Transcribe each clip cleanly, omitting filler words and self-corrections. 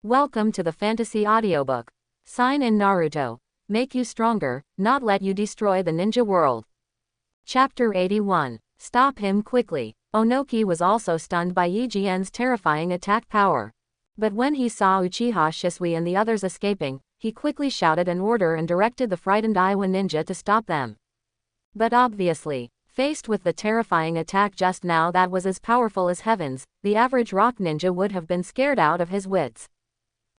Welcome to the fantasy audiobook. Sign in Naruto. Make you stronger, not let you destroy the ninja world. Chapter 81. Stop him quickly. Onoki was also stunned by Yijien's terrifying attack power. But when he saw Uchiha Shisui and the others escaping, he quickly shouted an order and directed the frightened Iowa ninja to stop them. But obviously, faced with the terrifying attack just now that was as powerful as heaven's, the average rock ninja would have been scared out of his wits.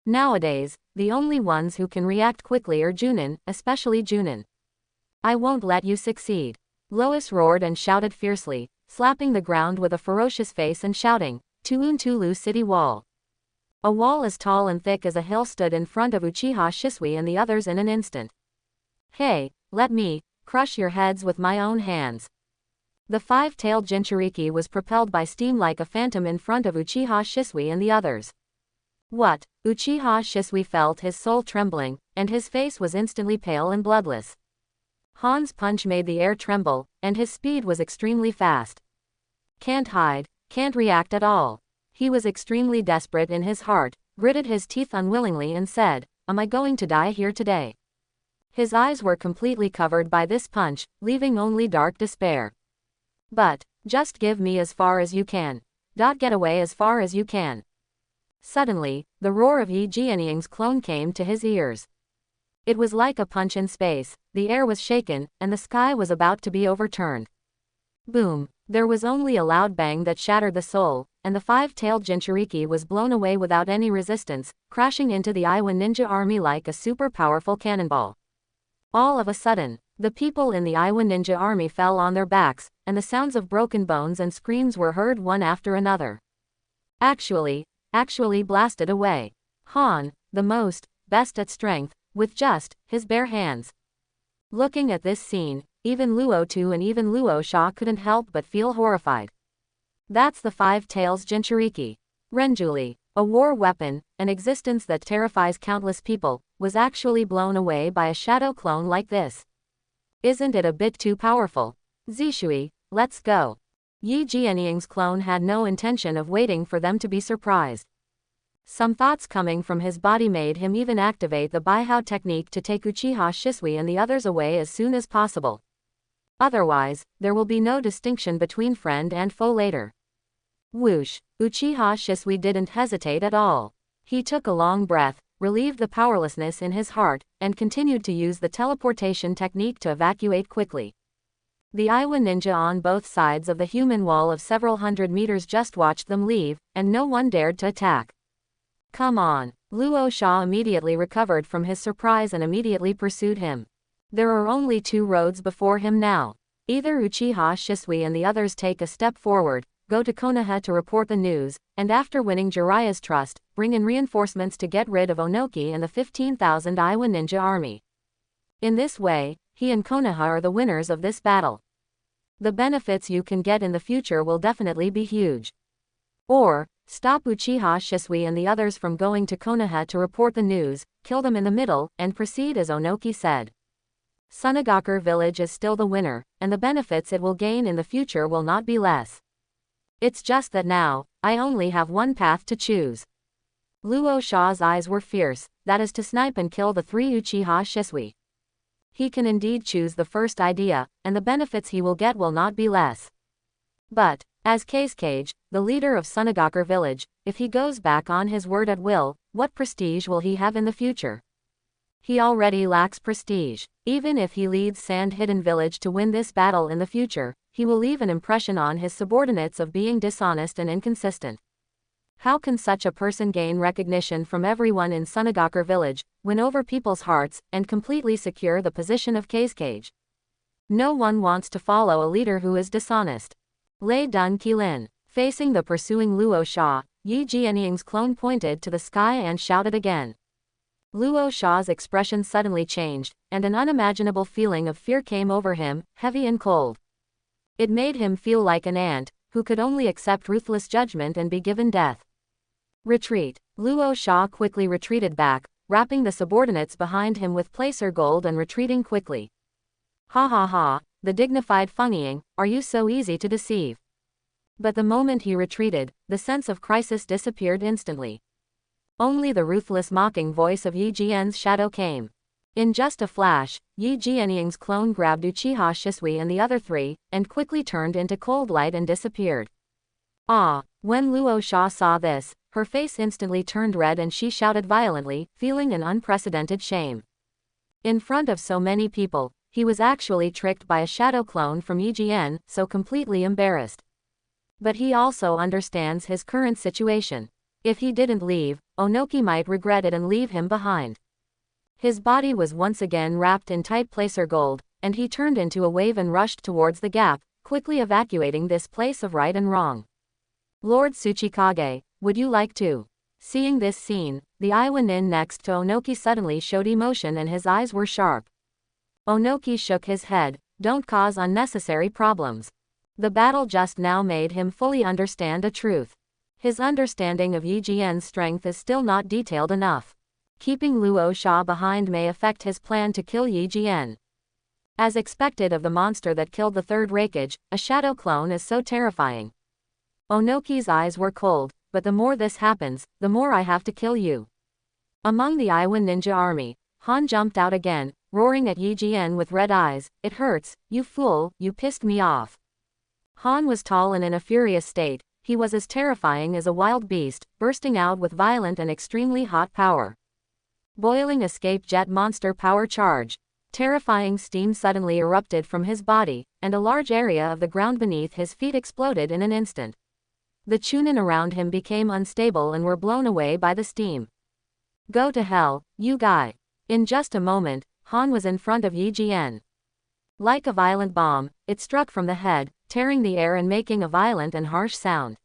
Nowadays, the only ones who can react quickly are Junin, especially Junin. I won't let you succeed. Lois roared and shouted fiercely, slapping the ground with a ferocious face and shouting, Tuuntulu City Wall. A wall as tall and thick as a hill stood in front of Uchiha Shisui and the others in an instant. Hey, let me crush your heads with my own hands. The five-tailed Jinchuriki was propelled by steam like a phantom in front of Uchiha Shisui and the others. What? Uchiha Shisui felt his soul trembling, and his face was instantly pale and bloodless. Han's punch made the air tremble, and his speed was extremely fast. Can't hide, can't react at all. He was extremely desperate in his heart, gritted his teeth unwillingly and said, Am I going to die here today? His eyes were completely covered by this punch, leaving only dark despair. But, just give me as far as you can. Get away as far as you can. Suddenly, the roar of Yi Jianying's clone came to his ears. It was like a punch in space, the air was shaken, and the sky was about to be overturned. Boom! There was only a loud bang that shattered the soul, and the five-tailed Jinchuriki was blown away without any resistance, crashing into the Iowa ninja army like a super-powerful cannonball. All of a sudden, the people in the Iowa ninja army fell on their backs, and the sounds of broken bones and screams were heard one after another. Actually blasted away. Han, the best at strength, with just his bare hands. Looking at this scene, even Luo Tu and even Luo Sha couldn't help but feel horrified. That's the five tails Jinchuriki. Renjuli, a war weapon, an existence that terrifies countless people, was actually blown away by a shadow clone like this. Isn't it a bit too powerful? Zishui, let's go. Yi Jianying's clone had no intention of waiting for them to be surprised. Some thoughts coming from his body made him even activate the Baihao technique to take Uchiha Shisui and the others away as soon as possible. Otherwise, there will be no distinction between friend and foe later. Whoosh! Uchiha Shisui didn't hesitate at all. He took a long breath, relieved the powerlessness in his heart, and continued to use the teleportation technique to evacuate quickly. The Iowa ninja on both sides of the human wall of several hundred meters just watched them leave, and no one dared to attack. Come on. Luo Sha immediately recovered from his surprise and immediately pursued him. There are only two roads before him now. Either Uchiha Shisui and the others take a step forward, go to Konoha to report the news, and after winning Jiraiya's trust, bring in reinforcements to get rid of Onoki and the 15,000 Iowa ninja army. In this way, he and Konoha are the winners of this battle. The benefits you can get in the future will definitely be huge. Or, stop Uchiha Shisui and the others from going to Konoha to report the news, kill them in the middle, and proceed as Onoki said. Sunagakur village is still the winner, and the benefits it will gain in the future will not be less. It's just that now, I only have one path to choose. Luo Sha's eyes were fierce, that is to snipe and kill the three Uchiha Shisui. He can indeed choose the first idea, and the benefits he will get will not be less. But, as Cage, the leader of Sunagakur village, if he goes back on his word at will, what prestige will he have in the future? He already lacks prestige. Even if he leads Sand Hidden Village to win this battle in the future, he will leave an impression on his subordinates of being dishonest and inconsistent. How can such a person gain recognition from everyone in Sunagakur village, win over people's hearts, and completely secure the position of Cage? No one wants to follow a leader who is dishonest. Lei Dun Qilin. Facing the pursuing Luo Sha, Yi Jianying's clone pointed to the sky and shouted again. Luo Sha's expression suddenly changed, and an unimaginable feeling of fear came over him, heavy and cold. It made him feel like an ant, who could only accept ruthless judgment and be given death. Retreat. Luo Sha quickly retreated back, wrapping the subordinates behind him with placer gold and retreating quickly. Ha ha ha, the dignified Feng Ying, are you so easy to deceive? But the moment he retreated, the sense of crisis disappeared instantly. Only the ruthless mocking voice of Yi Jian's shadow came. In just a flash, Yi Jianying's clone grabbed Uchiha Shisui and the other three, and quickly turned into cold light and disappeared. Ah! When Luo Sha saw this, her face instantly turned red and she shouted violently, feeling an unprecedented shame. In front of so many people, he was actually tricked by a shadow clone from Yi Jian, so completely embarrassed. But he also understands his current situation. If he didn't leave, Onoki might regret it and leave him behind. His body was once again wrapped in tight placer gold, and he turned into a wave and rushed towards the gap, quickly evacuating this place of right and wrong. Lord Tsuchikage, would you like to? Seeing this scene, the Iwanin next to Onoki suddenly showed emotion and his eyes were sharp. Onoki shook his head, don't cause unnecessary problems. The battle just now made him fully understand a truth. His understanding of Yi Jian's strength is still not detailed enough. Keeping Luo Sha behind may affect his plan to kill Yi Jian. As expected of the monster that killed the third Raikage, a shadow clone is so terrifying. Onoki's eyes were cold, but the more this happens, the more I have to kill you. Among the Iwan ninja army, Han jumped out again, roaring at Yi Jian with red eyes, it hurts, you fool, you pissed me off. Han was tall and in a furious state, he was as terrifying as a wild beast, bursting out with violent and extremely hot power. Boiling escape jet monster power charge. Terrifying steam suddenly erupted from his body, and a large area of the ground beneath his feet exploded in an instant. The Chunin around him became unstable and were blown away by the steam. Go to hell, you guy. In just a moment, Han was in front of Yi Jian. Like a violent bomb, it struck from the head, tearing the air and making a violent and harsh sound.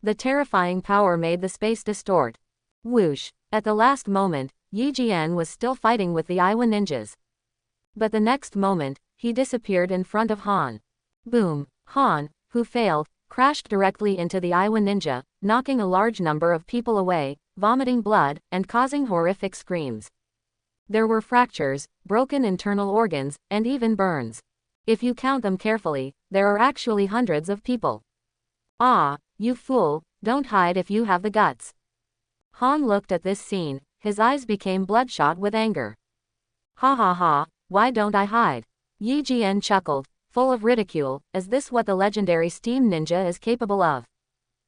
The terrifying power made the space distort. Whoosh! At the last moment, Yi Jian was still fighting with the Iwa ninjas. But the next moment, he disappeared in front of Han. Boom! Han, who failed, crashed directly into the Iwa ninja, knocking a large number of people away, vomiting blood, and causing horrific screams. There were fractures, broken internal organs, and even burns. If you count them carefully, there are actually hundreds of people. Ah, you fool, don't hide if you have the guts. Han looked at this scene, his eyes became bloodshot with anger. Ha ha ha, why don't I hide? Yi Jian chuckled, full of ridicule, is this what the legendary steam ninja is capable of?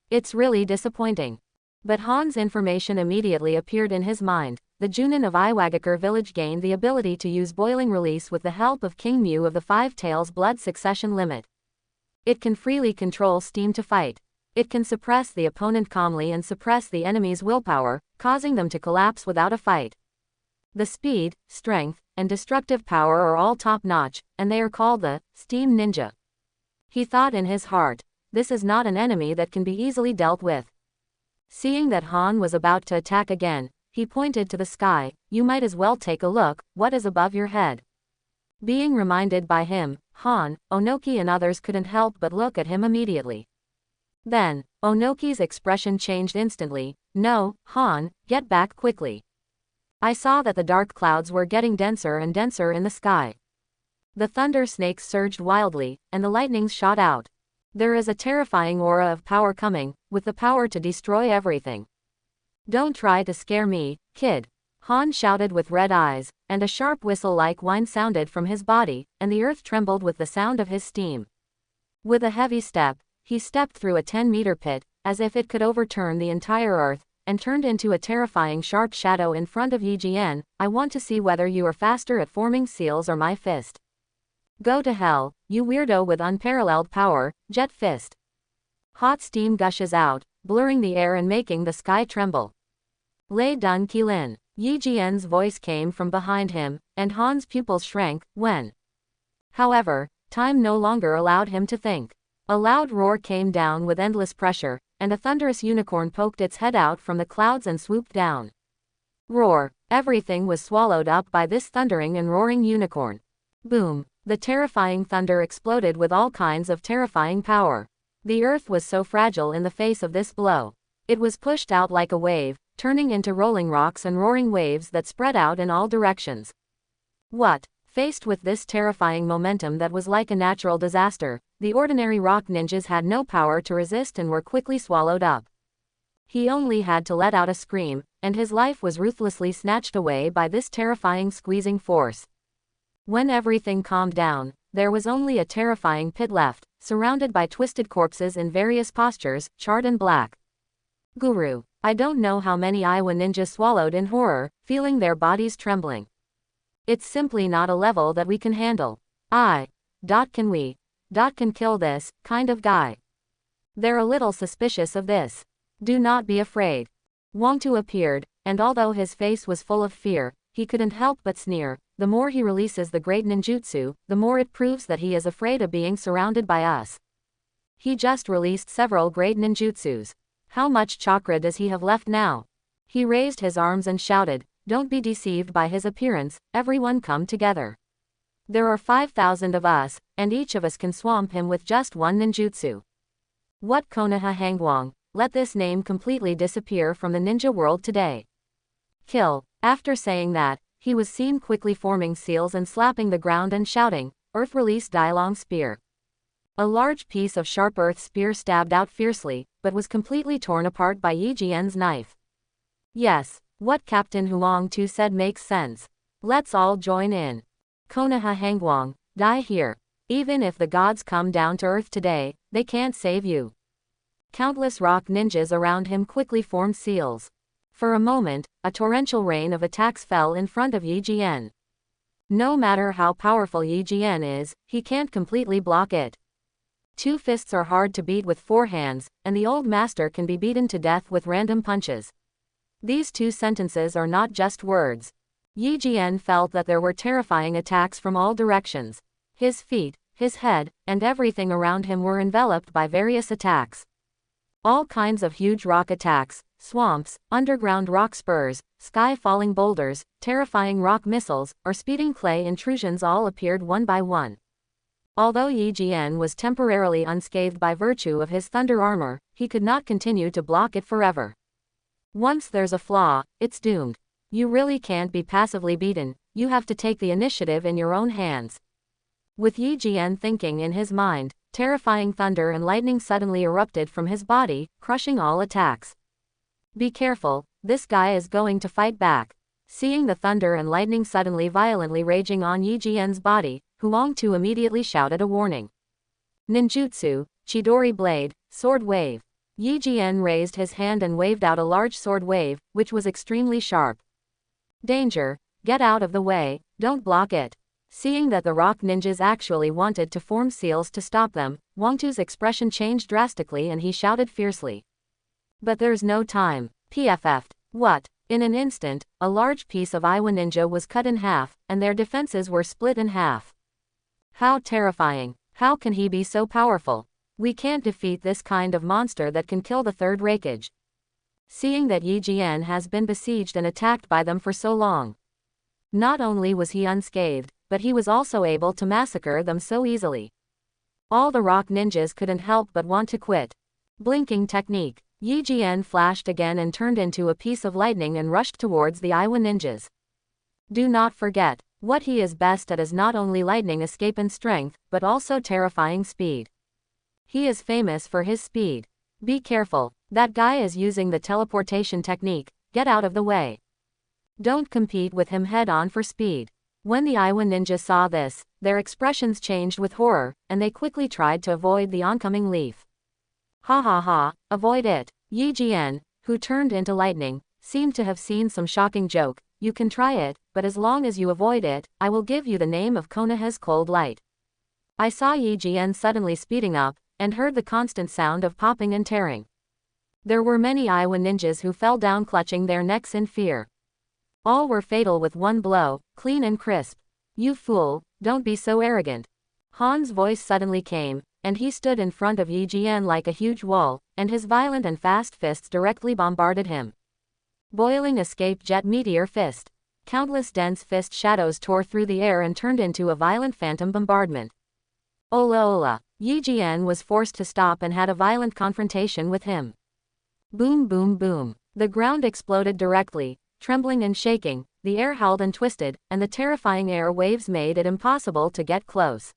It's really disappointing. But Han's information immediately appeared in his mind. The Junin of Iwagakure village gained the ability to use boiling release with the help of King Mu of the Five Tails blood succession limit. It can freely control steam to fight. It can suppress the opponent calmly and suppress the enemy's willpower, causing them to collapse without a fight. The speed, strength, and destructive power are all top-notch, and they are called the Steam Ninja. He thought in his heart, this is not an enemy that can be easily dealt with. Seeing that Han was about to attack again, he pointed to the sky, you might as well take a look, what is above your head? Being reminded by him, Han, Onoki and others couldn't help but look at him immediately. Then, Onoki's expression changed instantly, no, Han, get back quickly. I saw that the dark clouds were getting denser and denser in the sky. The thunder snakes surged wildly, and the lightnings shot out. There is a terrifying aura of power coming, with the power to destroy everything. Don't try to scare me, kid. Han shouted with red eyes, and a sharp whistle-like whine sounded from his body, and the earth trembled with the sound of his steam. With a heavy step, he stepped through a 10-meter pit, as if it could overturn the entire earth, and turned into a terrifying sharp shadow in front of Yi Jian. I want to see whether you are faster at forming seals or my fist. Go to hell, you weirdo with unparalleled power, Jet Fist. Hot steam gushes out, blurring the air and making the sky tremble. Lei Dun Qilin. Yi Jian's voice came from behind him, and Han's pupils shrank, when. However, time no longer allowed him to think. A loud roar came down with endless pressure, and a thunderous unicorn poked its head out from the clouds and swooped down. Roar! Everything was swallowed up by this thundering and roaring unicorn. Boom! The terrifying thunder exploded with all kinds of terrifying power. The earth was so fragile in the face of this blow. It was pushed out like a wave, turning into rolling rocks and roaring waves that spread out in all directions. What? Faced with this terrifying momentum that was like a natural disaster, the ordinary rock ninjas had no power to resist and were quickly swallowed up. He only had to let out a scream, and his life was ruthlessly snatched away by this terrifying squeezing force. When everything calmed down, there was only a terrifying pit left, surrounded by twisted corpses in various postures, charred and black. Guru, I don't know how many Iowa ninjas swallowed in horror, feeling their bodies trembling. It's simply not a level that we can handle. Can we? Can kill this kind of guy. They're a little suspicious of this. Do not be afraid. Wangtu appeared, and although his face was full of fear, he couldn't help but sneer. The more he releases the great ninjutsu, the more it proves that he is afraid of being surrounded by us. He just released several great ninjutsus. How much chakra does he have left now? He raised his arms and shouted, "Don't be deceived by his appearance, everyone come together. There are 5,000 of us, and each of us can swamp him with just one ninjutsu." What Konoha Hangwang, let this name completely disappear from the ninja world today. Kill. After saying that, he was seen quickly forming seals and slapping the ground and shouting, "Earth release Dailong spear." A large piece of sharp earth spear stabbed out fiercely, but was completely torn apart by Yi Jian's knife. Yes, what Captain Huang Tu said makes sense. Let's all join in. Konoha Hangwang, die here. Even if the gods come down to earth today, they can't save you. Countless rock ninjas around him quickly formed seals. For a moment, a torrential rain of attacks fell in front of Yi Jian. No matter how powerful Yi Jian is, he can't completely block it. Two fists are hard to beat with four hands, and the old master can be beaten to death with random punches. These two sentences are not just words. Yi Jian felt that there were terrifying attacks from all directions. His feet, his head, and everything around him were enveloped by various attacks. All kinds of huge rock attacks, swamps, underground rock spurs, sky-falling boulders, terrifying rock missiles, or speeding clay intrusions all appeared one by one. Although Yi Jian was temporarily unscathed by virtue of his thunder armor, he could not continue to block it forever. Once there's a flaw, it's doomed. You really can't be passively beaten, you have to take the initiative in your own hands. With Yi Jian thinking in his mind, terrifying thunder and lightning suddenly erupted from his body, crushing all attacks. Be careful, this guy is going to fight back. Seeing the thunder and lightning suddenly violently raging on Yi Jian's body, Huang Tu immediately shouted a warning. Ninjutsu, Chidori blade, sword wave. Yi Jian raised his hand and waved out a large sword wave, which was extremely sharp. Danger, get out of the way, don't block it. Seeing that the rock ninjas actually wanted to form seals to stop them, Wangtu's expression changed drastically and he shouted fiercely. But there's no time. PFF'd. What? In an instant, a large piece of Iowa ninja was cut in half, and their defenses were split in half. How terrifying. How can he be so powerful? We can't defeat this kind of monster that can kill the third Raikage. Seeing that Yi Jian has been besieged and attacked by them for so long. Not only was he unscathed, but he was also able to massacre them so easily. All the rock ninjas couldn't help but want to quit. Blinking technique. Yi Jian flashed again and turned into a piece of lightning and rushed towards the Iowa ninjas. Do not forget, what he is best at is not only lightning escape and strength, but also terrifying speed. He is famous for his speed. Be careful, that guy is using the teleportation technique, get out of the way. Don't compete with him head-on for speed. When the Iowa ninjas saw this, their expressions changed with horror, and they quickly tried to avoid the oncoming leaf. Ha ha ha, avoid it. Yi Jian, who turned into lightning, seemed to have seen some shocking joke. You can try it, but as long as you avoid it, I will give you the name of Konoha's cold light. I saw Yi Jian suddenly speeding up, and heard the constant sound of popping and tearing. There were many Iowa ninjas who fell down clutching their necks in fear. All were fatal with one blow, clean and crisp. You fool, don't be so arrogant. Han's voice suddenly came, and he stood in front of Yi Jian like a huge wall, and his violent and fast fists directly bombarded him. Boiling escape jet meteor fist. Countless dense fist shadows tore through the air and turned into a violent phantom bombardment. Ola ola. Yi Jian was forced to stop and had a violent confrontation with him. Boom boom boom. The ground exploded directly. Trembling and shaking, the air howled and twisted, and the terrifying air waves made it impossible to get close.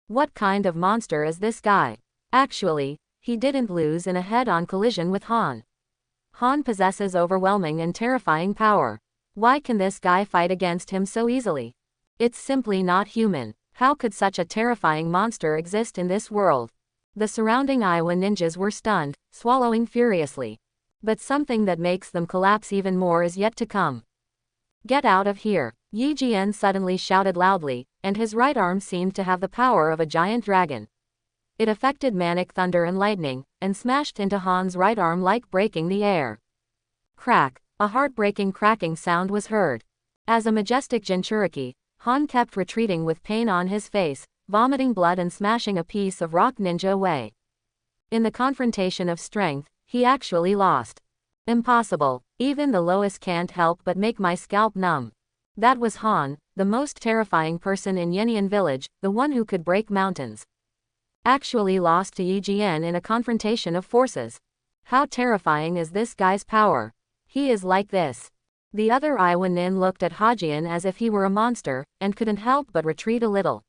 What kind of monster is this guy? Actually, he didn't lose in a head-on collision with Han. Han possesses overwhelming and terrifying power. Why can this guy fight against him so easily? It's simply not human. How could such a terrifying monster exist in this world? The surrounding Iowa ninjas were stunned, swallowing furiously. But something that makes them collapse even more is yet to come. Get out of here! Yi Jian suddenly shouted loudly, and his right arm seemed to have the power of a giant dragon. It affected manic thunder and lightning, and smashed into Han's right arm like breaking the air. Crack! A heartbreaking cracking sound was heard. As a majestic Jinchuriki, Han kept retreating with pain on his face, vomiting blood and smashing a piece of rock ninja away. In the confrontation of strength, he actually lost. Impossible. Even the lowest can't help but make my scalp numb. That was Han, the most terrifying person in Yenian village, the one who could break mountains. Actually lost to Yi Jian in a confrontation of forces. How terrifying is this guy's power? He is like this. The other Iowa nin looked at Hajian as if he were a monster, and couldn't help but retreat a little.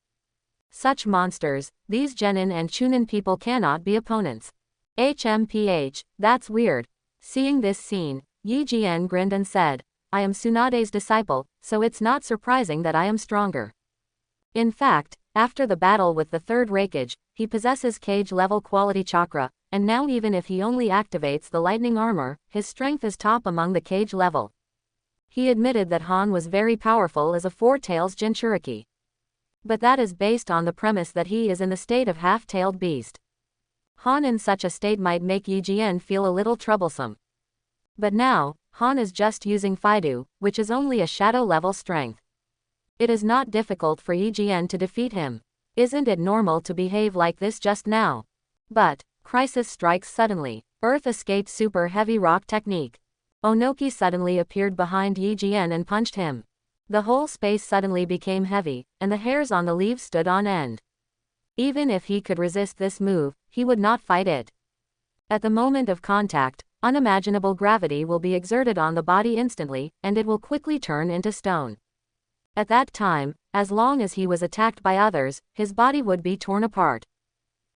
Such monsters, these Genin and Chunin people cannot be opponents. HMPH, that's weird. Seeing this scene, Yi Jian grinned and said, I am Tsunade's disciple, so it's not surprising that I am stronger. In fact, after the battle with the third Raikage, he possesses cage-level quality chakra, and now even if he only activates the lightning armor, his strength is top among the cage level. He admitted that Han was very powerful as a four-tails Jinchuriki. But that is based on the premise that he is in the state of half-tailed beast. Han in such a state might make Yi Jian feel a little troublesome. But now, Han is just using Fidu, which is only a shadow-level strength. It is not difficult for Yi Jian to defeat him. Isn't it normal to behave like this just now? But, crisis strikes suddenly. Earth escaped super heavy rock technique. Onoki suddenly appeared behind Yi Jian and punched him. The whole space suddenly became heavy, and the hairs on the leaves stood on end. Even if he could resist this move, he would not fight it. At the moment of contact, unimaginable gravity will be exerted on the body instantly, and it will quickly turn into stone. At that time, as long as he was attacked by others, his body would be torn apart.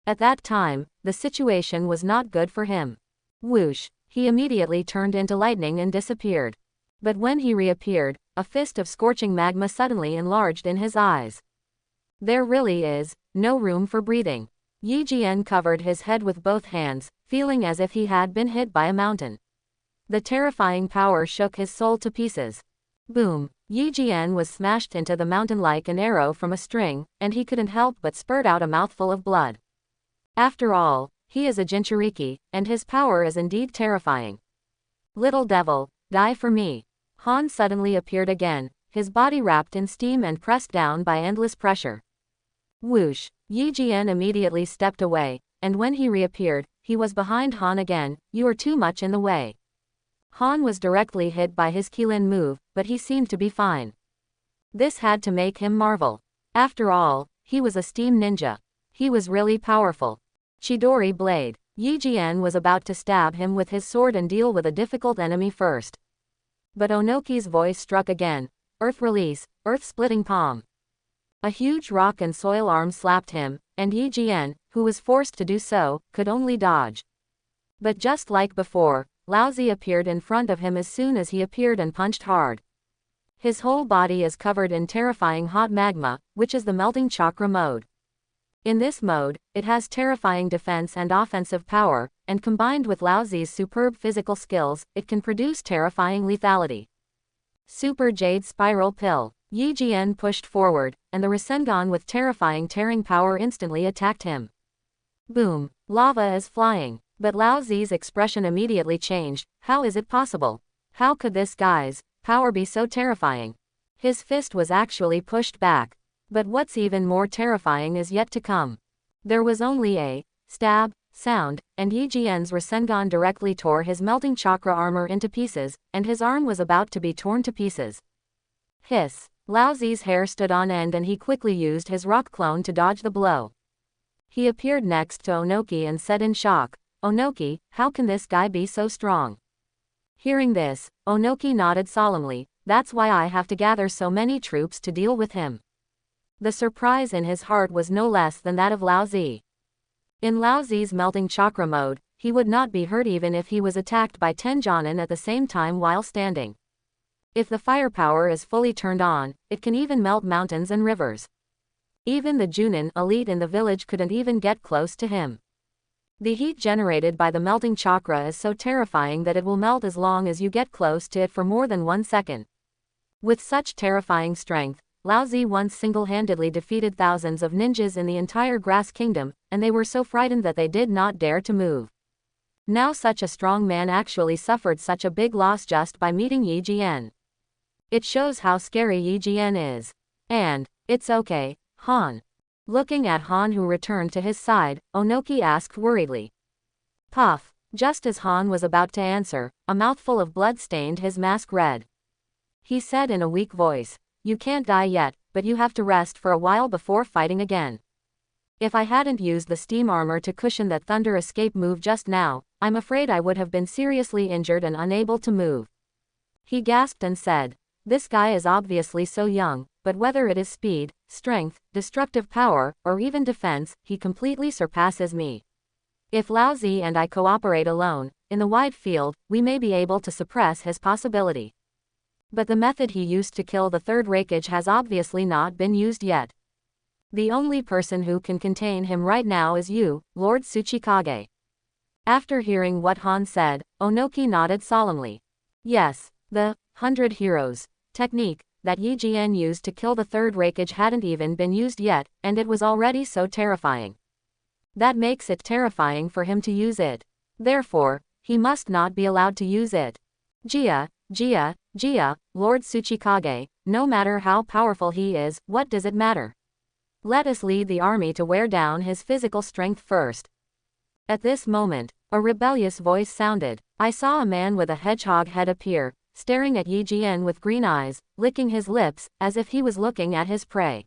At that time, the situation was not good for him. Whoosh! He immediately turned into lightning and disappeared. But when he reappeared, a fist of scorching magma suddenly enlarged in his eyes. There really is no room for breathing. Yi Jian covered his head with both hands, feeling as if he had been hit by a mountain. The terrifying power shook his soul to pieces. Boom! Yi Jian was smashed into the mountain like an arrow from a string, and he couldn't help but spurt out a mouthful of blood. After all, he is a Jinchuriki, and his power is indeed terrifying. Little devil, die for me. Han suddenly appeared again, his body wrapped in steam and pressed down by endless pressure. Whoosh! Yi Jian immediately stepped away, and when he reappeared, he was behind Han again. You are too much in the way. Han was directly hit by his Qilin move, but he seemed to be fine. This had to make him marvel. After all, he was a steam ninja. He was really powerful. Chidori blade. Yi Jian was about to stab him with his sword and deal with a difficult enemy first. But Onoki's voice struck again. Earth release, earth-splitting palm. A huge rock and soil arm slapped him, and Yi Jian, who was forced to do so, could only dodge. But just like before, Laozi appeared in front of him as soon as he appeared and punched hard. His whole body is covered in terrifying hot magma, which is the melting chakra mode. In this mode, it has terrifying defense and offensive power, and combined with Laozi's superb physical skills, it can produce terrifying lethality. Super Jade Spiral Pill. Yi Jian pushed forward, and the Rasengan with terrifying tearing power instantly attacked him. Boom! Lava is flying. But Laozi's expression immediately changed. How is it possible? How could this guy's power be so terrifying? His fist was actually pushed back. But what's even more terrifying is yet to come. There was only a stab sound, and Yi Jian's Rasengan directly tore his melting chakra armor into pieces, and his arm was about to be torn to pieces. Hiss! Laozi's hair stood on end and he quickly used his rock clone to dodge the blow. He appeared next to Onoki and said in shock, Onoki, how can this guy be so strong? Hearing this, Onoki nodded solemnly. That's why I have to gather so many troops to deal with him. The surprise in his heart was no less than that of Laozi. In Lao Zi's melting chakra mode, he would not be hurt even if he was attacked by 10 Jonin at the same time while standing. If the firepower is fully turned on, it can even melt mountains and rivers. Even the Junin elite in the village couldn't even get close to him. The heat generated by the melting chakra is so terrifying that it will melt as long as you get close to it for more than 1 second. With such terrifying strength, Lao Zi once single-handedly defeated thousands of ninjas in the entire Grass Kingdom, and they were so frightened that they did not dare to move. Now such a strong man actually suffered such a big loss just by meeting Yi Jian. It shows how scary Yi Jian is. And, it's okay, Han. Looking at Han who returned to his side, Onoki asked worriedly. Puff. Just as Han was about to answer, a mouthful of blood stained his mask red. He said in a weak voice, "You can't die yet, but you have to rest for a while before fighting again. If I hadn't used the steam armor to cushion that thunder escape move just now, I'm afraid I would have been seriously injured and unable to move." He gasped and said, "This guy is obviously so young, but whether it is speed, strength, destructive power, or even defense, he completely surpasses me. If Lao Zi and I cooperate alone, in the wide field, we may be able to suppress his possibility. But the method he used to kill the third Raikage has obviously not been used yet. The only person who can contain him right now is you, Lord Tsuchikage." After hearing what Han said, Onoki nodded solemnly. Yes, the 100 heroes technique that Yi Jian used to kill the third Raikage hadn't even been used yet, and it was already so terrifying. That makes it terrifying for him to use it. Therefore, he must not be allowed to use it. Jia, Lord Tsuchikage, no matter how powerful he is, what does it matter? Let us lead the army to wear down his physical strength first. At this moment, a rebellious voice sounded. I saw a man with a hedgehog head appear, staring at Yi Jian with green eyes, licking his lips, as if he was looking at his prey.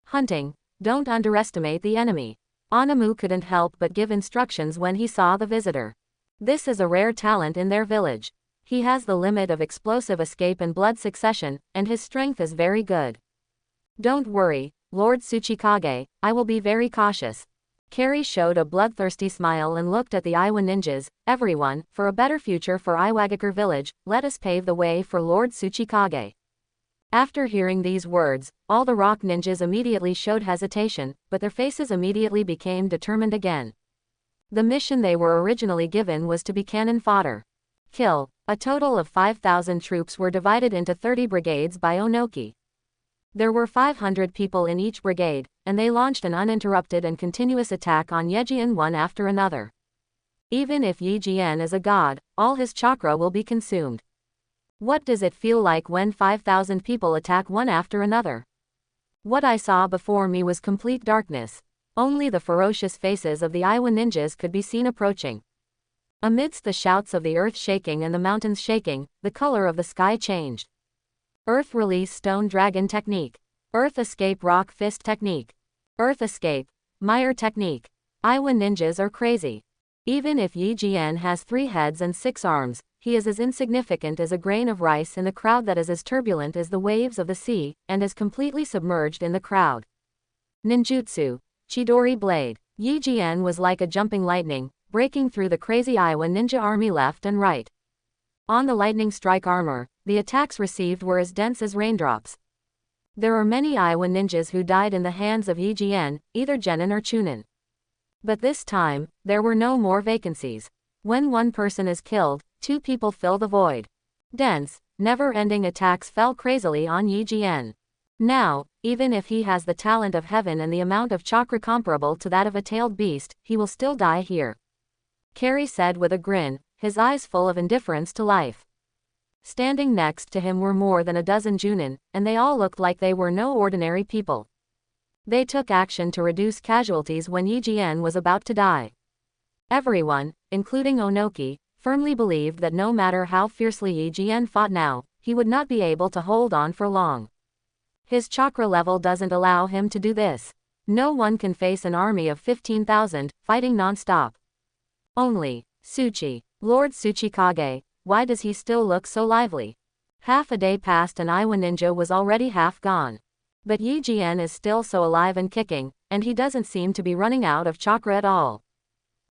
Hunting. Don't underestimate the enemy. Anamu couldn't help but give instructions when he saw the visitor. This is a rare talent in their village. He has the limit of explosive escape and blood succession, and his strength is very good. Don't worry, Lord Tsuchikage, I will be very cautious. Carrie showed a bloodthirsty smile and looked at the Iwa ninjas. Everyone, for a better future for Iwagakure village, let us pave the way for Lord Tsuchikage. After hearing these words, all the rock ninjas immediately showed hesitation, but their faces immediately became determined again. The mission they were originally given was to be cannon fodder. Kill. A total of 5,000 troops were divided into 30 brigades by Onoki. There were 500 people in each brigade, and they launched an uninterrupted and continuous attack on Yejian one after another. Even if Yi Jian is a god, all his chakra will be consumed. What does it feel like when 5,000 people attack one after another? What I saw before me was complete darkness. Only the ferocious faces of the Iwa ninjas could be seen approaching. Amidst the shouts of the earth shaking and the mountains shaking, the color of the sky changed. Earth Release Stone Dragon Technique. Earth Escape Rock Fist Technique. Earth Escape Mire Technique. Iwa ninjas are crazy. Even if Yi Jian has 3 heads and 6 arms, he is as insignificant as a grain of rice in the crowd that is as turbulent as the waves of the sea, and as completely submerged in the crowd. Ninjutsu. Chidori Blade. Yi Jian was like a jumping lightning, breaking through the crazy Iwa ninja army left and right. On the lightning strike armor, the attacks received were as dense as raindrops. There are many Iwa ninjas who died in the hands of Yi Jian, either Genin or Chunin. But this time, there were no more vacancies. When one person is killed, 2 people fill the void. Dense, never-ending attacks fell crazily on Yi Jian. Now, even if he has the talent of heaven and the amount of chakra comparable to that of a tailed beast, he will still die here. Carrie said with a grin, his eyes full of indifference to life. Standing next to him were more than a dozen Junin, and they all looked like they were no ordinary people. They took action to reduce casualties when Yi Jian was about to die. Everyone, including Onoki, firmly believed that no matter how fiercely Yi Jian fought now, he would not be able to hold on for long. His chakra level doesn't allow him to do this. No one can face an army of 15,000, fighting non-stop. Only Tsuchi, Lord Tsuchikage, why does he still look so lively? Half a day passed and Iwa ninja was already half gone. But Yi Jian is still so alive and kicking, and he doesn't seem to be running out of chakra at all.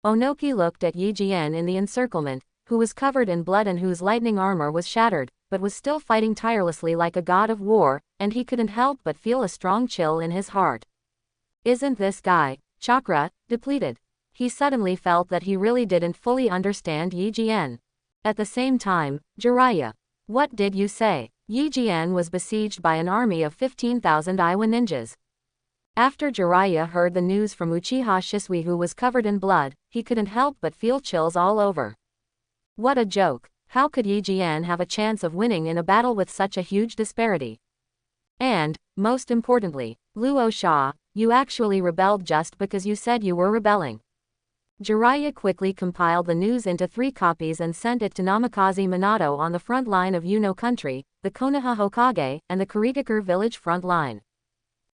Onoki looked at Yi Jian in the encirclement, who was covered in blood and whose lightning armor was shattered, but was still fighting tirelessly like a god of war, and he couldn't help but feel a strong chill in his heart. Isn't this guy, chakra, depleted? He suddenly felt that he really didn't fully understand Yi Jian. At the same time, Jiraiya. What did you say? Yi Jian was besieged by an army of 15,000 Iwa ninjas. After Jiraiya heard the news from Uchiha Shisui, who was covered in blood, he couldn't help but feel chills all over. What a joke. How could Yi Jian have a chance of winning in a battle with such a huge disparity? And, most importantly, Luo Sha, you actually rebelled just because you said you were rebelling. Jiraiya quickly compiled the news into 3 copies and sent it to Namikaze Minato on the front line of Yuno country, the Konoha Hokage, and the Kurigakure village front line.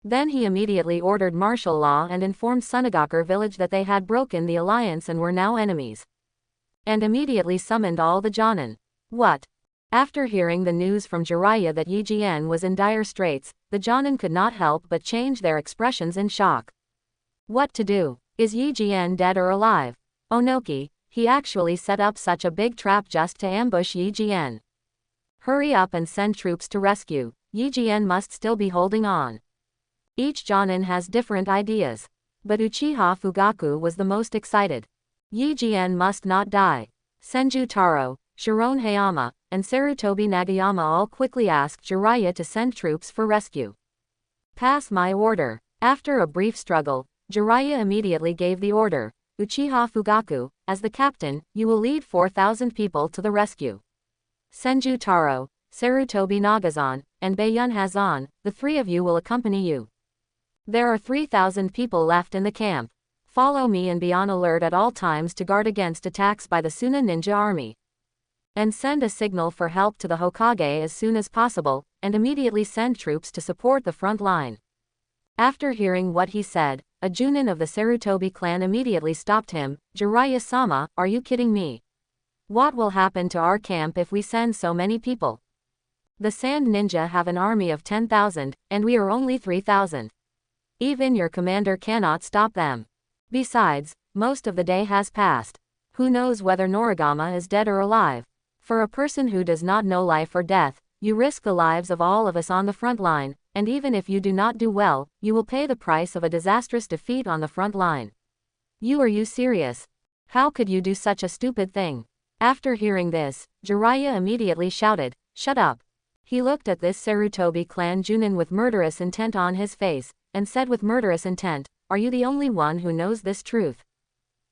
Then he immediately ordered martial law and informed Sunagakure village that they had broken the alliance and were now enemies. And immediately summoned all the Jonin. What? After hearing the news from Jiraiya that Yi Jian was in dire straits, the Jonin could not help but change their expressions in shock. What to do? Is Yi Jian dead or alive? Onoki, he actually set up such a big trap just to ambush Yi Jian. Hurry up and send troops to rescue. Yi Jian must still be holding on. Each Jonin has different ideas. But Uchiha Fugaku was the most excited. Yi Jian must not die. Senju Taro, Shiron Hayama, and Sarutobi Nagayama all quickly asked Jiraiya to send troops for rescue. Pass my order. After a brief struggle, Jiraiya immediately gave the order. Uchiha Fugaku, as the captain, you will lead 4,000 people to the rescue. Senju Taro, Sarutobi Nagazan, and Baiyun Hazan, the 3 of you will accompany you. There are 3,000 people left in the camp. Follow me and be on alert at all times to guard against attacks by the Suna ninja army. And send a signal for help to the Hokage as soon as possible, and immediately send troops to support the front line. After hearing what he said, a Junin of the Sarutobi clan immediately stopped him. Jiraiya-sama, are you kidding me? What will happen to our camp if we send so many people? The Sand Ninja have an army of 10,000, and we are only 3,000. Even your commander cannot stop them. Besides, most of the day has passed. Who knows whether Noragama is dead or alive? For a person who does not know life or death, you risk the lives of all of us on the front line, and even if you do not do well, you will pay the price of a disastrous defeat on the front line. Are you serious? How could you do such a stupid thing? After hearing this, Jiraiya immediately shouted, shut up. He looked at this Sarutobi clan Junin with murderous intent on his face, and said with murderous intent, are you the only one who knows this truth?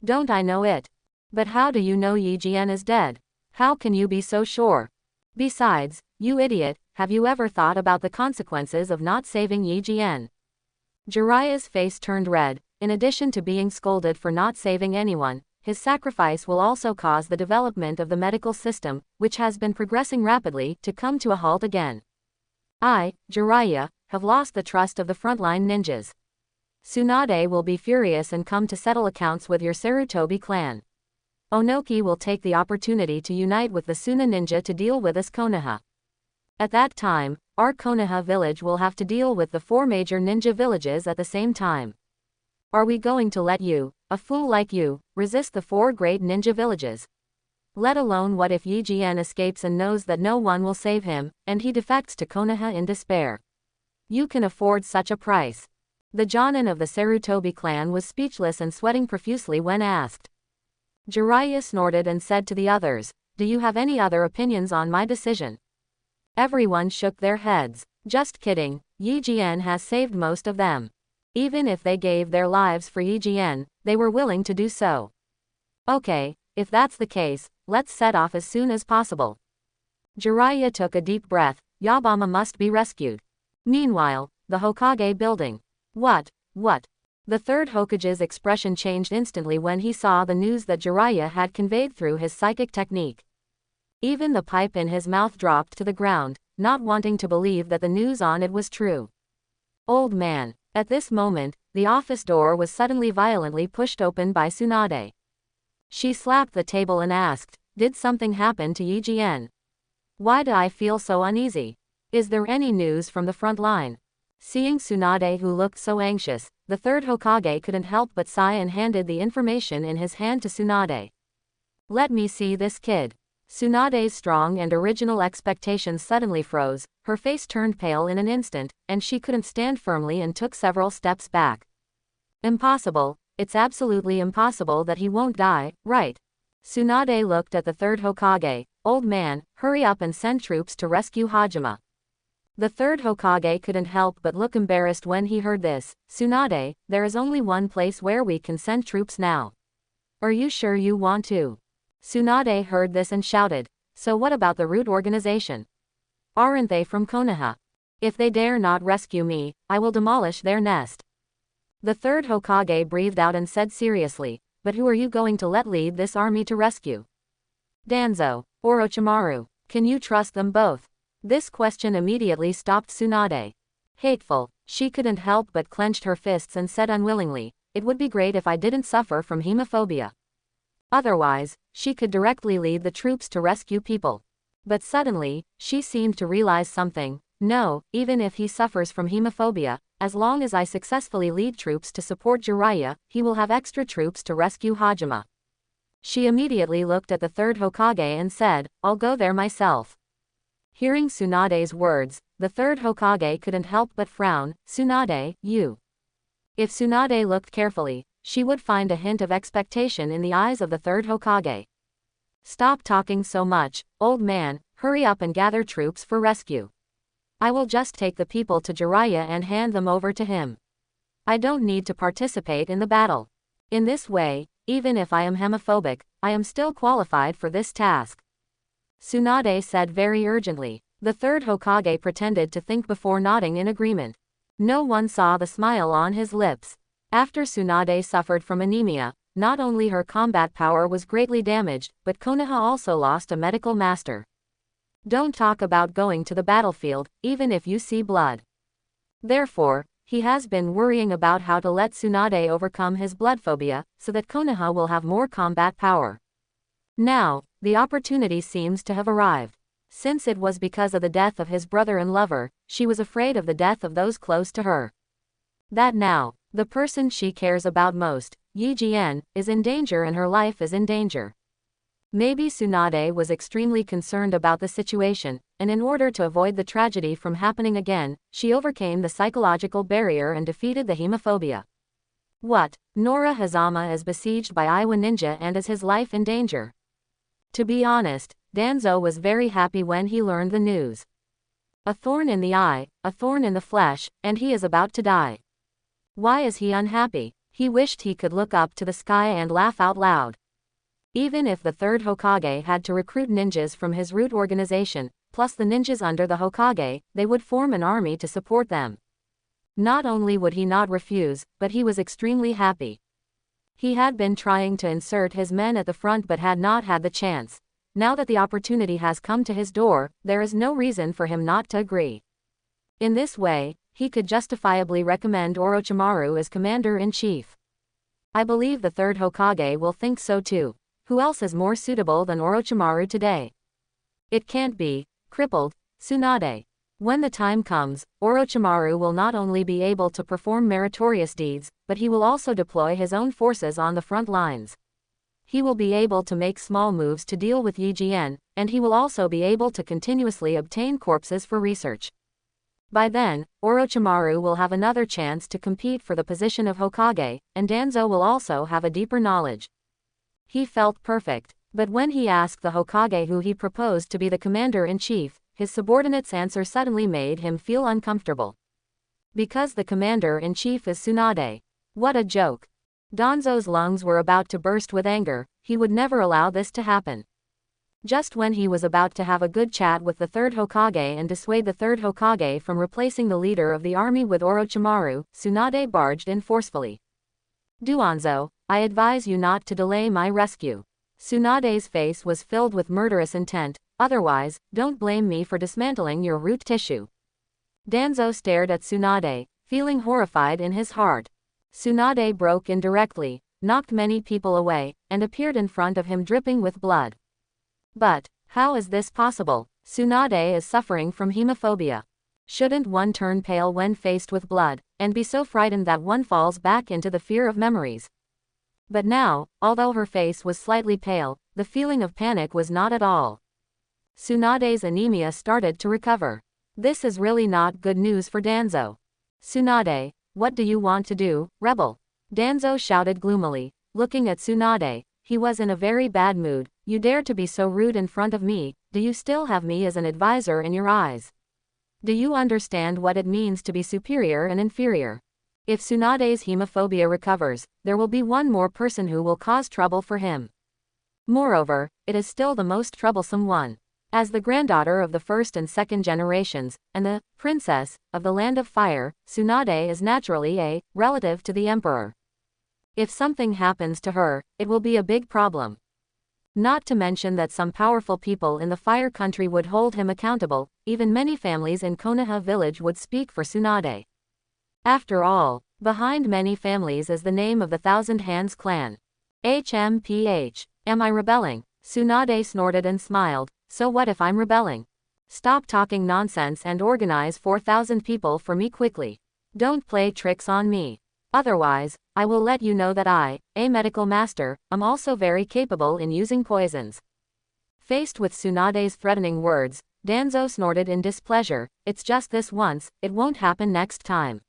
Don't I know it? But how do you know Yi Jian is dead? How can you be so sure? Besides, you idiot, have you ever thought about the consequences of not saving Yi Jian? Jiraiya's face turned red. In addition to being scolded for not saving anyone, his sacrifice will also cause the development of the medical system, which has been progressing rapidly, to come to a halt again. I, Jiraiya, have lost the trust of the frontline ninjas. Tsunade will be furious and come to settle accounts with your Sarutobi clan. Onoki will take the opportunity to unite with the Suna ninja to deal with us Konoha. At that time, our Konoha village will have to deal with the 4 major ninja villages at the same time. Are we going to let you, a fool like you, resist the 4 great ninja villages? Let alone what if Yi Jian escapes and knows that no one will save him, and he defects to Konoha in despair? You can afford such a price. The Jonin of the Sarutobi clan was speechless and sweating profusely when asked. Jiraiya snorted and said to the others, do you have any other opinions on my decision? Everyone shook their heads. Just kidding, Yi Jian has saved most of them. Even if they gave their lives for Yi Jian, they were willing to do so. Okay, if that's the case, let's set off as soon as possible. Jiraiya took a deep breath. Yabama must be rescued. Meanwhile, the Hokage building. What? The 3rd Hokage's expression changed instantly when he saw the news that Jiraiya had conveyed through his psychic technique. Even the pipe in his mouth dropped to the ground, not wanting to believe that the news on it was true. Old man. At this moment, the office door was suddenly violently pushed open by Tsunade. She slapped the table and asked, did something happen to Yi Jian? Why do I feel so uneasy? Is there any news from the front line? Seeing Tsunade who looked so anxious, the third Hokage couldn't help but sigh and handed the information in his hand to Tsunade. Let me see this kid. Tsunade's strong and original expectations suddenly froze, her face turned pale in an instant, and she couldn't stand firmly and took several steps back. Impossible, it's absolutely impossible that he won't die, right? Tsunade looked at the third Hokage. Old man, hurry up and send troops to rescue Hajime. The third Hokage couldn't help but look embarrassed when he heard this. Tsunade, there is only one place where we can send troops now. Are you sure you want to? Tsunade heard this and shouted, so what about the root organization? Aren't they from Konoha? If they dare not rescue me, I will demolish their nest. The third Hokage breathed out and said seriously, but who are you going to let lead this army to rescue? Danzo, Orochimaru, can you trust them both? This question immediately stopped Tsunade. Hateful, she couldn't help but clenched her fists and said unwillingly, it would be great if I didn't suffer from hemophobia. Otherwise, she could directly lead the troops to rescue people. But suddenly, she seemed to realize something. No, even if he suffers from hemophobia, as long as I successfully lead troops to support Jiraiya, he will have extra troops to rescue Hajime. She immediately looked at the third Hokage and said, I'll go there myself. Hearing Tsunade's words, the third Hokage couldn't help but frown. Tsunade, you. If Tsunade looked carefully, she would find a hint of expectation in the eyes of the third Hokage. Stop talking so much, old man, hurry up and gather troops for rescue. I will just take the people to Jiraiya and hand them over to him. I don't need to participate in the battle. In this way, even if I am homophobic, I am still qualified for this task. Tsunade said very urgently. The third Hokage pretended to think before nodding in agreement. No one saw the smile on his lips. After Tsunade suffered from anemia, not only her combat power was greatly damaged, but Konoha also lost a medical master. Don't talk about going to the battlefield, even if you see blood. Therefore, he has been worrying about how to let Tsunade overcome his blood phobia, so that Konoha will have more combat power. Now, the opportunity seems to have arrived. Since it was because of the death of his brother and lover, she was afraid of the death of those close to her. That now, the person she cares about most, Yi Jian, is in danger and her life is in danger. Maybe Tsunade was extremely concerned about the situation, and in order to avoid the tragedy from happening again, she overcame the psychological barrier and defeated the hemophobia. What? Nora Hazama is besieged by Iwa Ninja and is his life in danger? To be honest, Danzo was very happy when he learned the news. A thorn in the eye, a thorn in the flesh, and he is about to die. Why is he unhappy? He wished he could look up to the sky and laugh out loud. Even if the third Hokage had to recruit ninjas from his root organization, plus the ninjas under the Hokage, they would form an army to support them. Not only would he not refuse, but he was extremely happy. He had been trying to insert his men at the front but had not had the chance. Now that the opportunity has come to his door, there is no reason for him not to agree. In this way, he could justifiably recommend Orochimaru as commander-in-chief. I believe the third Hokage will think so too. Who else is more suitable than Orochimaru today? It can't be, crippled, Tsunade. When the time comes, Orochimaru will not only be able to perform meritorious deeds, but he will also deploy his own forces on the front lines. He will be able to make small moves to deal with Yi Jian, and he will also be able to continuously obtain corpses for research. By then, Orochimaru will have another chance to compete for the position of Hokage, and Danzo will also have a deeper knowledge. He felt perfect, but when he asked the Hokage who he proposed to be the commander-in-chief, his subordinate's answer suddenly made him feel uncomfortable. Because the commander-in-chief is Tsunade. What a joke. Danzo's lungs were about to burst with anger. He would never allow this to happen. Just when he was about to have a good chat with the third Hokage and dissuade the third Hokage from replacing the leader of the army with Orochimaru, Tsunade barged in forcefully. Danzo, I advise you not to delay my rescue. Tsunade's face was filled with murderous intent. Otherwise, don't blame me for dismantling your root tissue. Danzo stared at Tsunade, feeling horrified in his heart. Tsunade broke in directly, knocked many people away, and appeared in front of him dripping with blood. But, how is this possible? Tsunade is suffering from hemophobia. Shouldn't one turn pale when faced with blood, and be so frightened that one falls back into the fear of memories? But now, although her face was slightly pale, the feeling of panic was not at all. Tsunade's anemia started to recover. This is really not good news for Danzo. Tsunade, what do you want to do, rebel? Danzo shouted gloomily, looking at Tsunade. He was in a very bad mood. You dare to be so rude in front of me? Do you still have me as an advisor in your eyes? Do you understand what it means to be superior and inferior? If Tsunade's hemophobia recovers, there will be one more person who will cause trouble for him. Moreover, it is still the most troublesome one. As the granddaughter of the first and second generations, and the princess of the Land of Fire, Tsunade is naturally a relative to the emperor. If something happens to her, it will be a big problem. Not to mention that some powerful people in the Fire Country would hold him accountable, even many families in Konoha village would speak for Tsunade. After all, behind many families is the name of the Thousand Hands clan. HMPH. Am I rebelling? Tsunade snorted and smiled. So what if I'm rebelling? Stop talking nonsense and organize 4,000 people for me quickly. Don't play tricks on me. Otherwise, I will let you know that I, a medical master, am also very capable in using poisons. Faced with Tsunade's threatening words, Danzo snorted in displeasure. It's just this once, it won't happen next time.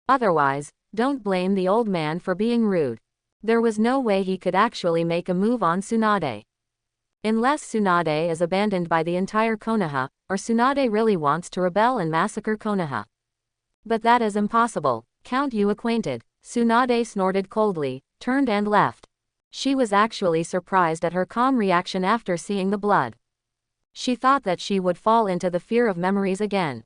Otherwise, don't blame the old man for being rude. There was no way he could actually make a move on Tsunade. Unless Tsunade is abandoned by the entire Konoha, or Tsunade really wants to rebel and massacre Konoha. But that is impossible. Count you acquainted? Tsunade snorted coldly, turned and left. She was actually surprised at her calm reaction after seeing the blood. She thought that she would fall into the fear of memories again.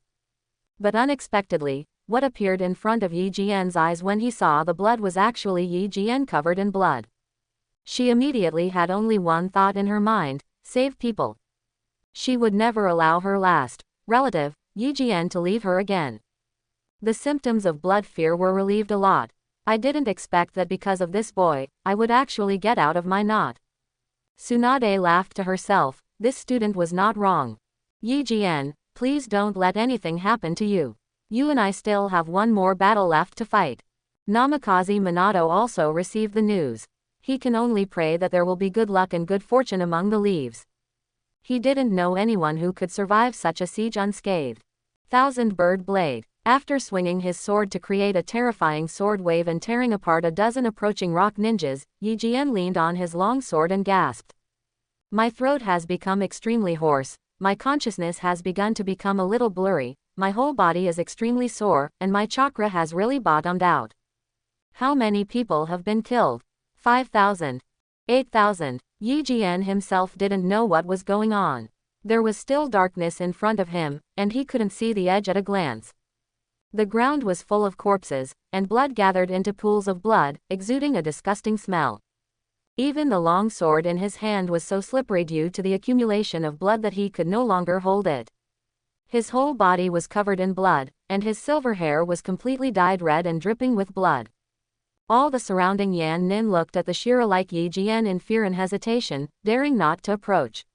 But unexpectedly, what appeared in front of Yi Jian's eyes when he saw the blood was actually Yi Jian covered in blood. She immediately had only one thought in her mind: save people. She would never allow her last relative, Yi Jian, to leave her again. The symptoms of blood fear were relieved a lot. I didn't expect that because of this boy, I would actually get out of my knot. Tsunade laughed to herself. This student was not wrong. Yi Jian, please don't let anything happen to you. You and I still have one more battle left to fight. Namikaze Minato also received the news. He can only pray that there will be good luck and good fortune among the leaves. He didn't know anyone who could survive such a siege unscathed. Thousand Bird Blade. After swinging his sword to create a terrifying sword wave and tearing apart a dozen approaching rock ninjas, Yi Jian leaned on his long sword and gasped. My throat has become extremely hoarse, my consciousness has begun to become a little blurry, my whole body is extremely sore, and my chakra has really bottomed out. How many people have been killed? 5,000. 8,000. Yi Jian himself didn't know what was going on. There was still darkness in front of him, and he couldn't see the edge at a glance. The ground was full of corpses, and blood gathered into pools of blood, exuding a disgusting smell. Even the long sword in his hand was so slippery due to the accumulation of blood that he could no longer hold it. His whole body was covered in blood, and his silver hair was completely dyed red and dripping with blood. All the surrounding Yan Nin looked at the Shira-like Yi Jian in fear and hesitation, daring not to approach.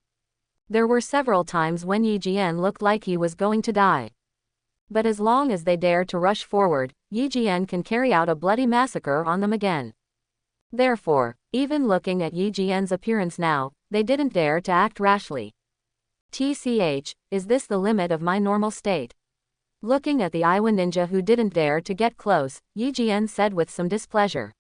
There were several times when Yi Jian looked like he was going to die. But as long as they dare to rush forward, Yi Jian can carry out a bloody massacre on them again. Therefore, even looking at Yi Jian's appearance now, they didn't dare to act rashly. TCH, is this the limit of my normal state? Looking at the Iwa ninja who didn't dare to get close, Yi Jian said with some displeasure.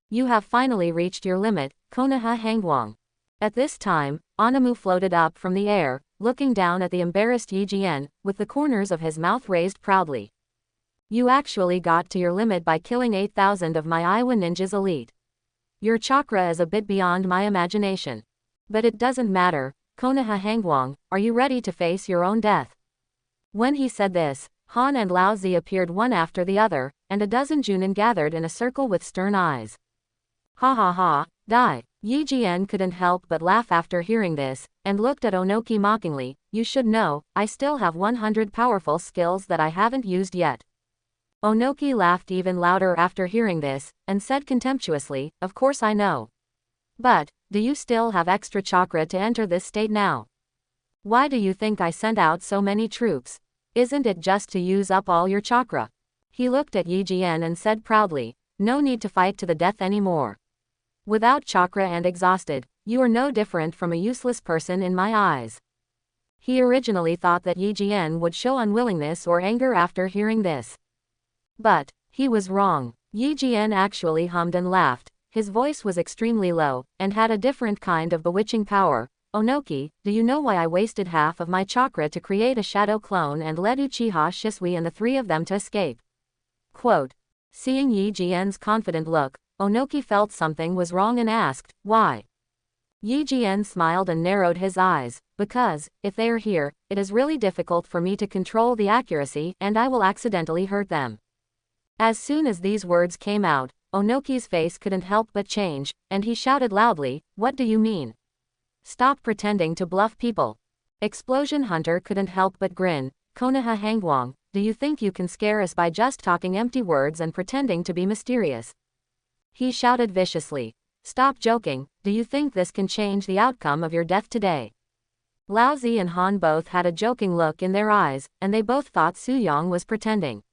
You have finally reached your limit, Konoha Hangwang. At this time, Anamu floated up from the air, looking down at the embarrassed Yi Jian, with the corners of his mouth raised proudly. You actually got to your limit by killing 8,000 of my Iwa ninjas elite. Your chakra is a bit beyond my imagination. But it doesn't matter, Konoha Hangwang, are you ready to face your own death? When he said this, Han and Lao Zi appeared one after the other, and a dozen Junin gathered in a circle with stern eyes. Ha ha ha, die. Yi Jian couldn't help but laugh after hearing this, and looked at Onoki mockingly. You should know, I still have 100 powerful skills that I haven't used yet. Onoki laughed even louder after hearing this, and said contemptuously, of course I know. But, do you still have extra chakra to enter this state now? Why do you think I sent out so many troops? Isn't it just to use up all your chakra? He looked at Yi Jian and said proudly, no need to fight to the death anymore. Without chakra and exhausted, you are no different from a useless person in my eyes. He originally thought that Yi Jian would show unwillingness or anger after hearing this. But he was wrong. Yi Jian actually hummed and laughed. His voice was extremely low, and had a different kind of bewitching power. Onoki, do you know why I wasted half of my chakra to create a shadow clone and led Uchiha Shisui and the three of them to escape? Quote. Seeing Yi Jian's confident look, Onoki felt something was wrong and asked, why? Yi Jian smiled and narrowed his eyes, because, if they are here, it is really difficult for me to control the accuracy and I will accidentally hurt them. As soon as these words came out, Onoki's face couldn't help but change, and he shouted loudly, what do you mean? Stop pretending to bluff people. Explosion Hunter couldn't help but grin. Konoha Hangwang, do you think you can scare us by just talking empty words and pretending to be mysterious? He shouted viciously. Stop joking, do you think this can change the outcome of your death today? Laozi and Han both had a joking look in their eyes, and they both thought Suyong was pretending.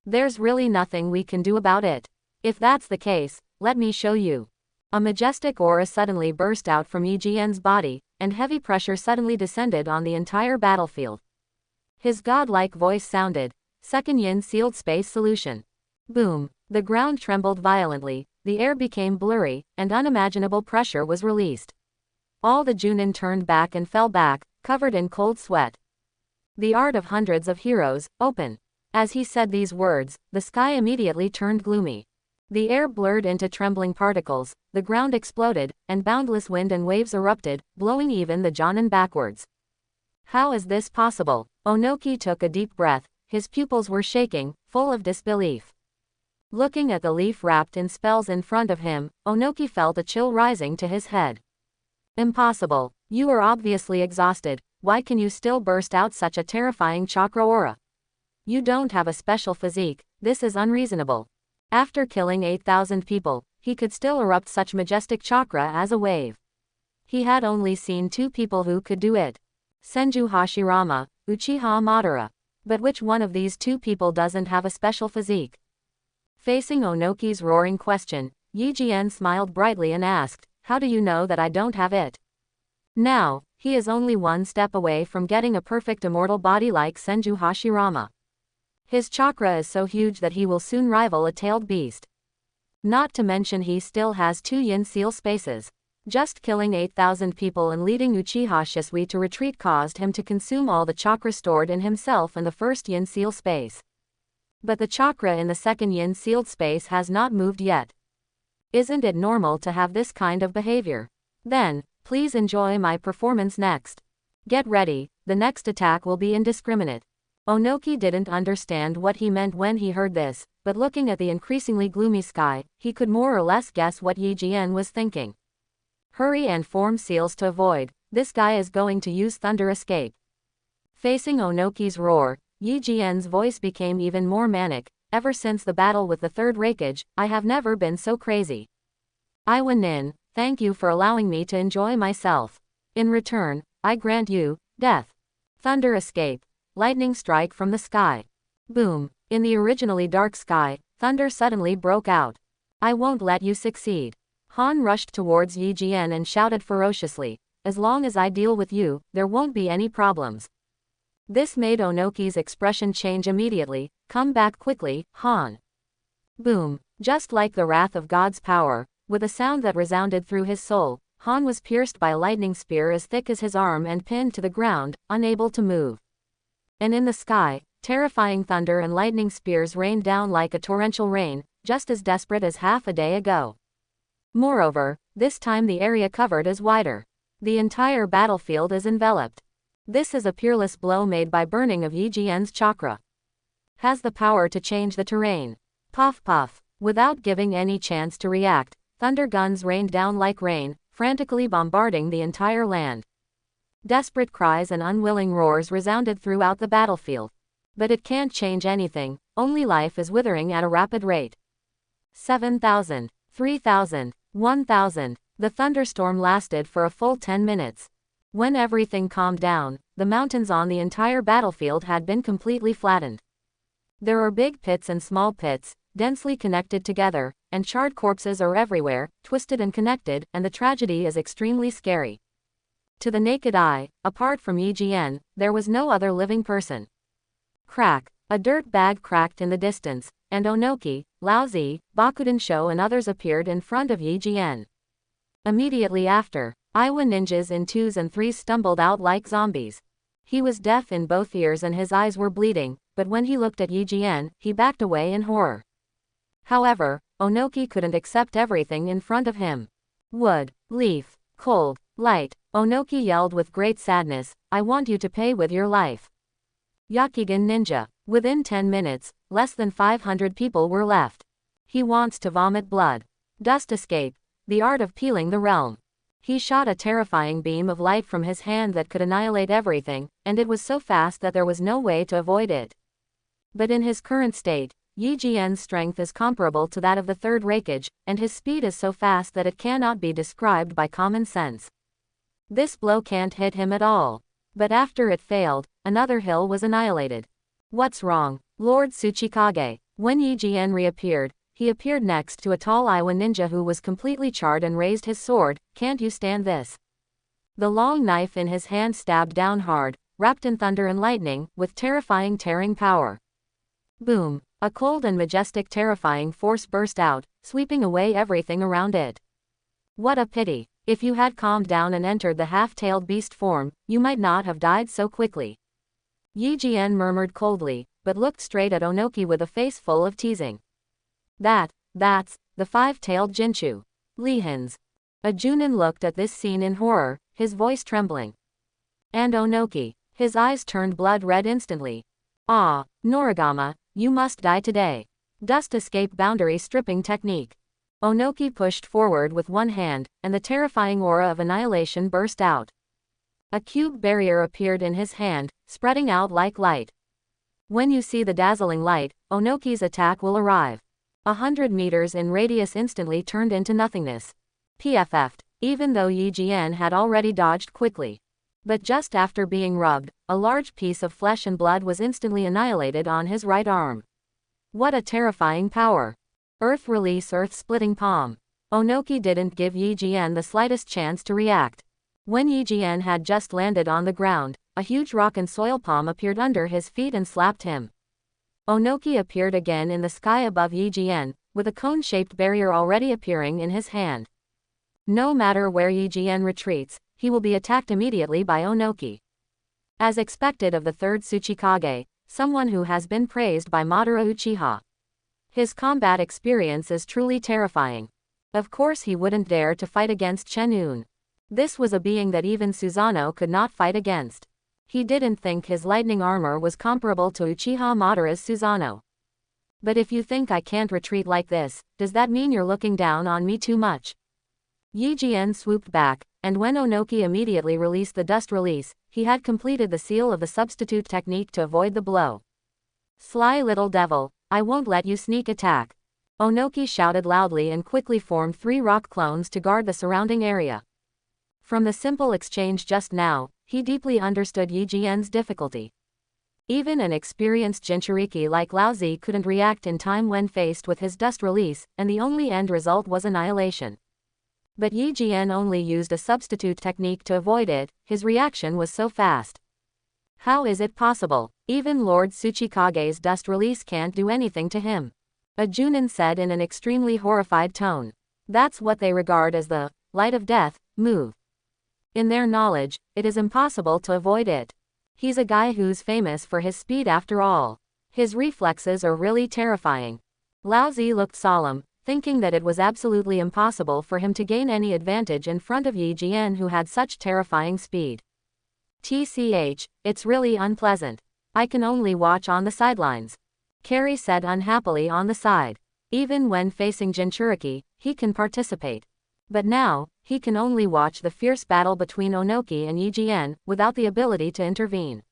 There's really nothing we can do about it. If that's the case, let me show you. A majestic aura suddenly burst out from Yi Jian's body, and heavy pressure suddenly descended on the entire battlefield. His godlike voice sounded, Second Yin sealed space solution. Boom, the ground trembled violently, the air became blurry, and unimaginable pressure was released. All the Junin turned back and fell back, covered in cold sweat. The art of hundreds of heroes, open. As he said these words, the sky immediately turned gloomy. The air blurred into trembling particles, the ground exploded, and boundless wind and waves erupted, blowing even the Jonin backwards. How is this possible? Onoki took a deep breath, his pupils were shaking, full of disbelief. Looking at the leaf wrapped in spells in front of him, Onoki felt a chill rising to his head. Impossible. You are obviously exhausted, why can you still burst out such a terrifying chakra aura? You don't have a special physique, this is unreasonable. After killing 8,000 people, he could still erupt such majestic chakra as a wave. He had only seen two people who could do it. Senju Hashirama, Uchiha Madara. But which one of these two people doesn't have a special physique? Facing Onoki's roaring question, Yi Jian smiled brightly and asked, how do you know that I don't have it? Now, he is only one step away from getting a perfect immortal body like Senju Hashirama. His chakra is so huge that he will soon rival a tailed beast. Not to mention he still has 2 yin seal spaces. Just killing 8,000 people and leading Uchiha Shisui to retreat caused him to consume all the chakra stored in himself in the first yin seal space. But the chakra in the second yin sealed space has not moved yet. Isn't it normal to have this kind of behavior? Then, please enjoy my performance next. Get ready, the next attack will be indiscriminate. Onoki didn't understand what he meant when he heard this, but looking at the increasingly gloomy sky, he could more or less guess what Yi Jian was thinking. Hurry and form seals to avoid, this guy is going to use thunder escape. Facing Onoki's roar, Yi Jian's voice became even more manic. Ever since the battle with the third Raikage, I have never been so crazy. Iwa Nin, thank you for allowing me to enjoy myself. In return, I grant you, death. Thunder escape. Lightning strike from the sky. Boom. In the originally dark sky, thunder suddenly broke out. I won't let you succeed. Han rushed towards Yi Jian and shouted ferociously, as long as I deal with you, there won't be any problems. This made Onoki's expression change immediately. Come back quickly, Han. Boom. Just like the wrath of God's power, with a sound that resounded through his soul, Han was pierced by a lightning spear as thick as his arm and pinned to the ground, unable to move. And in the sky, terrifying thunder and lightning spears rained down like a torrential rain, just as desperate as half a day ago. Moreover, this time the area covered is wider. The entire battlefield is enveloped. This is a peerless blow made by burning of Yi Jian's chakra. Has the power to change the terrain. Puff puff. Without giving any chance to react, thunder guns rained down like rain, frantically bombarding the entire land. Desperate cries and unwilling roars resounded throughout the battlefield. But it can't change anything, only life is withering at a rapid rate. 7,000, 3,000, 1,000. The thunderstorm lasted for a full 10 minutes. When everything calmed down, the mountains on the entire battlefield had been completely flattened. There are big pits and small pits, densely connected together, and charred corpses are everywhere, twisted and connected, and the tragedy is extremely scary. To the naked eye, apart from Yi Jian, there was no other living person. Crack. A dirt bag cracked in the distance, and Onoki, Laozi, Bakuden Sho and others appeared in front of Yi Jian. Immediately after, Iowa ninjas in 2s and 3s stumbled out like zombies. He was deaf in both ears and his eyes were bleeding, but when he looked at Yi Jian, he backed away in horror. However, Onoki couldn't accept everything in front of him. Wood, leaf, cold, light, Onoki yelled with great sadness, I want you to pay with your life. Yakigan ninja. Within 10 minutes, less than 500 people were left. He wants to vomit blood. Dust escape. The art of peeling the realm. He shot a terrifying beam of light from his hand that could annihilate everything, and it was so fast that there was no way to avoid it. But in his current state, Yi Jian's strength is comparable to that of the third Raikage, and his speed is so fast that it cannot be described by common sense. This blow can't hit him at all. But after it failed, another hill was annihilated. What's wrong, Lord Tsuchikage? When Yi Jian reappeared, he appeared next to a tall Iowa ninja who was completely charred and raised his sword. Can't you stand this? The long knife in his hand stabbed down hard, wrapped in thunder and lightning, with terrifying tearing power. Boom! A cold and majestic terrifying force burst out, sweeping away everything around it. What a pity! If you had calmed down and entered the half-tailed beast form, you might not have died so quickly. Yi Jian murmured coldly, but looked straight at Onoki with a face full of teasing. That's the five-tailed Jinshu. Lihans. A Junin looked at this scene in horror, his voice trembling. And Onoki. His eyes turned blood red instantly. Ah, Noragama, you must die today. Dust escape boundary stripping technique. Onoki pushed forward with one hand, and the terrifying aura of annihilation burst out. A cube barrier appeared in his hand, spreading out like light. When you see the dazzling light, Onoki's attack will arrive. 100 meters in radius instantly turned into nothingness. PFF'd, even though Yi Jian had already dodged quickly. But just after being rubbed, a large piece of flesh and blood was instantly annihilated on his right arm. What a terrifying power! Earth release earth-splitting palm. Onoki didn't give Yi Jian the slightest chance to react. When Yi Jian had just landed on the ground, a huge rock and soil palm appeared under his feet and slapped him. Onoki appeared again in the sky above Yi Jian, with a cone-shaped barrier already appearing in his hand. No matter where Yi Jian retreats, he will be attacked immediately by Onoki. As expected of the third Tsuchikage, someone who has been praised by Madara Uchiha. His combat experience is truly terrifying. Of course he wouldn't dare to fight against Chen Yun. This was a being that even Susanoo could not fight against. He didn't think his lightning armor was comparable to Uchiha Madara's Susanoo. But if you think I can't retreat like this, does that mean you're looking down on me too much? Yi Jian swooped back, and when Onoki immediately released the dust release, he had completed the seal of the substitute technique to avoid the blow. Sly little devil, I won't let you sneak attack. Onoki shouted loudly and quickly formed 3 rock clones to guard the surrounding area. From the simple exchange just now, he deeply understood Yi Jian's difficulty. Even an experienced Jinchuriki like Laozi couldn't react in time when faced with his dust release, and the only end result was annihilation. But Yi Jian only used a substitute technique to avoid it, his reaction was so fast. How is it possible? Even Lord Tsuchikage's dust release can't do anything to him. A Junin said in an extremely horrified tone. That's what they regard as the light of death move. In their knowledge, it is impossible to avoid it. He's a guy who's famous for his speed after all. His reflexes are really terrifying. Laozi looked solemn, thinking that it was absolutely impossible for him to gain any advantage in front of Yi Jian who had such terrifying speed. TCH, it's really unpleasant. I can only watch on the sidelines. Carrie said unhappily on the side. Even when facing Jinchuriki, he can participate. But now, he can only watch the fierce battle between Onoki and Yi Jian, without the ability to intervene.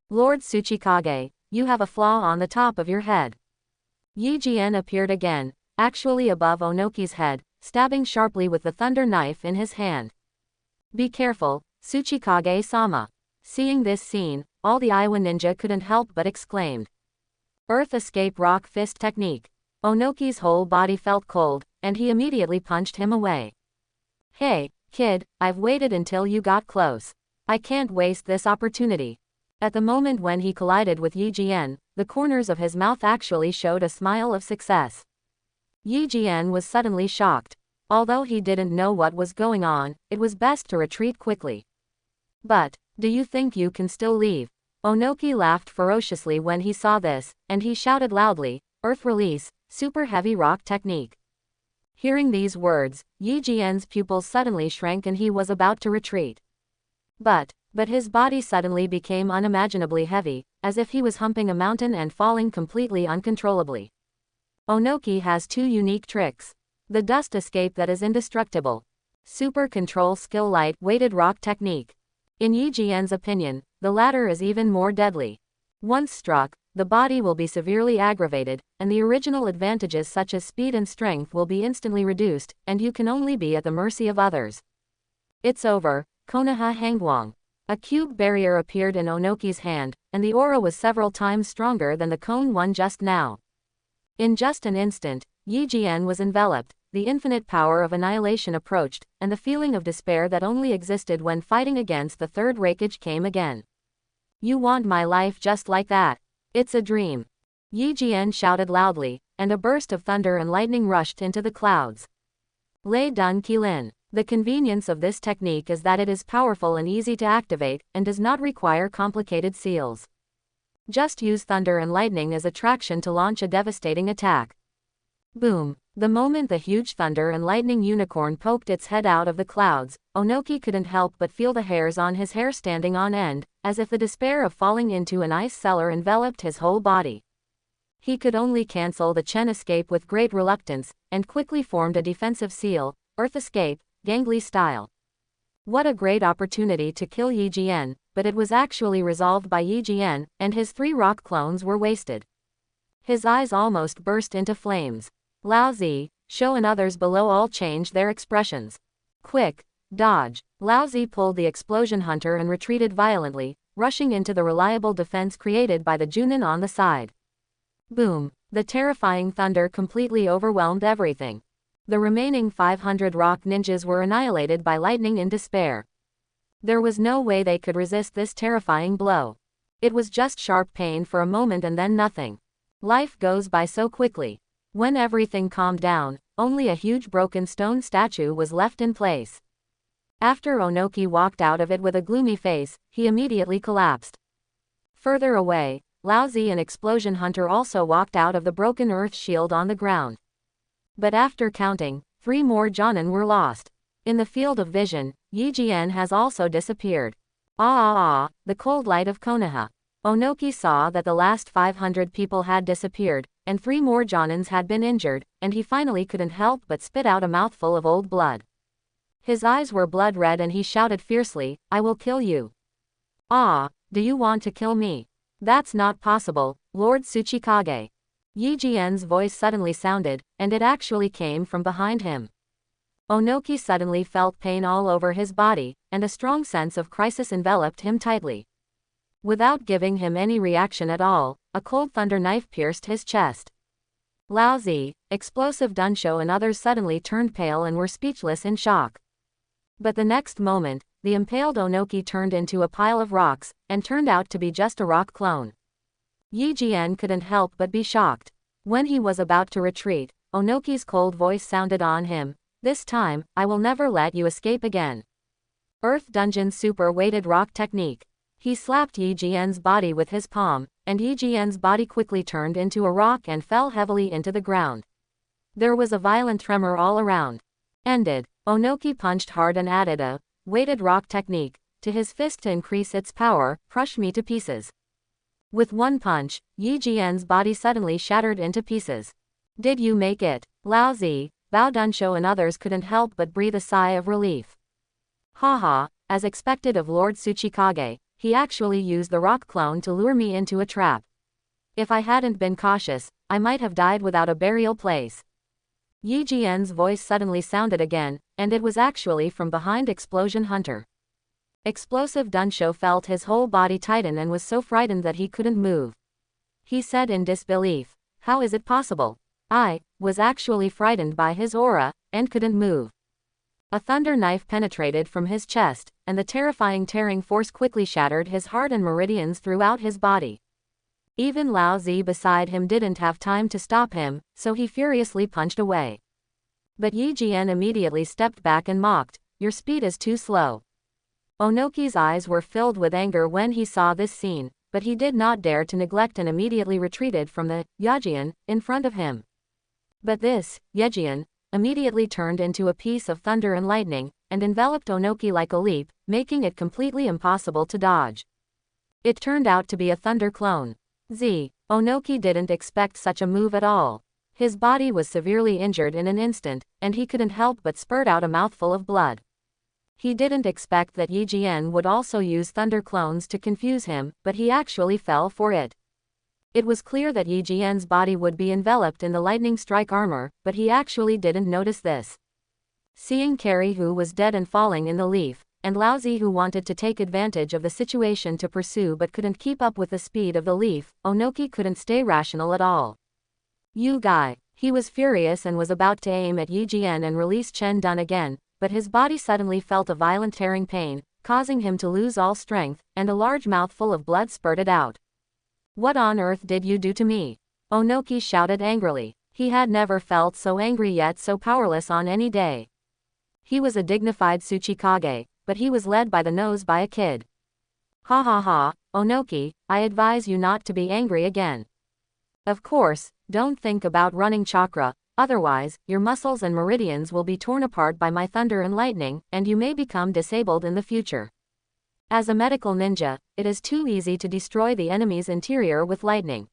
Lord Tsuchikage, you have a flaw on the top of your head. Yi Jian appeared again, actually above Onoki's head, stabbing sharply with the thunder knife in his hand. Be careful, Tsuchikage-sama. Seeing this scene, all the Iowa ninja couldn't help but exclaimed. Earth Escape Rock Fist Technique. Onoki's whole body felt cold, and he immediately punched him away. Hey, kid, I've waited until you got close. I can't waste this opportunity. At the moment when he collided with Yi Jian, the corners of his mouth actually showed a smile of success. Yi Jian was suddenly shocked. Although he didn't know what was going on, it was best to retreat quickly. But, do you think you can still leave? Onoki laughed ferociously when he saw this, and he shouted loudly, Earth Release, Super Heavy Rock Technique. Hearing these words, Yi Jian's pupils suddenly shrank and he was about to retreat. But his body suddenly became unimaginably heavy, as if he was humping a mountain and falling completely uncontrollably. Onoki has two unique tricks. The dust escape that is indestructible. Super Control Skill Light Weighted Rock Technique. In Yi Jian's opinion, the latter is even more deadly. Once struck, the body will be severely aggravated, and the original advantages such as speed and strength will be instantly reduced, and you can only be at the mercy of others. It's over, Konoha Hangwang. A cube barrier appeared in Onoki's hand, and the aura was several times stronger than the cone one just now. In just an instant, Yi Jian was enveloped, the infinite power of annihilation approached, and the feeling of despair that only existed when fighting against the third Raikage came again. You want my life just like that? It's a dream. Yi Jian shouted loudly, and a burst of thunder and lightning rushed into the clouds. Lei Dun Qilin. The convenience of this technique is that it is powerful and easy to activate, and does not require complicated seals. Just use thunder and lightning as attraction to launch a devastating attack. Boom! The moment the huge thunder and lightning unicorn poked its head out of the clouds, Onoki couldn't help but feel the hairs on his hair standing on end, as if the despair of falling into an ice cellar enveloped his whole body. He could only cancel the Chen escape with great reluctance, and quickly formed a defensive seal, Earth Escape, Gangli style. What a great opportunity to kill Yi Jian, but it was actually resolved by Yi Jian, and his 3 rock clones were wasted. His eyes almost burst into flames. Lao Zi, Sho and others below all changed their expressions. Quick, dodge. Lao Zi pulled the explosion hunter and retreated violently, rushing into the reliable defense created by the Junin on the side. Boom! The terrifying thunder completely overwhelmed everything. The remaining 500 rock ninjas were annihilated by lightning in despair. There was no way they could resist this terrifying blow. It was just sharp pain for a moment and then nothing. Life goes by so quickly. When everything calmed down, only a huge broken stone statue was left in place. After Onoki walked out of it with a gloomy face, he immediately collapsed. Further away, Lao Zi and Explosion Hunter also walked out of the broken earth shield on the ground. But after counting, 3 more Jonin were lost. In the field of vision, Yi Jian has also disappeared. The cold light of Konoha. Onoki saw that the last 500 people had disappeared, and 3 more Jonins had been injured, and he finally couldn't help but spit out a mouthful of old blood. His eyes were blood red and he shouted fiercely, I will kill you. Do you want to kill me? That's not possible, Lord Tsuchikage. Yi Jian's voice suddenly sounded, and it actually came from behind him. Onoki suddenly felt pain all over his body, and a strong sense of crisis enveloped him tightly. Without giving him any reaction at all, a cold thunder knife pierced his chest. Lao Zi, Explosive Dunsho and others suddenly turned pale and were speechless in shock. But the next moment, the impaled Onoki turned into a pile of rocks, and turned out to be just a rock clone. Yi Jian couldn't help but be shocked. When he was about to retreat, Onoki's cold voice sounded on him, this time, I will never let you escape again. Earth Dungeon Super Weighted Rock Technique. He slapped Yi Jian's body with his palm, and Yi Jian's body quickly turned into a rock and fell heavily into the ground. There was a violent tremor all around. Ended. Onoki punched hard and added a weighted rock technique to his fist to increase its power, crush me to pieces. With one punch, Yi Jian's body suddenly shattered into pieces. Did you make it? Lao Zi, Bao Dunsho and others couldn't help but breathe a sigh of relief. Haha, as expected of Lord Tsuchikage, he actually used the rock clone to lure me into a trap. If I hadn't been cautious, I might have died without a burial place. Yi Jian's voice suddenly sounded again, and it was actually from behind Explosion Hunter. Explosive Dunsho felt his whole body tighten and was so frightened that he couldn't move. He said in disbelief, "How is it possible? I was actually frightened by his aura, and couldn't move." A thunder knife penetrated from his chest, and the terrifying tearing force quickly shattered his heart and meridians throughout his body. Even Lao Zi beside him didn't have time to stop him, so he furiously punched away. But Yi Jian immediately stepped back and mocked, "Your speed is too slow." Onoki's eyes were filled with anger when he saw this scene, but he did not dare to neglect and immediately retreated from the Yajian in front of him. But this Yajian immediately turned into a piece of thunder and lightning, and enveloped Onoki like a leap, making it completely impossible to dodge. It turned out to be a thunder clone. Onoki didn't expect such a move at all. His body was severely injured in an instant, and he couldn't help but spurt out a mouthful of blood. He didn't expect that Yi Jian would also use thunder clones to confuse him, but he actually fell for it. It was clear that Yi Jian's body would be enveloped in the lightning strike armor, but he actually didn't notice this. Seeing Carrie who was dead and falling in the leaf, and Lao Zi who wanted to take advantage of the situation to pursue but couldn't keep up with the speed of the leaf, Onoki couldn't stay rational at all. "You guy." He was furious and was about to aim at Yi Jian and release Chen Dun again, but his body suddenly felt a violent tearing pain, causing him to lose all strength, and a large mouthful of blood spurted out. "What on earth did you do to me?" Onoki shouted angrily. He had never felt so angry yet so powerless on any day. He was a dignified Tsuchikage, but he was led by the nose by a kid. "Ha ha ha, Onoki, I advise you not to be angry again. Of course, don't think about running chakra, otherwise, your muscles and meridians will be torn apart by my thunder and lightning, and you may become disabled in the future. As a medical ninja, it is too easy to destroy the enemy's interior with lightning.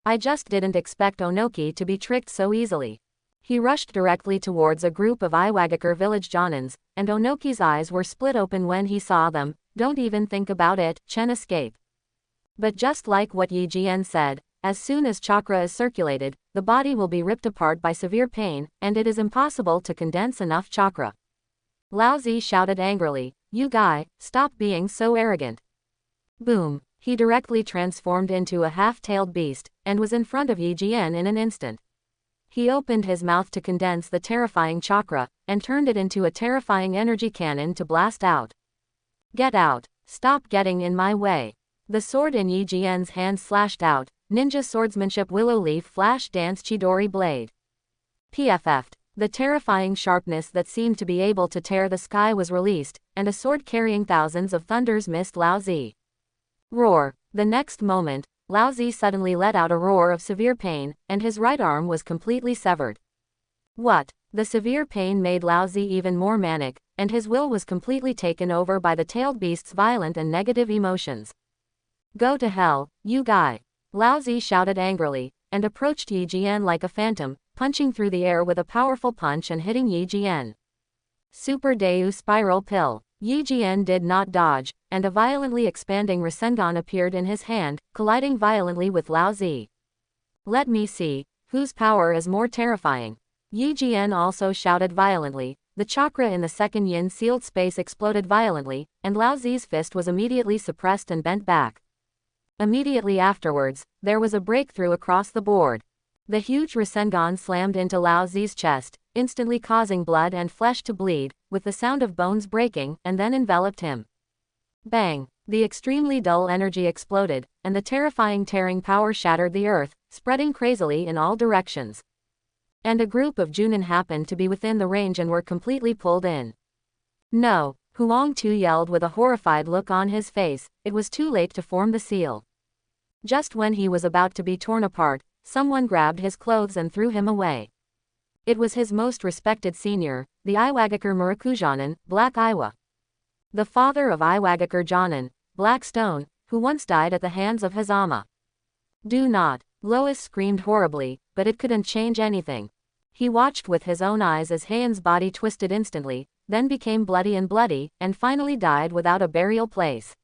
I just didn't expect Onoki to be tricked so easily." He rushed directly towards a group of Iwagakure village Jonins, and Onoki's eyes were split open when he saw them. "Don't even think about it, Chen, escape." But just like what Yi Jian said, as soon as chakra is circulated, the body will be ripped apart by severe pain, and it is impossible to condense enough chakra. Lao Zi shouted angrily, "You guy, stop being so arrogant." Boom! He directly transformed into a half-tailed beast, and was in front of Yi Jian in an instant. He opened his mouth to condense the terrifying chakra, and turned it into a terrifying energy cannon to blast out. "Get out! Stop getting in my way!" The sword in Yi Jian's hand slashed out, ninja swordsmanship willow leaf flash dance Chidori blade. PFF'd. The terrifying sharpness that seemed to be able to tear the sky was released, and a sword carrying thousands of thunders missed Lao Zi. Roar! The next moment, Lao Zi suddenly let out a roar of severe pain, and his right arm was completely severed. What? The severe pain made Lao Zi even more manic, and his will was completely taken over by the tailed beast's violent and negative emotions. "Go to hell, you guy!" Lao Zi shouted angrily, and approached Yi Jian like a phantom, punching through the air with a powerful punch and hitting Yi Jian. Super Deus Spiral Pill. Yi Jian did not dodge, and a violently expanding Rasengan appeared in his hand, colliding violently with Lao Zi. "Let me see, whose power is more terrifying." Yi Jian also shouted violently. The chakra in the second yin sealed space exploded violently, and Lao Zi's fist was immediately suppressed and bent back. Immediately afterwards, there was a breakthrough across the board. The huge Rasengan slammed into Lao Zi's chest, instantly causing blood and flesh to bleed, with the sound of bones breaking, and then enveloped him. Bang! The extremely dull energy exploded, and the terrifying tearing power shattered the earth, spreading crazily in all directions. And a group of Junin happened to be within the range and were completely pulled in. "No!" Huang Tu yelled with a horrified look on his face. It was too late to form the seal. Just when he was about to be torn apart, someone grabbed his clothes and threw him away. It was his most respected senior, the Iwagakure Murakujanin, Black Iwa. The father of Iwagakure Janin, Black Stone, who once died at the hands of Hazama. "Do not!" Lois screamed horribly, but it couldn't change anything. He watched with his own eyes as Heian's body twisted instantly, then became bloody, and finally died without a burial place.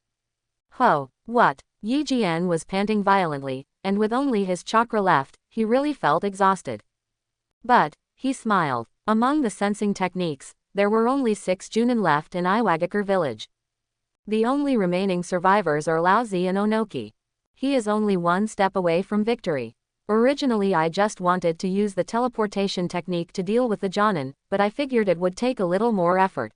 Ho! What? Yi Jian was panting violently, and with only his chakra left, he really felt exhausted. But he smiled. Among the sensing techniques, there were only 6 Junin left in Iwagakure village. The only remaining survivors are Laozi and Onoki. He is only one step away from victory. Originally I just wanted to use the teleportation technique to deal with the Jonin, but I figured it would take a little more effort.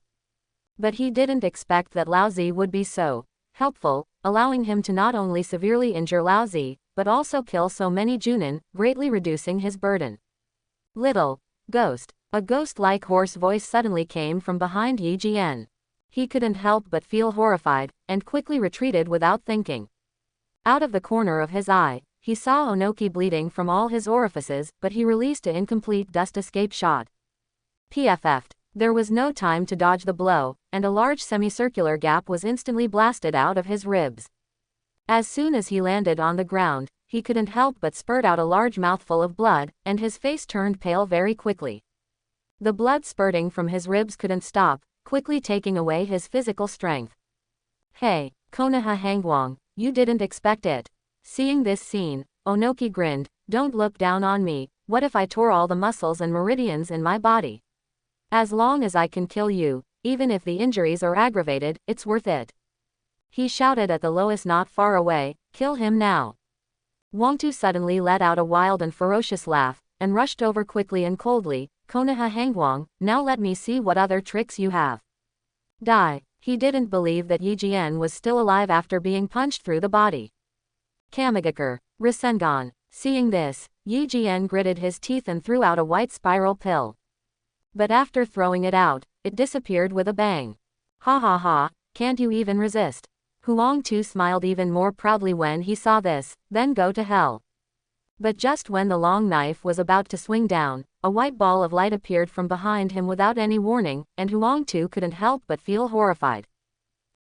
But he didn't expect that Laozi would be so helpful, allowing him to not only severely injure Laozi, but also kill so many Junin, greatly reducing his burden. Little ghost. A ghost-like hoarse voice suddenly came from behind Yi Jian. He couldn't help but feel horrified, and quickly retreated without thinking. Out of the corner of his eye, he saw Onoki bleeding from all his orifices, but he released an incomplete dust escape shot. PFF'd. There was no time to dodge the blow, and a large semicircular gap was instantly blasted out of his ribs. As soon as he landed on the ground, he couldn't help but spurt out a large mouthful of blood, and his face turned pale very quickly. The blood spurting from his ribs couldn't stop, quickly taking away his physical strength. Hey, Konoha Hangwang, you didn't expect it. Seeing this scene, Onoki grinned. Don't look down on me. What if I tore all the muscles and meridians in my body? As long as I can kill you, even if the injuries are aggravated, it's worth it. He shouted at the Lois not far away, kill him now. Wangtu suddenly let out a wild and ferocious laugh, and rushed over quickly and coldly. Konoha Hangwang, now let me see what other tricks you have. Die. He didn't believe that Yi Jian was still alive after being punched through the body. Kamigakur, Rasengan. Seeing this, Yi Jian gritted his teeth and threw out a white spiral pill. But after throwing it out, it disappeared with a bang. Ha ha ha, can't you even resist? Huangtu smiled even more proudly when he saw this, then go to hell. But just when the long knife was about to swing down, a white ball of light appeared from behind him without any warning, and Huangtu couldn't help but feel horrified.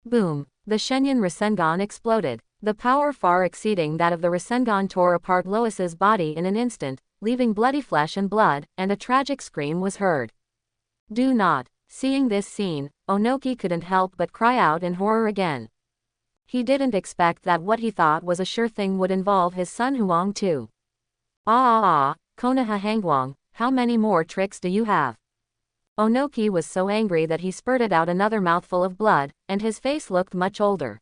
Boom! The Shenyan Rasengan exploded. The power far exceeding that of the Rasengan tore apart Lois's body in an instant, leaving bloody flesh and blood, and a tragic scream was heard. Do not. Seeing this scene, Onoki couldn't help but cry out in horror again. He didn't expect that what he thought was a sure thing would involve his son Huangtu. Konoha Hangwang, how many more tricks do you have? Onoki was so angry that he spurted out another mouthful of blood, and his face looked much older.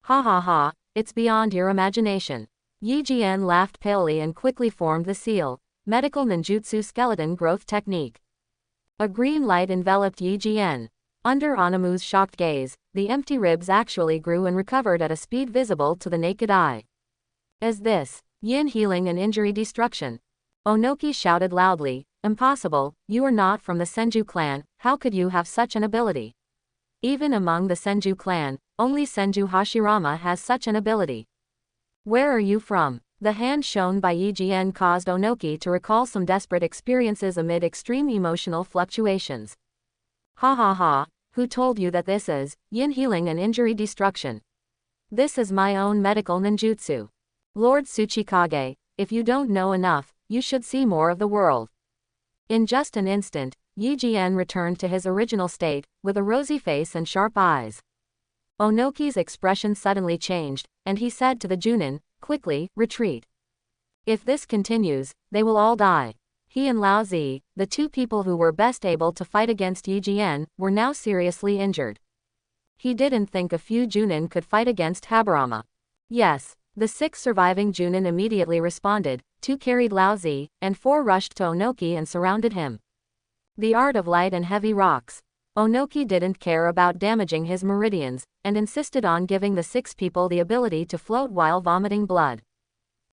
Ha ha ha, it's beyond your imagination. Yi Jian laughed palely and quickly formed the seal, medical ninjutsu skeleton growth technique. A green light enveloped Yi Jian. Under Anamu's shocked gaze, the empty ribs actually grew and recovered at a speed visible to the naked eye. Is this yin healing and injury destruction? Onoki shouted loudly. Impossible, you are not from the Senju clan, how could you have such an ability? Even among the Senju clan, only Senju Hashirama has such an ability. Where are you from? The hand shown by Yi Jian caused Onoki to recall some desperate experiences amid extreme emotional fluctuations. Ha ha ha, who told you that this is yin healing and injury destruction? This is my own medical ninjutsu. Lord Tsuchikage, if you don't know enough, you should see more of the world. In just an instant, Yi Jian returned to his original state, with a rosy face and sharp eyes. Onoki's expression suddenly changed, and he said to the Junin, quickly, retreat. If this continues, they will all die. He and Lao Zi, the two people who were best able to fight against Yi Jian, were now seriously injured. He didn't think a few Junin could fight against Habarama. Yes, the 6 surviving Junin immediately responded, 2 carried Lao Zi, and 4 rushed to Onoki and surrounded him. The art of light and heavy rocks. Onoki didn't care about damaging his meridians, and insisted on giving the 6 people the ability to float while vomiting blood.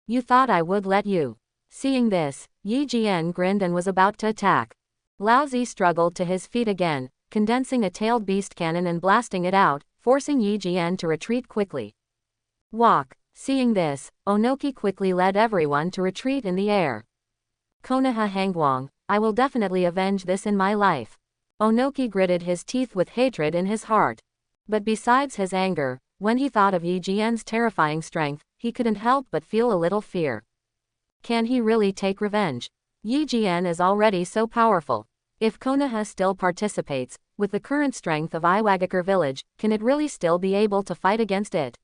You thought I would let you? Seeing this, Yi Jian grinned and was about to attack. Lao Zi struggled to his feet again, condensing a tailed beast cannon and blasting it out, forcing Yi Jian to retreat quickly. Walk. Seeing this, Onoki quickly led everyone to retreat in the air. Konoha Hangwang, I will definitely avenge this in my life. Onoki gritted his teeth with hatred in his heart. But besides his anger, when he thought of Yi Jian's terrifying strength, he couldn't help but feel a little fear. Can he really take revenge? Yi Jian is already so powerful. If Konoha still participates, with the current strength of Iwagakure village, can it really still be able to fight against it?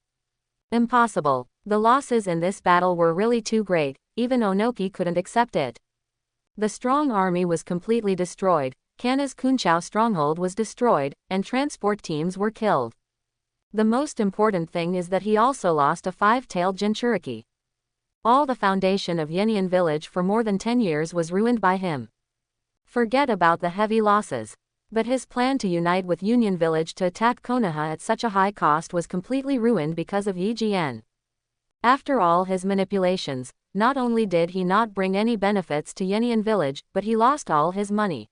Impossible. The losses in this battle were really too great, even Onoki couldn't accept it. The strong army was completely destroyed, Kana's Kunchao stronghold was destroyed, and transport teams were killed. The most important thing is that he also lost a 5-tailed Jinchuriki. All the foundation of Yenian village for more than 10 years was ruined by him. Forget about the heavy losses. But his plan to unite with Union Village to attack Konoha at such a high cost was completely ruined because of Yi Jian. After all his manipulations, not only did he not bring any benefits to Yenian Village, but he lost all his money.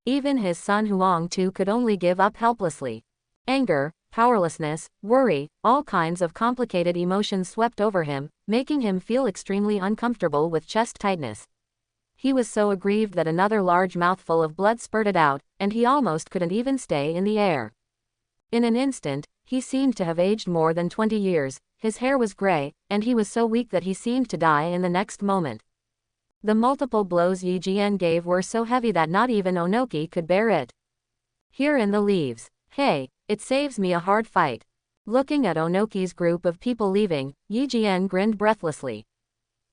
Even his son Huang too could only give up helplessly. Anger, powerlessness, worry, all kinds of complicated emotions swept over him, making him feel extremely uncomfortable with chest tightness. He was so aggrieved that another large mouthful of blood spurted out, and he almost couldn't even stay in the air. In an instant, he seemed to have aged more than 20 years, his hair was gray, and he was so weak that he seemed to die in the next moment. The multiple blows Yi Jian gave were so heavy that not even Onoki could bear it. Here in the leaves. Hey, it saves me a hard fight. Looking at Onoki's group of people leaving, Yi Jian grinned breathlessly.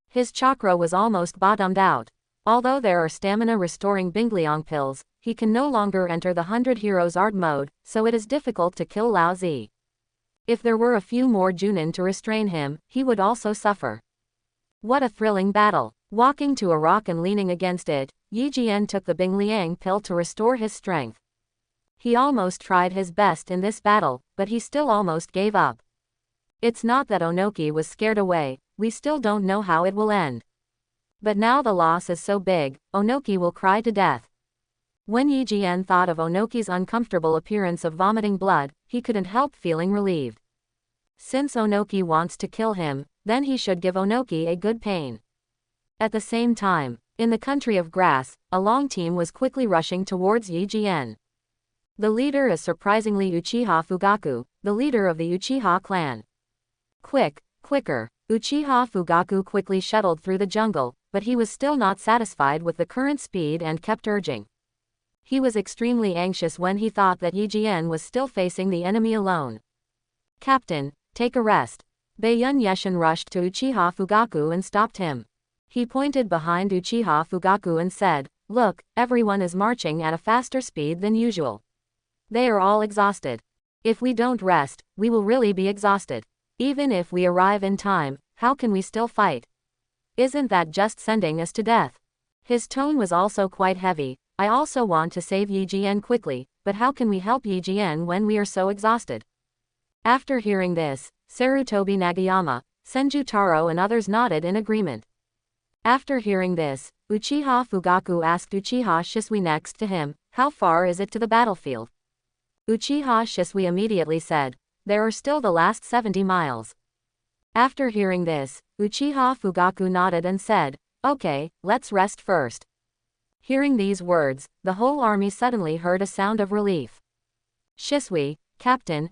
His chakra was almost bottomed out. Although there are stamina-restoring Bingliang pills, he can no longer enter the 100 Heroes art mode, so it is difficult to kill Lao Zi. If there were a few more Junin to restrain him, he would also suffer. What a thrilling battle! Walking to a rock and leaning against it, Yi Jian took the Bingliang pill to restore his strength. He almost tried his best in this battle, but he still almost gave up. It's not that Onoki was scared away, we still don't know how it will end. But now the loss is so big, Onoki will cry to death. When Yi Jian thought of Onoki's uncomfortable appearance of vomiting blood, he couldn't help feeling relieved. Since Onoki wants to kill him, then he should give Onoki a good pain. At the same time, in the country of grass, a long team was quickly rushing towards Yi Jian. The leader is surprisingly Uchiha Fugaku, the leader of the Uchiha clan. Quicker. Uchiha Fugaku quickly shuttled through the jungle, but he was still not satisfied with the current speed and kept urging. He was extremely anxious when he thought that Yi Jian was still facing the enemy alone. Captain, take a rest. Baiyun Yeshin rushed to Uchiha Fugaku and stopped him. He pointed behind Uchiha Fugaku and said, "Look, everyone is marching at a faster speed than usual. They are all exhausted. If we don't rest, we will really be exhausted. Even if we arrive in time, how can we still fight? Isn't that just sending us to death?" His tone was also quite heavy. I also want to save Yi Jian quickly, but how can we help Yi Jian when we are so exhausted? After hearing this, Sarutobi Nagayama, Senju Taro and others nodded in agreement. After hearing this, Uchiha Fugaku asked Uchiha Shisui next to him, "How far is it to the battlefield?" Uchiha Shisui immediately said, "There are still the last 70 miles. After hearing this, Uchiha Fugaku nodded and said, "Okay, let's rest first." Hearing these words, the whole army suddenly heard a sound of relief. "Shisui, Captain,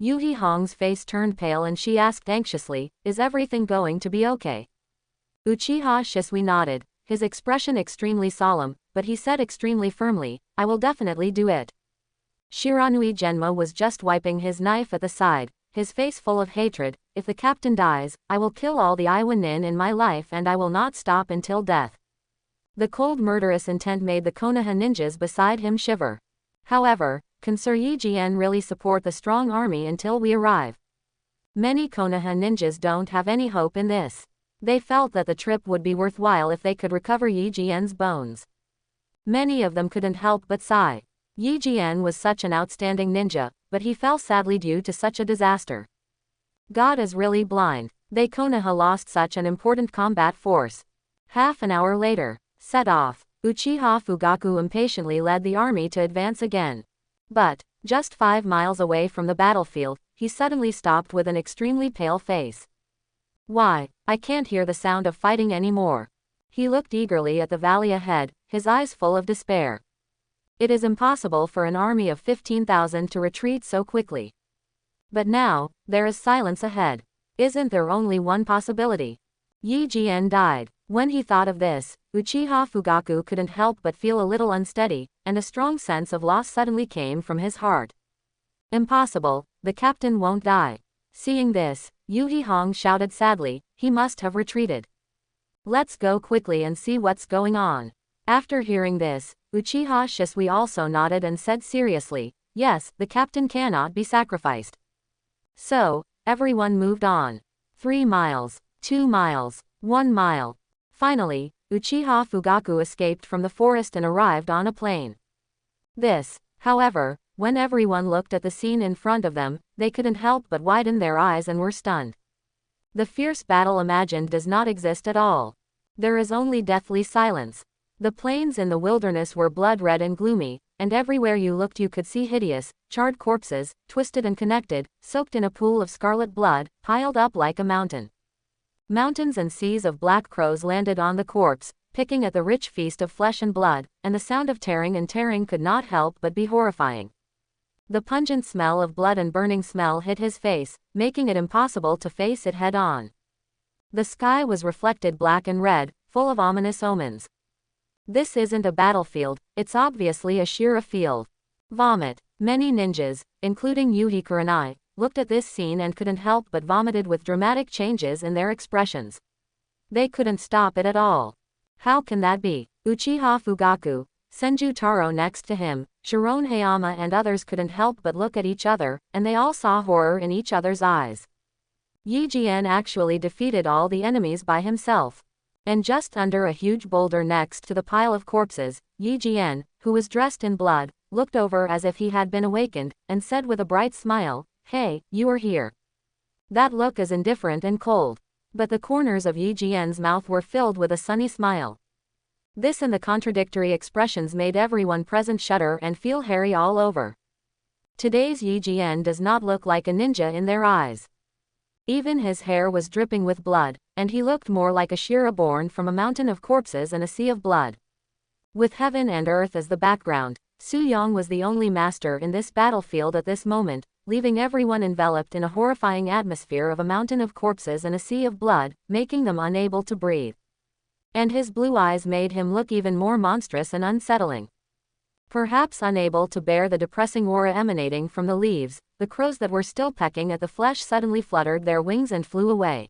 Yuhi Hong's face turned pale and she asked anxiously, "Is everything going to be okay?" Uchiha Shisui nodded, his expression extremely solemn, but he said extremely firmly, "I will definitely do it." Shiranui Genma was just wiping his knife at the side, his face full of hatred. "If the captain dies, I will kill all the Iwanin in my life and I will not stop until death." The cold murderous intent made the Konoha ninjas beside him shiver. However, can Sir Yi Jian really support the strong army until we arrive? Many Konoha ninjas don't have any hope in this. They felt that the trip would be worthwhile if they could recover Yi Jian's bones. Many of them couldn't help but sigh. Yi Jian was such an outstanding ninja, but he fell sadly due to such a disaster. God is really blind. They Konoha lost such an important combat force. Half an hour later, set off. Uchiha Fugaku impatiently led the army to advance again. But, just 5 miles away from the battlefield, he suddenly stopped with an extremely pale face. "Why, I can't hear the sound of fighting anymore." He looked eagerly at the valley ahead, his eyes full of despair. It is impossible for an army of 15,000 to retreat so quickly. But now, there is silence ahead. Isn't there only one possibility? Yi Jian died. When he thought of this, Uchiha Fugaku couldn't help but feel a little unsteady, and a strong sense of loss suddenly came from his heart. Impossible, the captain won't die. Seeing this, Yuhi Hong shouted sadly, "He must have retreated. Let's go quickly and see what's going on." After hearing this, Uchiha Shisui also nodded and said seriously, "Yes, the captain cannot be sacrificed. So, everyone moved on. 3 miles, 2 miles, 1 mile. Finally, Uchiha Fugaku escaped from the forest and arrived on a plain. This, however, when everyone looked at the scene in front of them, they couldn't help but widen their eyes and were stunned. The fierce battle imagined does not exist at all. There is only deathly silence. The plains in the wilderness were blood-red and gloomy, and everywhere you looked you could see hideous, charred corpses, twisted and connected, soaked in a pool of scarlet blood, piled up like a mountain. Mountains and seas of black crows landed on the corpse, picking at the rich feast of flesh and blood, and the sound of tearing and tearing could not help but be horrifying. The pungent smell of blood and burning smell hit his face, making it impossible to face it head-on. The sky was reflected black and red, full of ominous omens. This isn't a battlefield, it's obviously a Shira field. Vomit. Many ninjas, including Yuhi Kurenai, looked at this scene and couldn't help but vomited with dramatic changes in their expressions. They couldn't stop it at all. How can that be? Uchiha Fugaku, Senju Taro next to him, Shiron Hayama and others couldn't help but look at each other, and they all saw horror in each other's eyes. Yi Jian actually defeated all the enemies by himself. And just under a huge boulder next to the pile of corpses, Yi Jian, who was dressed in blood, looked over as if he had been awakened, and said with a bright smile, "Hey, you are here." That look is indifferent and cold. But the corners of Yi Jian's mouth were filled with a sunny smile. This and the contradictory expressions made everyone present shudder and feel hairy all over. Today's Yi Jian does not look like a ninja in their eyes. Even his hair was dripping with blood, and he looked more like a Shira born from a mountain of corpses and a sea of blood. With heaven and earth as the background, Su Yong was the only master in this battlefield at this moment, leaving everyone enveloped in a horrifying atmosphere of a mountain of corpses and a sea of blood, making them unable to breathe. And his blue eyes made him look even more monstrous and unsettling. Perhaps unable to bear the depressing aura emanating from the leaves, the crows that were still pecking at the flesh suddenly fluttered their wings and flew away.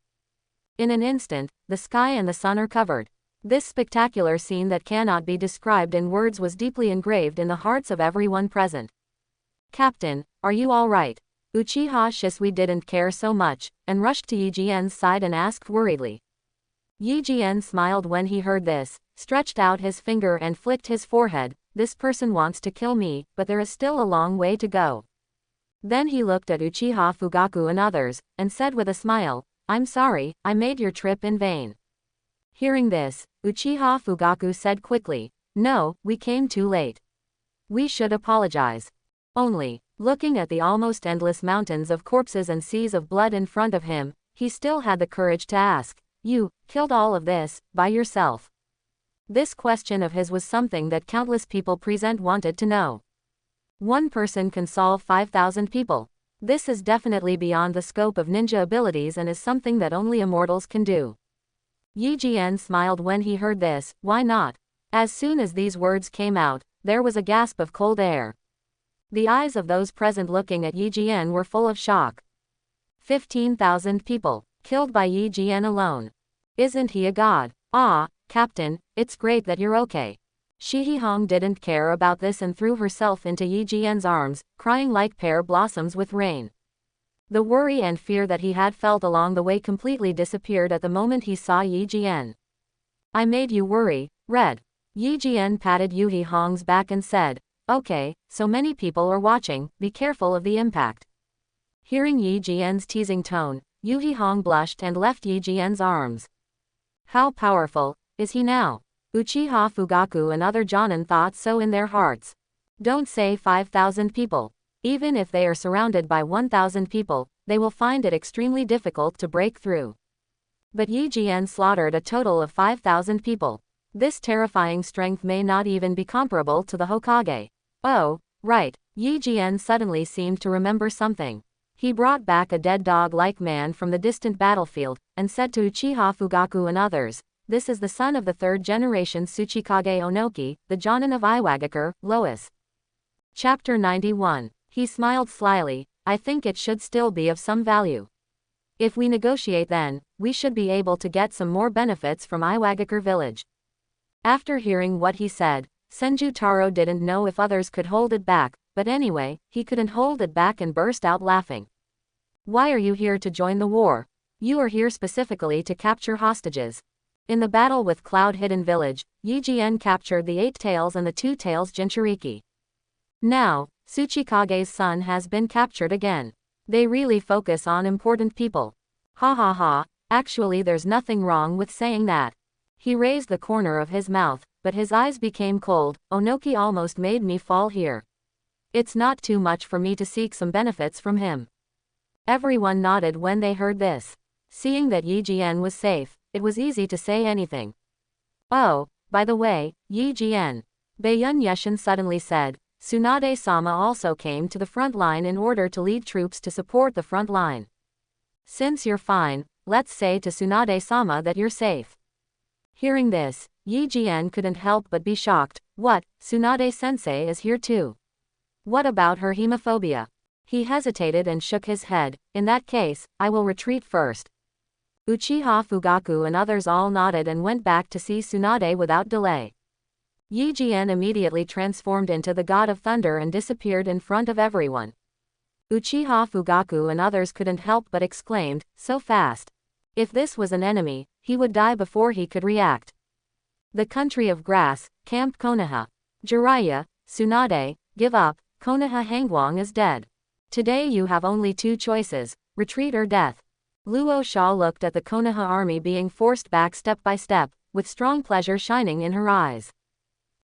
In an instant, the sky and the sun are covered. This spectacular scene that cannot be described in words was deeply engraved in the hearts of everyone present. "Captain, are you all right?" Uchiha Shisui didn't care so much, and rushed to Yi Jian's side and asked worriedly. Yi Jian smiled when he heard this, stretched out his finger and flicked his forehead. "This person wants to kill me, but there is still a long way to go." Then he looked at Uchiha Fugaku and others, and said with a smile, "I'm sorry, I made your trip in vain." Hearing this, Uchiha Fugaku said quickly, "No, we came too late. We should apologize." Only, looking at the almost endless mountains of corpses and seas of blood in front of him, he still had the courage to ask, "You killed all of this by yourself?" This question of his was something that countless people present wanted to know. One person can solve 5,000 people. This is definitely beyond the scope of ninja abilities and is something that only immortals can do. Yi Jian smiled when he heard this. Why not? As soon as these words came out, there was a gasp of cold air. The eyes of those present looking at Yi Jian were full of shock. 15,000 people, killed by Yi Jian alone. Isn't he a god? Ah, Captain, it's great that you're okay. Shihi Hong didn't care about this and threw herself into Yi Jian's arms, crying like pear blossoms with rain. The worry and fear that he had felt along the way completely disappeared at the moment he saw Yi Jian. "I made you worry, Red." Yi Jian patted Yuhi Hong's back and said, "Okay, so many people are watching, be careful of the impact." Hearing Yi Jian's teasing tone, Yuhi Hong blushed and left Yi Jian's arms. How powerful is he now? Uchiha Fugaku and other Jonin thought so in their hearts. Don't say 5,000 people. Even if they are surrounded by 1,000 people, they will find it extremely difficult to break through. But Yi Jian slaughtered a total of 5,000 people. This terrifying strength may not even be comparable to the Hokage. Oh, right, Yi Jian suddenly seemed to remember something. He brought back a dead dog-like man from the distant battlefield, and said to Uchiha Fugaku and others, "This is the son of the third-generation Tsuchikage Onoki, the Jonin of Iwagakure, Lois." Chapter 91. He smiled slyly. "I think it should still be of some value. If we negotiate then, we should be able to get some more benefits from Iwagakure village." After hearing what he said, Senju Taro didn't know if others could hold it back, but anyway, he couldn't hold it back and burst out laughing. Why are you here to join the war? You are here specifically to capture hostages. In the battle with Cloud Hidden Village, Yi Jian captured the 8 tails and the 2 tails Jinchuriki. Now, Tsuchikage's son has been captured again. They really focus on important people. Ha ha ha, actually there's nothing wrong with saying that. He raised the corner of his mouth, but his eyes became cold. Onoki almost made me fall here. It's not too much for me to seek some benefits from him. Everyone nodded when they heard this. Seeing that Yi Jian was safe, it was easy to say anything. Oh, by the way, Yi Jian. Baiyun Yeshin suddenly said. Tsunade-sama also came to the front line in order to lead troops to support the front line. Since you're fine, let's say to Tsunade-sama that you're safe. Hearing this, Yi Jian couldn't help but be shocked. What, Tsunade-sensei is here too? What about her hemophobia? He hesitated and shook his head. In that case, I will retreat first. Uchiha Fugaku and others all nodded and went back to see Tsunade without delay. Yi Jian immediately transformed into the god of thunder and disappeared in front of everyone. Uchiha Fugaku and others couldn't help but exclaimed, so fast. If this was an enemy, he would die before he could react. The country of grass, Camp Konoha. Jiraiya, Tsunade, give up, Konoha Hangwang is dead. Today you have only 2 choices, retreat or death. Luo Sha looked at the Konoha army being forced back step by step, with strong pleasure shining in her eyes.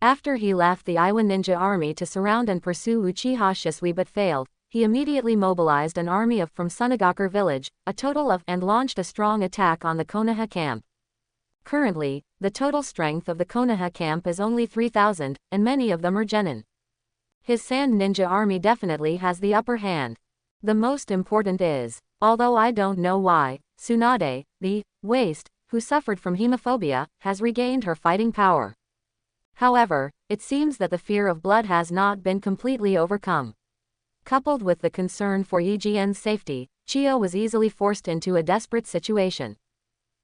After he left the Iwa ninja army to surround and pursue Uchiha Shisui but failed, he immediately mobilized an army from Sunagakur village, a total of, and launched a strong attack on the Konoha camp. Currently, the total strength of the Konoha camp is only 3,000, and many of them are genin. His sand ninja army definitely has the upper hand. The most important is, although I don't know why, Tsunade, the waste, who suffered from hemophobia, has regained her fighting power. However, it seems that the fear of blood has not been completely overcome. Coupled with the concern for Yi Jian's safety, Chiyo was easily forced into a desperate situation.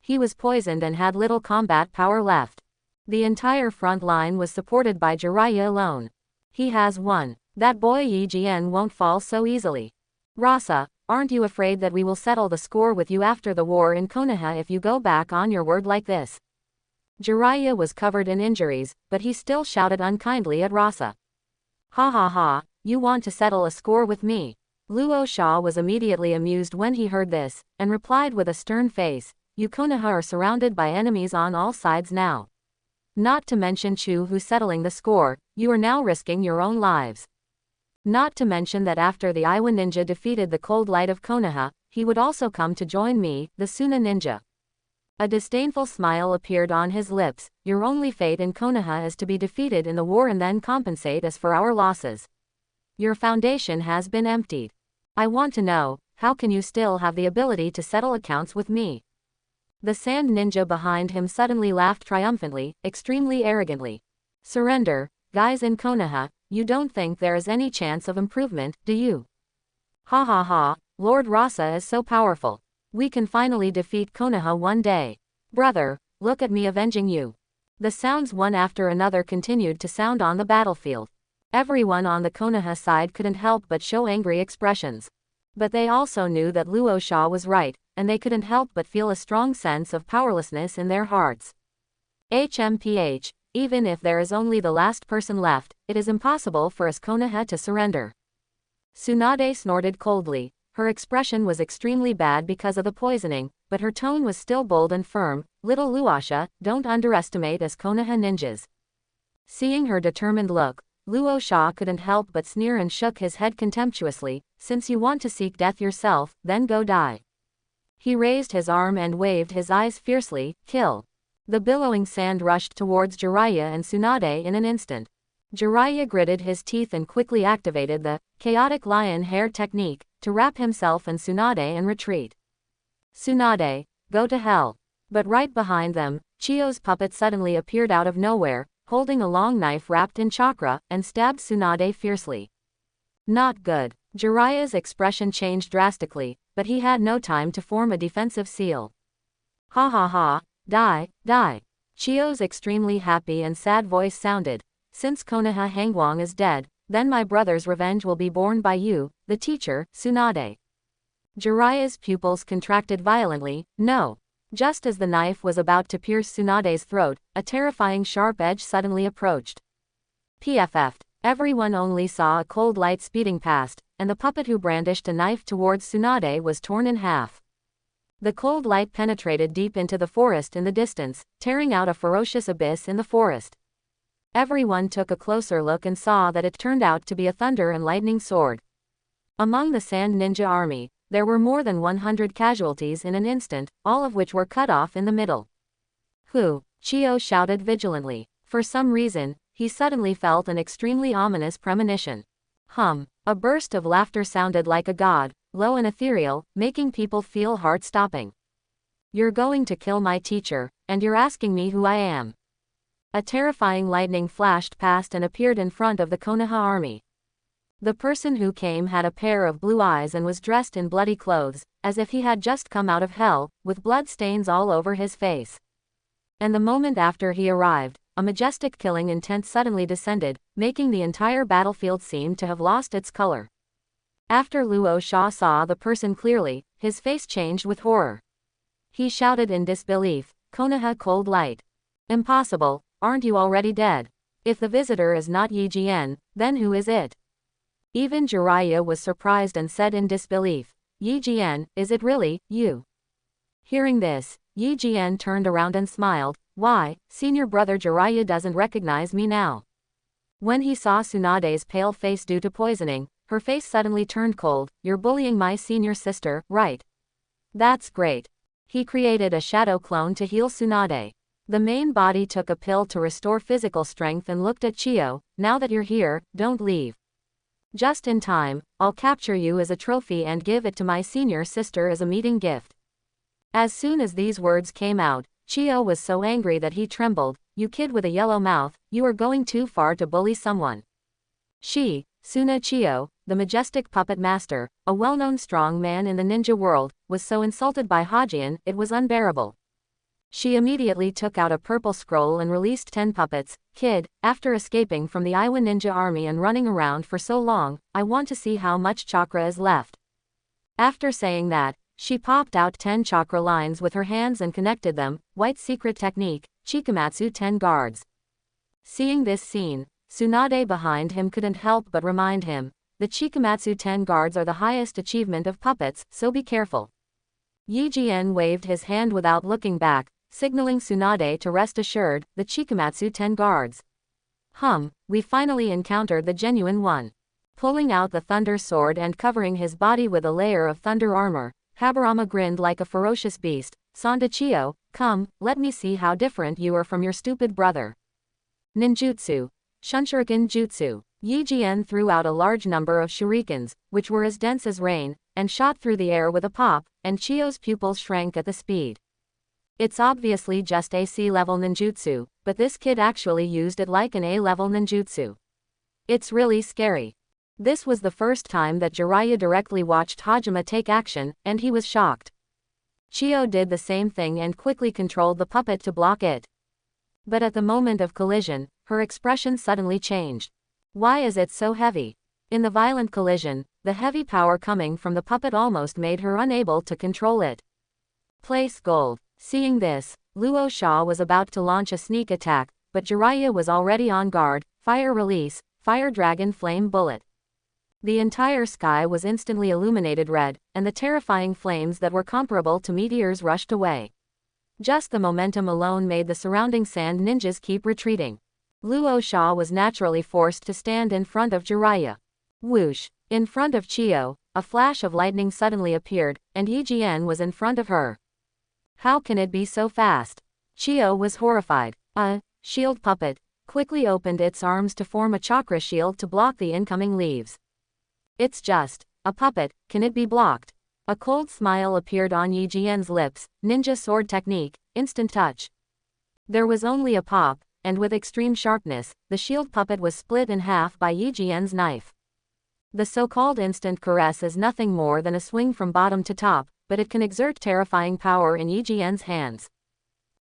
He was poisoned and had little combat power left. The entire front line was supported by Jiraiya alone. He has won. That boy Yi Jian won't fall so easily. Rasa, aren't you afraid that we will settle the score with you after the war in Konoha if you go back on your word like this? Jiraiya was covered in injuries, but he still shouted unkindly at Rasa. Ha ha ha, you want to settle a score with me? Luo Sha was immediately amused when he heard this, and replied with a stern face, you Konoha are surrounded by enemies on all sides now. Not to mention Chu who's settling the score, you are now risking your own lives. Not to mention that after the Iwa ninja defeated the cold light of Konoha, he would also come to join me, the Suna ninja. A disdainful smile appeared on his lips. Your only fate in Konoha is to be defeated in the war and then compensate us for our losses. Your foundation has been emptied. I want to know, how can you still have the ability to settle accounts with me? The sand ninja behind him suddenly laughed triumphantly, extremely arrogantly. Surrender, guys in Konoha, you don't think there is any chance of improvement, do you? Ha ha ha, Lord Rasa is so powerful. We can finally defeat Konoha one day. Brother, look at me avenging you. The sounds one after another continued to sound on the battlefield. Everyone on the Konoha side couldn't help but show angry expressions. But they also knew that Luo Sha was right, and they couldn't help but feel a strong sense of powerlessness in their hearts. HMPH, even if there is only the last person left, it is impossible for us Konoha to surrender. Tsunade snorted coldly. Her expression was extremely bad because of the poisoning, but her tone was still bold and firm. Little Luasha, don't underestimate us Konoha ninjas. Seeing her determined look, Luo Sha couldn't help but sneer and shook his head contemptuously. Since you want to seek death yourself, then go die. He raised his arm and waved his eyes fiercely. Kill. The billowing sand rushed towards Jiraiya and Tsunade in an instant. Jiraiya gritted his teeth and quickly activated the chaotic lion hair technique to wrap himself in Tsunade and retreat. Tsunade, go to hell. But right behind them, Chiyo's puppet suddenly appeared out of nowhere, holding a long knife wrapped in chakra, and stabbed Tsunade fiercely. Not good. Jiraiya's expression changed drastically, but he had no time to form a defensive seal. Ha ha ha, die, die. Chiyo's extremely happy and sad voice sounded. Since Konoha Hangwang is dead, then my brother's revenge will be borne by you, the teacher, Tsunade. Jiraiya's pupils contracted violently. No. Just as the knife was about to pierce Tsunade's throat, a terrifying sharp edge suddenly approached. PFF'd. Everyone only saw a cold light speeding past, and the puppet who brandished a knife towards Tsunade was torn in half. The cold light penetrated deep into the forest in the distance, tearing out a ferocious abyss in the forest. Everyone took a closer look and saw that it turned out to be a thunder and lightning sword. Among the Sand Ninja army, there were more than 100 casualties in an instant, all of which were cut off in the middle. Who? Chio shouted vigilantly. For some reason, he suddenly felt an extremely ominous premonition. A burst of laughter sounded like a god, low and ethereal, making people feel heart-stopping. You're going to kill my teacher, and you're asking me who I am. A terrifying lightning flashed past and appeared in front of the Konoha army. The person who came had a pair of blue eyes and was dressed in bloody clothes, as if he had just come out of hell, with blood stains all over his face. And the moment after he arrived, a majestic killing intent suddenly descended, making the entire battlefield seem to have lost its color. After Luo Sha saw the person clearly, his face changed with horror. He shouted in disbelief, "Konoha cold light. Impossible, aren't you already dead? If the visitor is not Yi Jian, then who is it?" Even Jiraiya was surprised and said in disbelief, "Yi Jian, is it really you?" Hearing this, Yi Jian turned around and smiled. "Why, senior brother Jiraiya doesn't recognize me now." When he saw Tsunade's pale face due to poisoning, her face suddenly turned cold. "You're bullying my senior sister, right? That's great." He created a shadow clone to heal Tsunade. The main body took a pill to restore physical strength and looked at Chio. "Now that you're here, don't leave. Just in time, I'll capture you as a trophy and give it to my senior sister as a meeting gift." As soon as these words came out, Chio was so angry that he trembled. "You kid with a yellow mouth, you are going too far to bully someone." Suna Chio, the majestic puppet master, a well-known strong man in the ninja world, was so insulted by Hajian, it was unbearable. She immediately took out a purple scroll and released 10 puppets. "Kid, after escaping from the Iwa ninja army and running around for so long, I want to see how much chakra is left." After saying that, she popped out 10 chakra lines with her hands and connected them. White secret technique, Chikamatsu 10 guards. Seeing this scene, Tsunade behind him couldn't help but remind him, the Chikamatsu 10 guards are the highest achievement of puppets, so be careful. Yi Jian waved his hand without looking back, signaling Tsunade to rest assured, the Chikamatsu 10 guards. We finally encountered the genuine one. Pulling out the thunder sword and covering his body with a layer of thunder armor, Habarama grinned like a ferocious beast. "Sanda Chio, come, let me see how different you are from your stupid brother." Ninjutsu. Shunshuriken Jutsu. Yi Jian threw out a large number of shurikens, which were as dense as rain, and shot through the air with a pop, and Chio's pupils shrank at the speed. It's obviously just a C-level ninjutsu, but this kid actually used it like an A-level ninjutsu. It's really scary. This was the first time that Jiraiya directly watched Hajime take action, and he was shocked. Chio did the same thing and quickly controlled the puppet to block it. But at the moment of collision, her expression suddenly changed. Why is it so heavy? In the violent collision, the heavy power coming from the puppet almost made her unable to control it. Place gold. Seeing this, Luo Sha was about to launch a sneak attack, but Jiraiya was already on guard. Fire release, Fire Dragon Flame Bullet. The entire sky was instantly illuminated red, and the terrifying flames that were comparable to meteors rushed away. Just the momentum alone made the surrounding sand ninjas keep retreating. Luo Sha was naturally forced to stand in front of Jiraiya. Whoosh! In front of Chio, a flash of lightning suddenly appeared, and Yi Jian was in front of her. How can it be so fast? Chio was horrified. A shield puppet quickly opened its arms to form a chakra shield to block the incoming leaves. It's just a puppet, can it be blocked? A cold smile appeared on Yi Jian's lips. Ninja sword technique, instant touch. There was only a pop, and with extreme sharpness, the shield puppet was split in half by Yi Jian's knife. The so-called instant caress is nothing more than a swing from bottom to top, but it can exert terrifying power in Yi Jian's hands.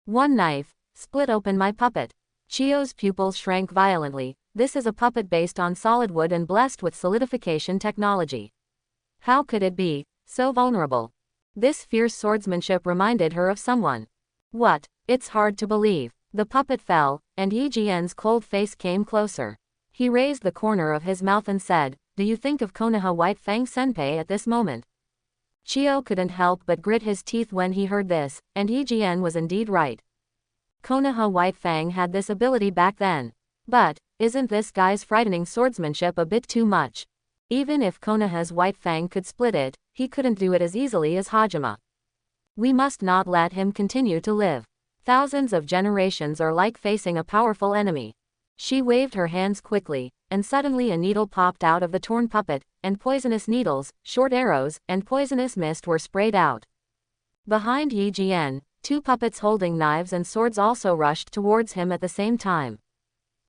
One knife, split open my puppet. Chio's pupils shrank violently. This is a puppet based on solid wood and blessed with solidification technology. How could it be? so vulnerable. This fierce swordsmanship reminded her of someone. What? It's hard to believe. The puppet fell, and Yi Jian's cold face came closer. He raised the corner of his mouth and said, "Do you think of Konoha White Fang Senpai at this moment?" Chiyo couldn't help but grit his teeth when he heard this, and Yi Jian was indeed right. Konoha White Fang had this ability back then. But, isn't this guy's frightening swordsmanship a bit too much? Even if Konoha's White Fang could split it, he couldn't do it as easily as Hajime. We must not let him continue to live. Thousands of generations are like facing a powerful enemy. She waved her hands quickly, and suddenly a needle popped out of the torn puppet, and poisonous needles, short arrows, and poisonous mist were sprayed out. Behind Yi Jian, two puppets holding knives and swords also rushed towards him at the same time.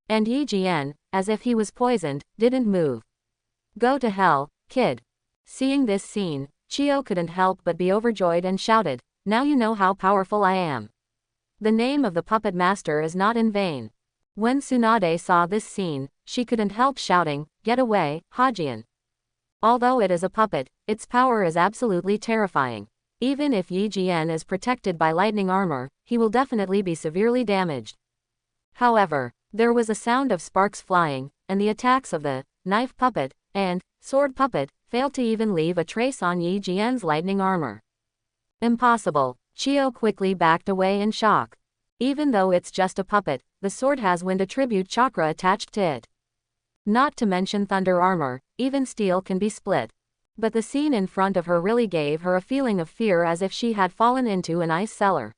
And Yi Jian, as if he was poisoned, didn't move. "Go to hell, kid." Seeing this scene, Chiyo couldn't help but be overjoyed and shouted, "Now you know how powerful I am." The name of the puppet master is not in vain. When Tsunade saw this scene, she couldn't help shouting, "Get away, Hajian." Although it is a puppet, its power is absolutely terrifying. Even if Yi Jian is protected by lightning armor, he will definitely be severely damaged. However, there was a sound of sparks flying, and the attacks of the knife puppet and sword puppet failed to even leave a trace on Yi Jian's lightning armor. Impossible. Chiyo quickly backed away in shock. Even though it's just a puppet, the sword has wind attribute chakra attached to it. Not to mention thunder armor, even steel can be split. But the scene in front of her really gave her a feeling of fear, as if she had fallen into an ice cellar.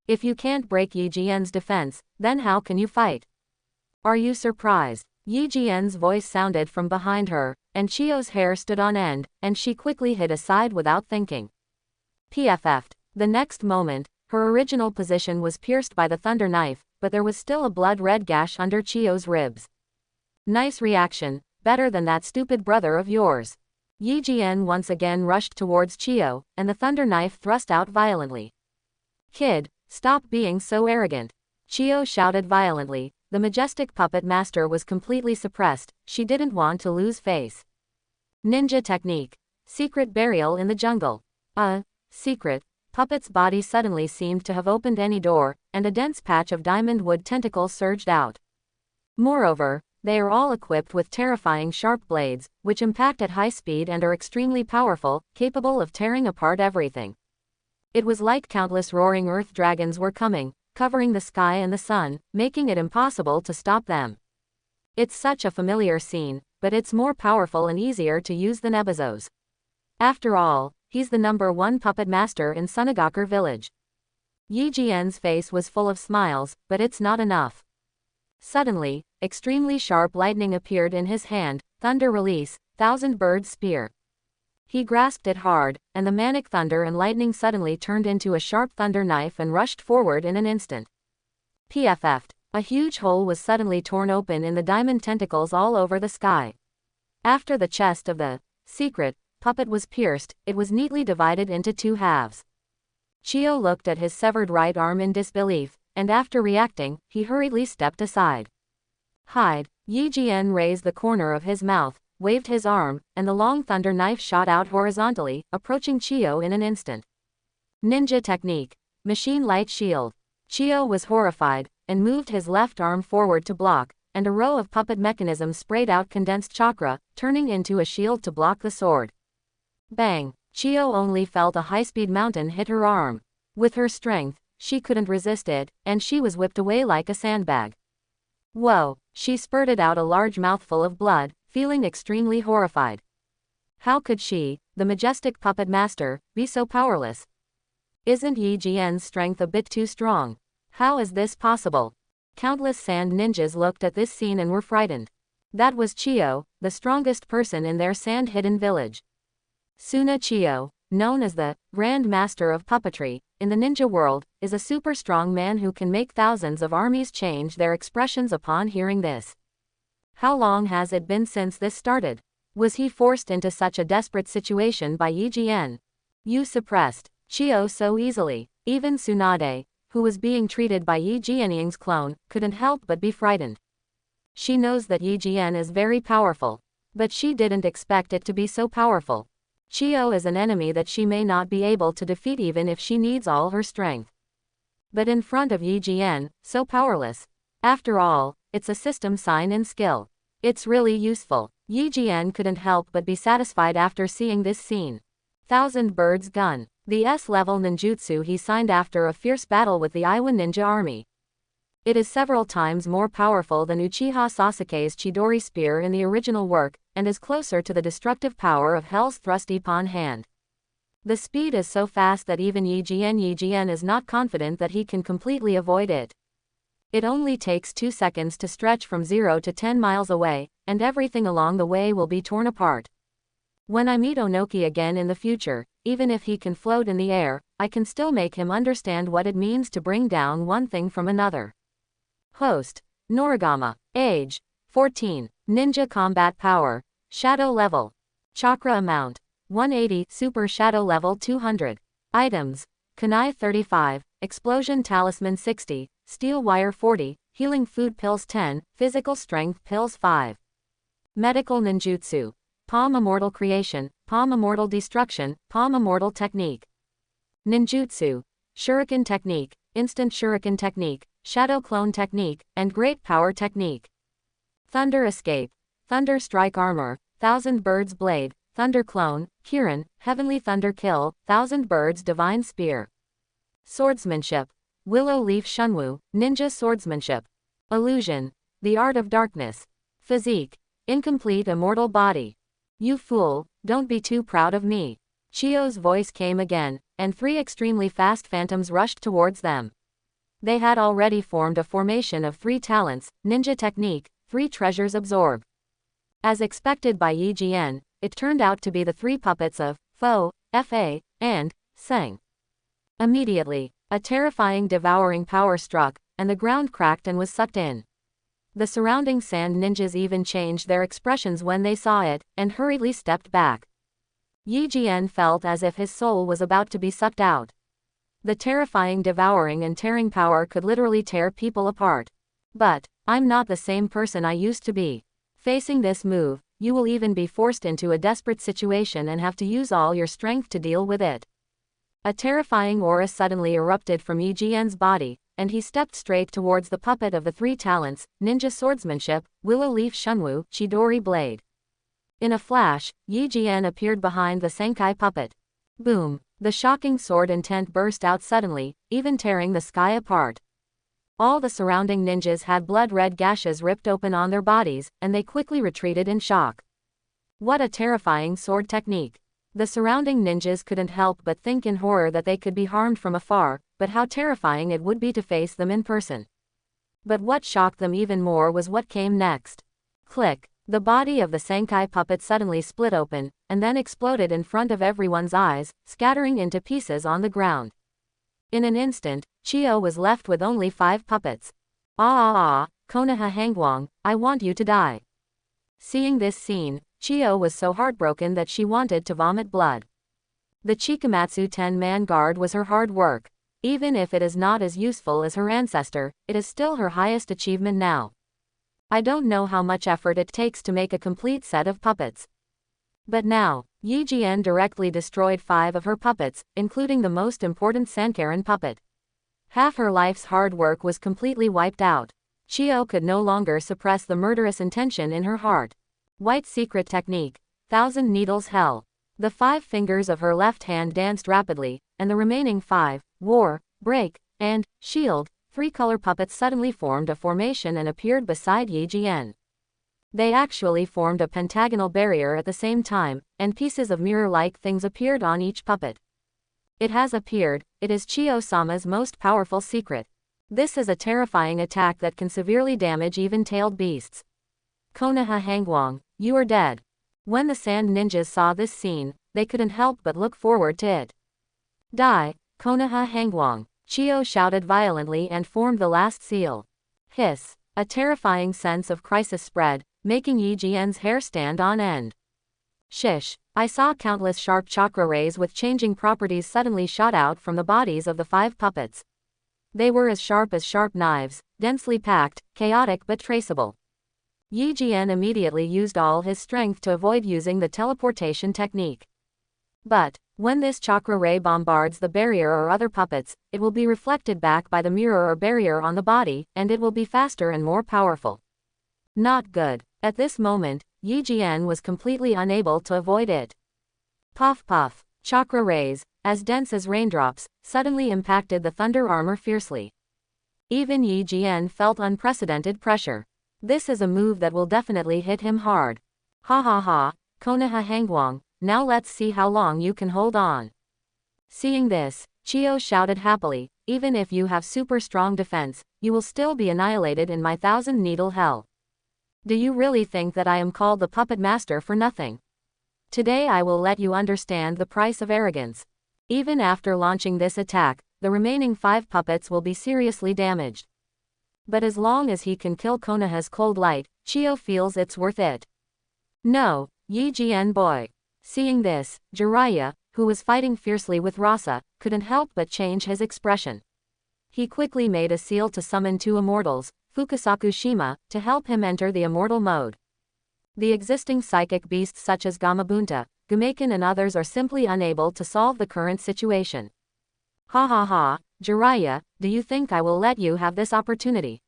If you can't break Yi Jian's defense, then how can you fight? Are you surprised? Yi Jian's voice sounded from behind her, and Chiyo's hair stood on end, and she quickly hid aside without thinking. PFF'd. The next moment, her original position was pierced by the thunder knife, but there was still a blood-red gash under Chiyo's ribs. Nice reaction, better than that stupid brother of yours. Yi Jian once again rushed towards Chiyo, and the thunder knife thrust out violently. "Kid, stop being so arrogant." Chiyo shouted violently. The majestic puppet master was completely suppressed. She didn't want to lose face. Ninja technique. Secret burial in the jungle. Secret. Puppet's body suddenly seemed to have opened any door, and a dense patch of diamond wood tentacles surged out. Moreover, they are all equipped with terrifying sharp blades, which impact at high speed and are extremely powerful, capable of tearing apart everything. It was like countless roaring earth dragons were coming, covering the sky and the sun, making it impossible to stop them. It's such a familiar scene, but it's more powerful and easier to use than Ebizo's. After all, he's the #1 puppet master in Sunagakur village. Yi Jian's face was full of smiles, but it's not enough. Suddenly, extremely sharp lightning appeared in his hand, thunder release, thousand bird spear. He grasped it hard, and the manic thunder and lightning suddenly turned into a sharp thunder knife and rushed forward in an instant. PFF'd. A huge hole was suddenly torn open in the diamond tentacles all over the sky. After the chest of the secret puppet was pierced, it was neatly divided into two halves. Chiyo looked at his severed right arm in disbelief, and after reacting, he hurriedly stepped aside. Hide. Yi Jian raised the corner of his mouth, waved his arm, and the long thunder knife shot out horizontally, approaching Chiyo in an instant. Ninja technique. Machine light shield. Chiyo was horrified, and moved his left arm forward to block, and a row of puppet mechanisms sprayed out condensed chakra, turning into a shield to block the sword. Bang! Chiyo only felt a high-speed mountain hit her arm. With her strength, she couldn't resist it, and she was whipped away like a sandbag. Whoa! She spurted out a large mouthful of blood, feeling extremely horrified. How could she, the majestic puppet master, be so powerless? Isn't Yi Jian's strength a bit too strong? How is this possible? Countless sand ninjas looked at this scene and were frightened. That was Chiyo, the strongest person in their sand-hidden village. Suna Chiyo, known as the Grand Master of Puppetry in the ninja world, is a super strong man who can make thousands of armies change their expressions upon hearing this. How long has it been since this started? Was he forced into such a desperate situation by Yi Jian? You suppressed Chiyo so easily. Even Tsunade, who was being treated by Yi Jianying's clone, couldn't help but be frightened. She knows that Yi Jian is very powerful, but she didn't expect it to be so powerful. Chiyo is an enemy that she may not be able to defeat even if she needs all her strength. But in front of Yi Jian, so powerless. After all, it's a system sign and skill. It's really useful. Yi Jian couldn't help but be satisfied after seeing this scene. Thousand Birds Gun. The S-level ninjutsu he signed after a fierce battle with the Iwa ninja army. It is several times more powerful than Uchiha Sasuke's Chidori spear in the original work, and is closer to the destructive power of Hell's Thrust Ippon hand. The speed is so fast that even Yi Jian is not confident that he can completely avoid it. It only takes 2 seconds to stretch from 0 to 10 miles away, and everything along the way will be torn apart. When I meet Onoki again in the future, even if he can float in the air, I can still make him understand what it means to bring down one thing from another. Host: Noragama. Age: 14. Ninja combat power: Shadow level. Chakra amount: 180. Super Shadow level 200. Items: Kunai 35, Explosion Talisman 60, Steel Wire 40, Healing Food Pills 10, Physical Strength Pills 5. Medical Ninjutsu: Palm Immortal Creation, Palm Immortal Destruction, Palm Immortal Technique. Ninjutsu: Shuriken Technique, Instant Shuriken Technique, Shadow Clone Technique, and Great Power Technique. Thunder Escape, Thunder Strike Armor, Thousand Birds Blade, Thunder Clone, Kirin, Heavenly Thunder Kill, Thousand Birds Divine Spear. Swordsmanship: Willow Leaf Shunwu, Ninja Swordsmanship. Illusion: The Art of Darkness. Physique: Incomplete Immortal Body. You fool, don't be too proud of me. Chiyo's voice came again, and 3 extremely fast phantoms rushed towards them. They had already formed a formation of 3 talents: Ninja Technique, 3 Treasures Absorb. As expected by Yi Jian, it turned out to be the 3 puppets of Fo, Fa, and Seng. Immediately, a terrifying devouring power struck, and the ground cracked and was sucked in. The surrounding sand ninjas even changed their expressions when they saw it, and hurriedly stepped back. Yi Jian felt as if his soul was about to be sucked out. The terrifying devouring and tearing power could literally tear people apart. But, I'm not the same person I used to be. Facing this move, you will even be forced into a desperate situation and have to use all your strength to deal with it. A terrifying aura suddenly erupted from Yi Jian's body, and he stepped straight towards the puppet of the 3 talents: Ninja Swordsmanship, Willow Leaf Shunwu, Chidori Blade. In a flash, Yi Jian appeared behind the Senkai puppet. Boom! The shocking sword intent burst out suddenly, even tearing the sky apart. All the surrounding ninjas had blood-red gashes ripped open on their bodies, and they quickly retreated in shock. What a terrifying sword technique! The surrounding ninjas couldn't help but think in horror that they could be harmed from afar, but how terrifying it would be to face them in person. But what shocked them even more was what came next. Click! The body of the Senkai puppet suddenly split open, and then exploded in front of everyone's eyes, scattering into pieces on the ground. In an instant, Chiyo was left with only 5 puppets. Konoha Hangwang, I want you to die. Seeing this scene, Chiyo was so heartbroken that she wanted to vomit blood. The Chikamatsu 10-man guard was her hard work. Even if it is not as useful as her ancestor, it is still her highest achievement now. I don't know how much effort it takes to make a complete set of puppets. But now, Yi Jian directly destroyed 5 of her puppets, including the most important Sankaran puppet. Half her life's hard work was completely wiped out. Chiyo could no longer suppress the murderous intention in her heart. White Secret Technique: Thousand Needles Hell. The 5 fingers of her left hand danced rapidly, and the remaining 5, War, Break, and Shield, 3-color puppets suddenly formed a formation and appeared beside Yi Jian. They actually formed a pentagonal barrier at the same time, and pieces of mirror-like things appeared on each puppet. It has appeared, it is Chiyo-sama's most powerful secret. This is a terrifying attack that can severely damage even tailed beasts. Konoha Hangwang, you are dead. When the sand ninjas saw this scene, they couldn't help but look forward to it. Die, Konoha Hangwang, Chiyo shouted violently and formed the last seal. Hiss! A terrifying sense of crisis spread, making Yi Jian's hair stand on end. Shish! I saw countless sharp chakra rays with changing properties suddenly shot out from the bodies of the 5 puppets. They were as sharp knives, densely packed, chaotic but traceable. Yi Jian immediately used all his strength to avoid using the teleportation technique. But, when this chakra ray bombards the barrier or other puppets, it will be reflected back by the mirror or barrier on the body, and it will be faster and more powerful. Not good. At this moment, Yi Jian was completely unable to avoid it. Puff puff. Chakra rays, as dense as raindrops, suddenly impacted the thunder armor fiercely. Even Yi Jian felt unprecedented pressure. This is a move that will definitely hit him hard. Ha ha ha, Konoha Hangwang, now let's see how long you can hold on. Seeing this, Chio shouted happily, even if you have super strong defense, you will still be annihilated in my thousand needle hell. Do you really think that I am called the puppet master for nothing? Today I will let you understand the price of arrogance. Even after launching this attack, the remaining 5 puppets will be seriously damaged. But as long as he can kill Konoha's cold light, Chio feels it's worth it. No, Yi Jian boy. Seeing this, Jiraiya, who was fighting fiercely with Rasa, couldn't help but change his expression. He quickly made a seal to summon 2 immortals, Fukasaku Shima, to help him enter the immortal mode. The existing psychic beasts such as Gamabunta, Gumaken and others are simply unable to solve the current situation. Ha ha ha, Jiraiya, do you think I will let you have this opportunity?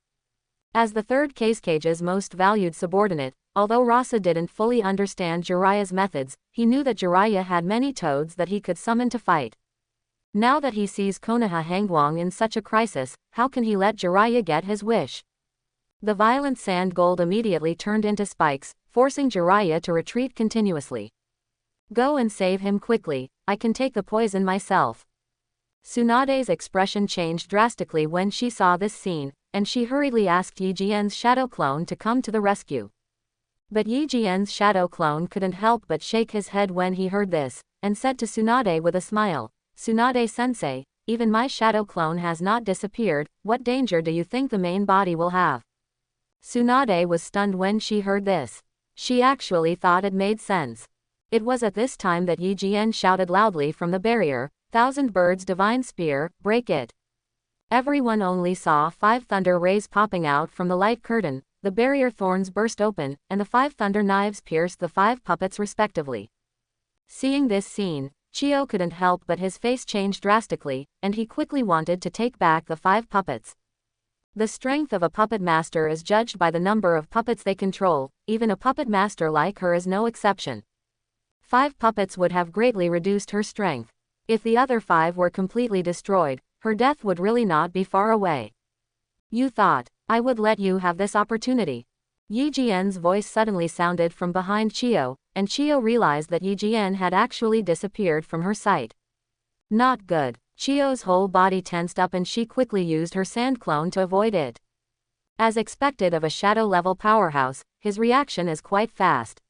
As the third Cage's most valued subordinate, although Rasa didn't fully understand Jiraiya's methods, he knew that Jiraiya had many toads that he could summon to fight. Now that he sees Konoha Hangwang in such a crisis, how can he let Jiraiya get his wish? The violent sand gold immediately turned into spikes, forcing Jiraiya to retreat continuously. Go and save him quickly, I can take the poison myself. Tsunade's expression changed drastically when she saw this scene, and she hurriedly asked Yi Jian's shadow clone to come to the rescue. But Yi Jian's shadow clone couldn't help but shake his head when he heard this, and said to Tsunade with a smile, Tsunade-sensei, even my shadow clone has not disappeared, what danger do you think the main body will have? Tsunade was stunned when she heard this. She actually thought it made sense. It was at this time that Yi Jian shouted loudly from the barrier, "Thousand birds divine spear, break it." Everyone only saw 5 thunder rays popping out from the light curtain, the barrier thorns burst open, and the 5 thunder knives pierced the 5 puppets respectively. Seeing this scene, Chio couldn't help but his face changed drastically, and he quickly wanted to take back the 5 puppets. The strength of a puppet master is judged by the number of puppets they control, even a puppet master like her is no exception. 5 puppets would have greatly reduced her strength. If the other 5 were completely destroyed, her death would really not be far away. You thought I would let you have this opportunity? Yi Jian's voice suddenly sounded from behind Chio, and Chio realized that Yi Jian had actually disappeared from her sight. Not good. Chio's whole body tensed up and she quickly used her sand clone to avoid it. As expected of a shadow-level powerhouse, his reaction is quite fast.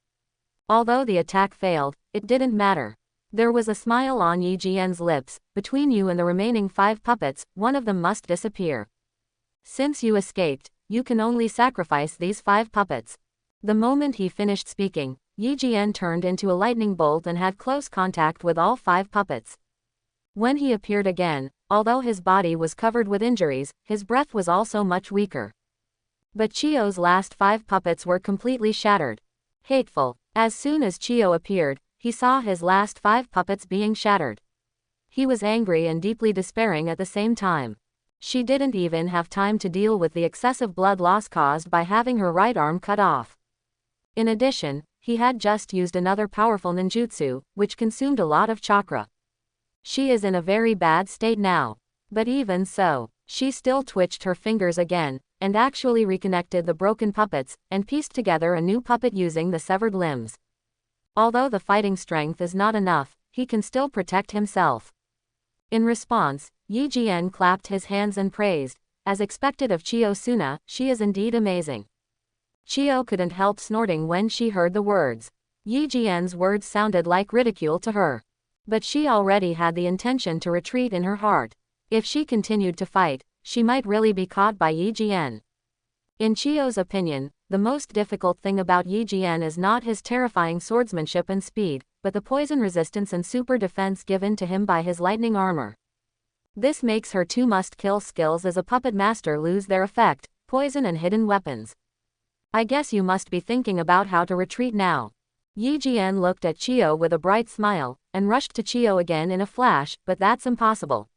Although the attack failed, it didn't matter. There was a smile on Yi Jian's lips. Between you and the remaining 5 puppets, one of them must disappear. Since you escaped, you can only sacrifice these 5 puppets. The moment he finished speaking, Yi Jian turned into a lightning bolt and had close contact with all 5 puppets. When he appeared again, although his body was covered with injuries, his breath was also much weaker. But Chio's last 5 puppets were completely shattered. Hateful. As soon as Chio appeared, he saw his last 5 puppets being shattered. He was angry and deeply despairing at the same time. She didn't even have time to deal with the excessive blood loss caused by having her right arm cut off. In addition, he had just used another powerful ninjutsu, which consumed a lot of chakra. She is in a very bad state now. But even so, she still twitched her fingers again, and actually reconnected the broken puppets, and pieced together a new puppet using the severed limbs. Although the fighting strength is not enough, he can still protect himself. In response, Yi Jian clapped his hands and praised, as expected of Chio Suna, she is indeed amazing. Chio couldn't help snorting when she heard the words. Yi Jian's words sounded like ridicule to her. But she already had the intention to retreat in her heart. If she continued to fight, she might really be caught by Yi Jian. In Chio's opinion, the most difficult thing about Yi Jian is not his terrifying swordsmanship and speed, but the poison resistance and super defense given to him by his lightning armor. This makes her 2 must-kill skills as a puppet master lose their effect, poison and hidden weapons. I guess you must be thinking about how to retreat now. Yi Jian looked at Chio with a bright smile, and rushed to Chio again in a flash, but that's impossible.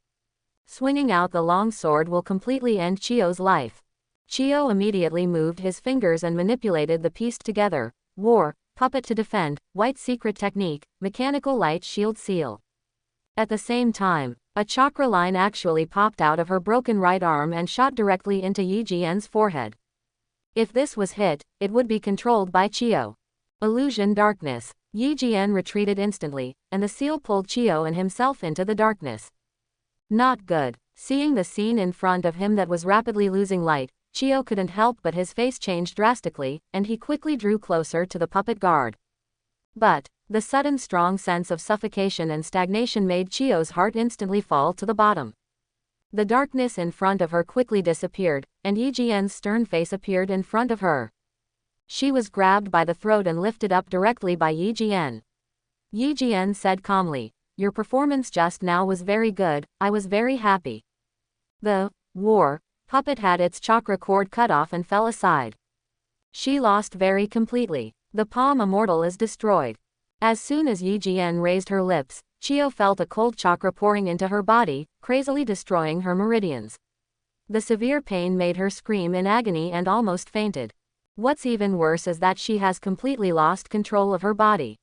Swinging out the long sword will completely end Chio's life. Chio immediately moved his fingers and manipulated the pieced together, war, puppet to defend, white secret technique, mechanical light shield seal. At the same time, a chakra line actually popped out of her broken right arm and shot directly into Yi Jian's forehead. If this was hit, it would be controlled by Chio. Illusion darkness. Yi Jian retreated instantly, and the seal pulled Chio and himself into the darkness. Not good. Seeing the scene in front of him that was rapidly losing light, Chio couldn't help but his face changed drastically, and he quickly drew closer to the puppet guard. But the sudden strong sense of suffocation and stagnation made Chio's heart instantly fall to the bottom. The darkness in front of her quickly disappeared, and Yi Jian's stern face appeared in front of her. She was grabbed by the throat and lifted up directly by Yi Jian. Yi Jian said calmly, "Your performance just now was very good, I was very happy." The war puppet had its chakra cord cut off and fell aside. She lost very completely. The palm immortal is destroyed. As soon as Yi Jian raised her lips, Chio felt a cold chakra pouring into her body, crazily destroying her meridians. The severe pain made her scream in agony and almost fainted. What's even worse is that she has completely lost control of her body.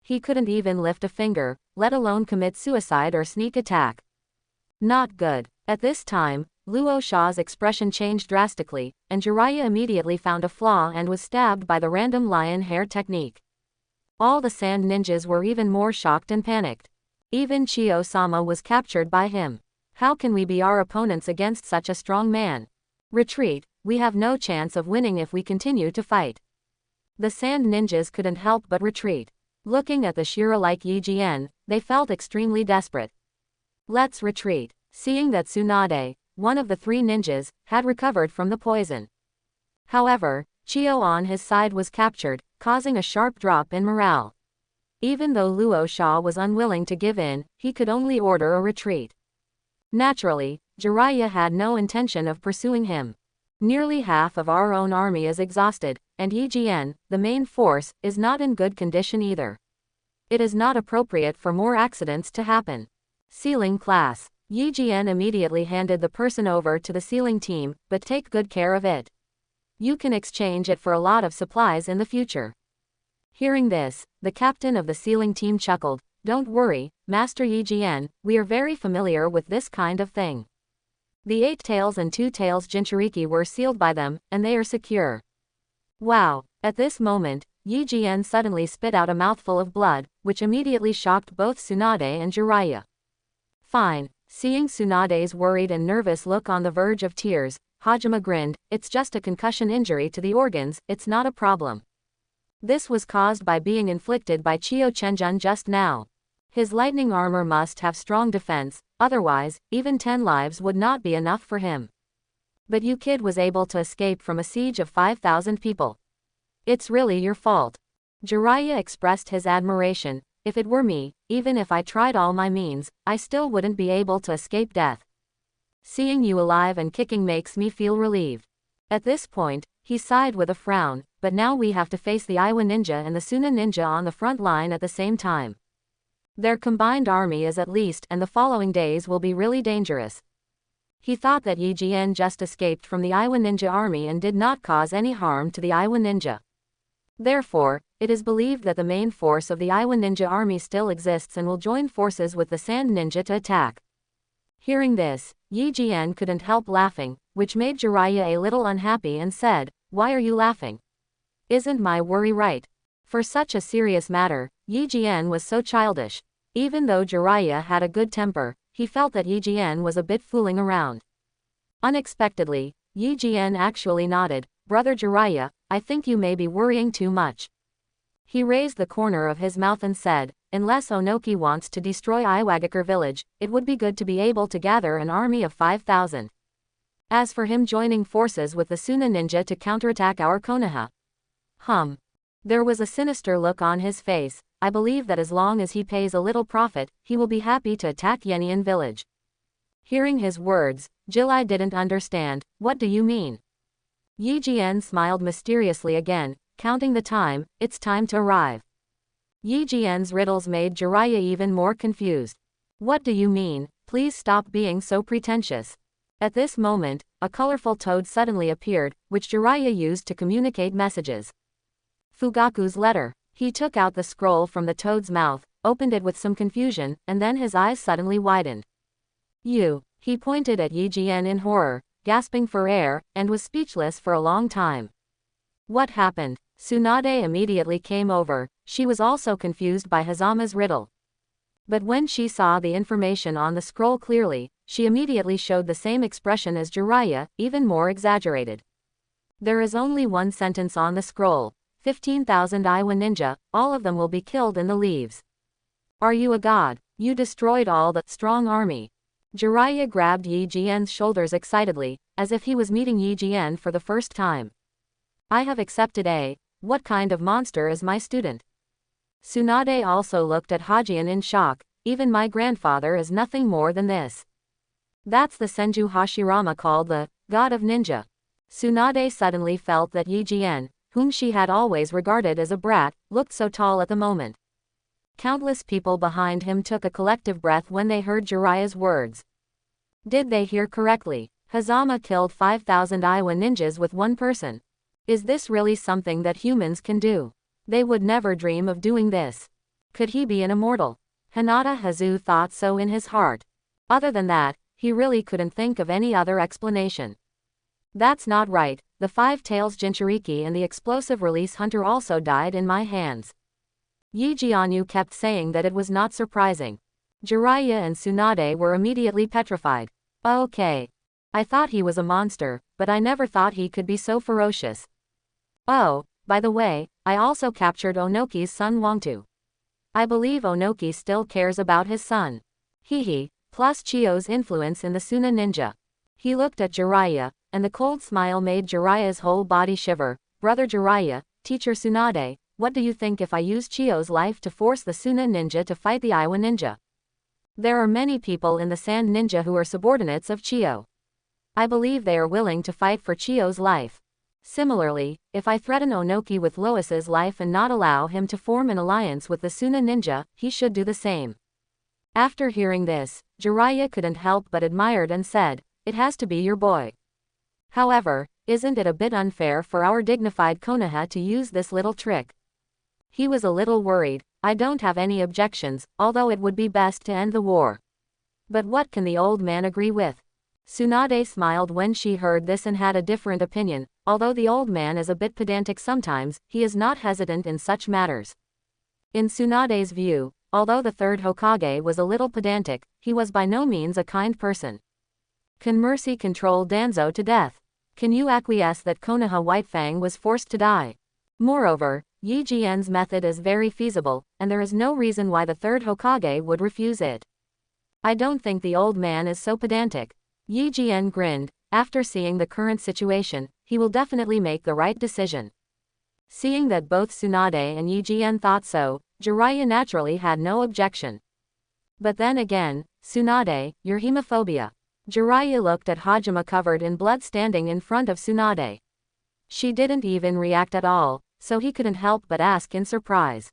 He couldn't even lift a finger, let alone commit suicide or sneak attack. Not good. At this time, Luo Sha's expression changed drastically, and Jiraiya immediately found a flaw and was stabbed by the random lion hair technique. All the sand ninjas were even more shocked and panicked. Even Chio-sama was captured by him. How can we be our opponents against such a strong man? Retreat, we have no chance of winning if we continue to fight. The sand ninjas couldn't help but retreat. Looking at the Shira-like Yi Jian, they felt extremely desperate. Let's retreat. Seeing that Tsunade, one of the three ninjas, had recovered from the poison. However, Chio on his side was captured, causing a sharp drop in morale. Even though Luo Sha was unwilling to give in, he could only order a retreat. Naturally, Jiraiya had no intention of pursuing him. Nearly half of our own army is exhausted, and Yi Jian, the main force, is not in good condition either. It is not appropriate for more accidents to happen. Sealing class. Yi Jian immediately handed the person over to the sealing team, but take good care of it. You can exchange it for a lot of supplies in the future. Hearing this, the captain of the sealing team chuckled, "Don't worry, Master Yi Jian, we are very familiar with this kind of thing." The 8 tails and 2 tails Jinchuriki were sealed by them, and they are secure. Wow! At this moment, Yi Jian suddenly spit out a mouthful of blood, which immediately shocked both Tsunade and Jiraiya. Fine. Seeing Tsunade's worried and nervous look on the verge of tears, Hajime grinned, "It's just a concussion injury to the organs, it's not a problem. This was caused by being inflicted by Chio Chenjun just now. His lightning armor must have strong defense, otherwise, even 10 lives would not be enough for him. But you kid was able to escape from a siege of 5,000 people. It's really your fault." Jiraiya expressed his admiration. "If it were me, even if I tried all my means, I still wouldn't be able to escape death. Seeing you alive and kicking makes me feel relieved." At this point, he sighed with a frown, "But now we have to face the Iwa ninja and the Suna ninja on the front line at the same time. Their combined army is at least, and the following days will be really dangerous." He thought that Yi Jian just escaped from the Iwa ninja army and did not cause any harm to the Iwa ninja. Therefore, it is believed that the main force of the Iwa ninja army still exists and will join forces with the sand ninja to attack. Hearing this, Yi Jian couldn't help laughing, which made Jiraiya a little unhappy and said, "Why are you laughing? Isn't my worry right?" For such a serious matter, Yi Jian was so childish. Even though Jiraiya had a good temper, he felt that Yi Jian was a bit fooling around. Unexpectedly, Yi Jian actually nodded, "Brother Jiraiya, I think you may be worrying too much." He raised the corner of his mouth and said, "Unless Onoki wants to destroy Iwagakure village, it would be good to be able to gather an army of 5,000. As for him joining forces with the Suna ninja to counterattack our Konoha." There was a sinister look on his face. "I believe that as long as he pays a little profit, he will be happy to attack Yenian village." Hearing his words, Jilai didn't understand. "What do you mean?" Yi Jian smiled mysteriously again, counting the time, "It's time to arrive." Yi Jian's riddles made Jiraiya even more confused. What do you mean? Please stop being so pretentious. At this moment, a colorful toad suddenly appeared, which Jiraiya used to communicate messages. Fugaku's letter. He took out the scroll from the toad's mouth, opened it with some confusion, and then his eyes suddenly widened. You. He pointed at Yi Jian in horror, gasping for air, and was speechless for a long time. What happened? Tsunade immediately came over. She was also confused by Hazama's riddle. But when she saw the information on the scroll clearly, she immediately showed the same expression as Jiraiya, even more exaggerated. There is only one sentence on the scroll. 15,000 Iwa ninja, all of them will be killed in the leaves. Are you a god? You destroyed all the strong army. Jiraiya grabbed Yi Jian's shoulders excitedly, as if he was meeting Yi Jian for the first time. I have accepted a. What kind of monster is my student? Tsunade also looked at Hajian in shock. Even my grandfather is nothing more than this. That's the Senju Hashirama called the God of Ninja. Tsunade suddenly felt that Yi Jian, whom she had always regarded as a brat, looked so tall at the moment. Countless people behind him took a collective breath when they heard Jiraiya's words. Did they hear correctly? Hazama killed 5,000 Iwa ninjas with one person. Is this really something that humans can do? They would never dream of doing this. Could he be an immortal? Hinata Hazu thought so in his heart. Other than that, he really couldn't think of any other explanation. That's not right. The Five Tails Jinchuriki and the explosive release hunter also died in my hands. Yi Jianyu kept saying that it was not surprising. Jiraiya and Tsunade were immediately petrified. Okay. I thought he was a monster, but I never thought he could be so ferocious. Oh, by the way, I also captured Onoki's son Wangtu. I believe Onoki still cares about his son. Hehe, plus Chio's influence in the Suna ninja. He looked at Jiraiya, and the cold smile made Jiraiya's whole body shiver. Brother Jiraiya, teacher Tsunade, what do you think if I use Chio's life to force the Suna ninja to fight the Iwa ninja? There are many people in the Sand ninja who are subordinates of Chio. I believe they are willing to fight for Chio's life. Similarly, if I threaten Onoki with Lois's life and not allow him to form an alliance with the Suna ninja, he should do the same. After hearing this, Jiraiya couldn't help but admired and said, it has to be your boy. However, isn't it a bit unfair for our dignified Konoha to use this little trick? He was a little worried. I don't have any objections, although it would be best to end the war. But what can the old man agree with? Tsunade smiled when she heard this and had a different opinion. Although the old man is a bit pedantic sometimes, he is not hesitant in such matters. In Tsunade's view, although the third Hokage was a little pedantic, he was by no means a kind person. Can mercy control Danzo to death? Can you acquiesce that Konoha Whitefang was forced to die? Moreover, Yi Jian's method is very feasible, and there is no reason why the third Hokage would refuse it. I don't think the old man is so pedantic. Yi Jian grinned. After seeing the current situation, he will definitely make the right decision. Seeing that both Tsunade and Yi Jian thought so, Jiraiya naturally had no objection. But then again, Tsunade, your hemophobia. Jiraiya looked at Hajime covered in blood standing in front of Tsunade. She didn't even react at all, so he couldn't help but ask in surprise.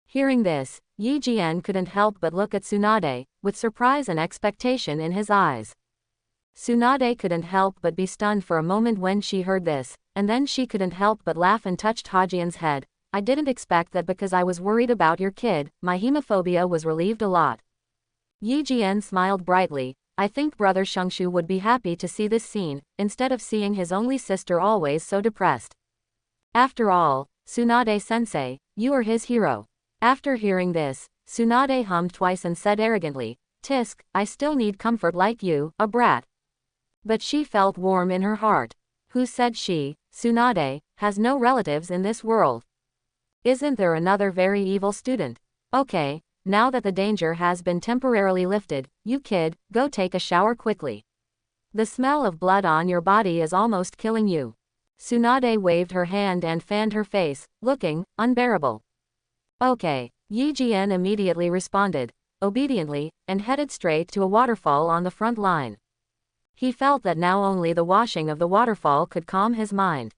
Hearing this, Yi Jian couldn't help but look at Tsunade, with surprise and expectation in his eyes. Tsunade couldn't help but be stunned for a moment when she heard this, and then she couldn't help but laugh and touched Hajian's head. I didn't expect that because I was worried about your kid, my hemophobia was relieved a lot. Yi Jian smiled brightly. I think Brother Shungshu would be happy to see this scene, instead of seeing his only sister always so depressed. After all, Tsunade-sensei, you are his hero. After hearing this, Tsunade hummed twice and said arrogantly, Tisk, I still need comfort like you, a brat. But she felt warm in her heart. Who said she, Tsunade, has no relatives in this world? Isn't there another very evil student? Okay, now that the danger has been temporarily lifted, you kid, go take a shower quickly. The smell of blood on your body is almost killing you. Tsunade waved her hand and fanned her face, looking unbearable. Okay, Yi Jian immediately responded, obediently, and headed straight to a waterfall on the front line. He felt that now only the washing of the waterfall could calm his mind.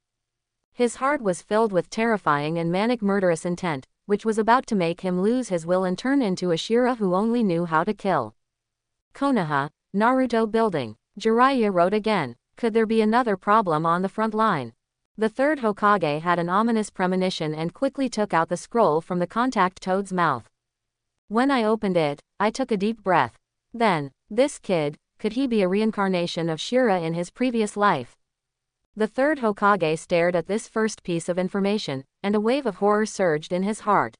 His heart was filled with terrifying and manic murderous intent. which was about to make him lose his will and turn into a Shira who only knew how to kill. Konoha, Naruto building. Jiraiya wrote again. Could there be another problem on the front line? The third Hokage had an ominous premonition and quickly took out the scroll from the contact toad's mouth. When I opened it, I took a deep breath. Then, this kid, could he be a reincarnation of Shira in his previous life? The third Hokage stared at this first piece of information, and a wave of horror surged in his heart.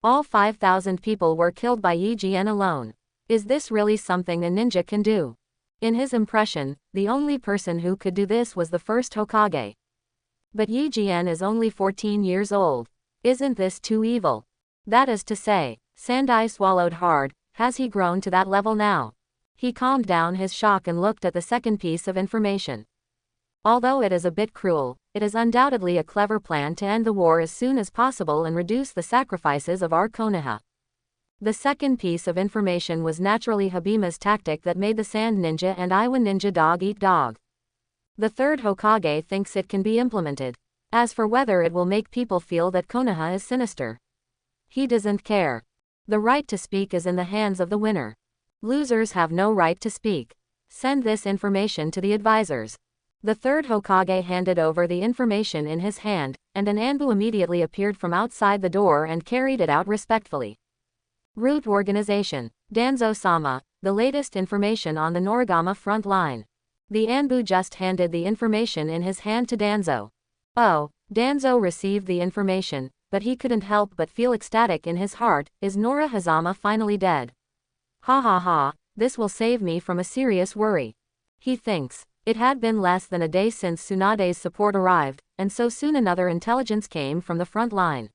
All 5,000 people were killed by Yi Jian alone. Is this really something a ninja can do? In his impression, the only person who could do this was the first Hokage. But Yi Jian is only 14 years old. Isn't this too evil? That is to say, Sandai swallowed hard. Has he grown to that level now? He calmed down his shock and looked at the second piece of information. Although it is a bit cruel, it is undoubtedly a clever plan to end the war as soon as possible and reduce the sacrifices of our Konoha. The second piece of information was naturally Habima's tactic that made the Sand Ninja and Iwa Ninja dog eat dog. The third Hokage thinks it can be implemented. As for whether it will make people feel that Konoha is sinister, he doesn't care. The right to speak is in the hands of the winner. Losers have no right to speak. Send this information to the advisors. The third Hokage handed over the information in his hand, and an Anbu immediately appeared from outside the door and carried it out respectfully. Root Organization. Danzo-sama, the latest information on the Noragama front line. The Anbu just handed the information in his hand to Danzo. Oh, Danzo received the information, but he couldn't help but feel ecstatic in his heart. Is Nora Hazama finally dead? Ha ha ha, this will save me from a serious worry. He thinks. It had been less than a day since Tsunade's support arrived, and so soon another intelligence came from the front line.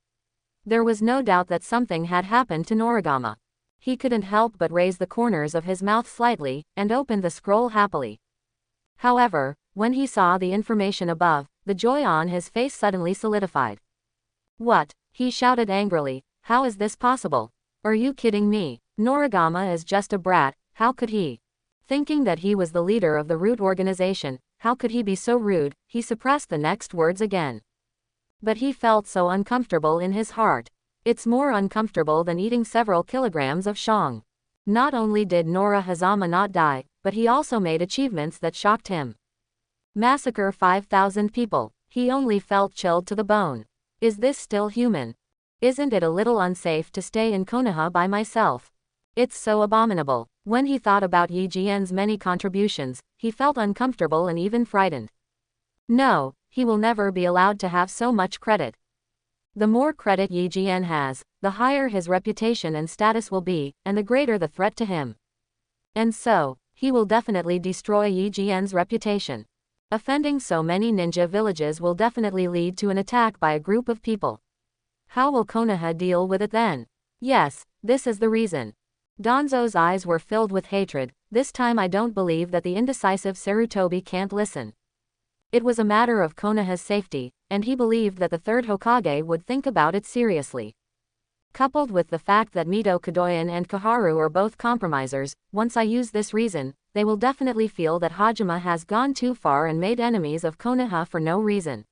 There was no doubt that something had happened to Noragama. He couldn't help but raise the corners of his mouth slightly, and opened the scroll happily. However, when he saw the information above, the joy on his face suddenly solidified. What? He shouted angrily. How is this possible? Are you kidding me? Noragama is just a brat, how could he? Thinking that he was the leader of the Root Organization, how could he be so rude? He suppressed the next words again. But he felt so uncomfortable in his heart. It's more uncomfortable than eating several kilograms of shang. Not only did Nora Hazama not die, but he also made achievements that shocked him. Massacre 5,000 people. He only felt chilled to the bone. Is this still human? Isn't it a little unsafe to stay in Konoha by myself? It's so abominable. When he thought about Yi Jian's many contributions, he felt uncomfortable and even frightened. No, he will never be allowed to have so much credit. The more credit Yi Jian has, the higher his reputation and status will be, and the greater the threat to him. And so, he will definitely destroy Yi Jian's reputation. Offending so many ninja villages will definitely lead to an attack by a group of people. How will Konoha deal with it then? Yes, this is the reason. Danzo's eyes were filled with hatred. This time I don't believe that the indecisive Sarutobi can't listen. It was a matter of Konoha's safety, and he believed that the third Hokage would think about it seriously. Coupled with the fact that Mito Kadoyan and Kaharu are both compromisers, once I use this reason, they will definitely feel that Hajime has gone too far and made enemies of Konoha for no reason.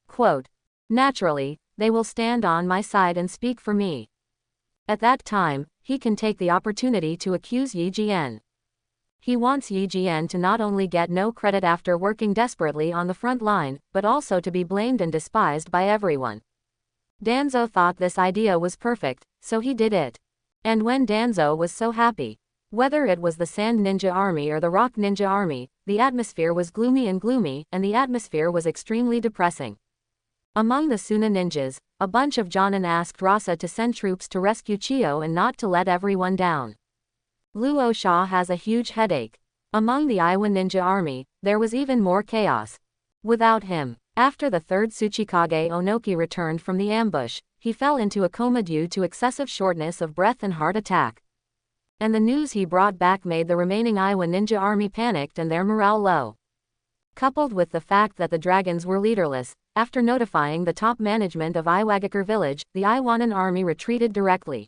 Quote, naturally, they will stand on my side and speak for me. At that time, he can take the opportunity to accuse Yi Jian. He wants Yi Jian to not only get no credit after working desperately on the front line, but also to be blamed and despised by everyone. Danzo thought this idea was perfect, so he did it. And when Danzo was so happy, whether it was the Sand Ninja Army or the Rock Ninja Army, the atmosphere was gloomy, and the atmosphere was extremely depressing. Among the Suna ninjas, a bunch of Jonin asked Rasa to send troops to rescue Chiyo and not to let everyone down. Luo Sha has a huge headache. Among the Iwa Ninja Army, there was even more chaos. Without him, after the third Tsuchikage Onoki returned from the ambush, he fell into a coma due to excessive shortness of breath and heart attack. And the news he brought back made the remaining Iwa Ninja Army panicked and their morale low. Coupled with the fact that the dragons were leaderless, after notifying the top management of Iwagakure village, the Iwanan army retreated directly.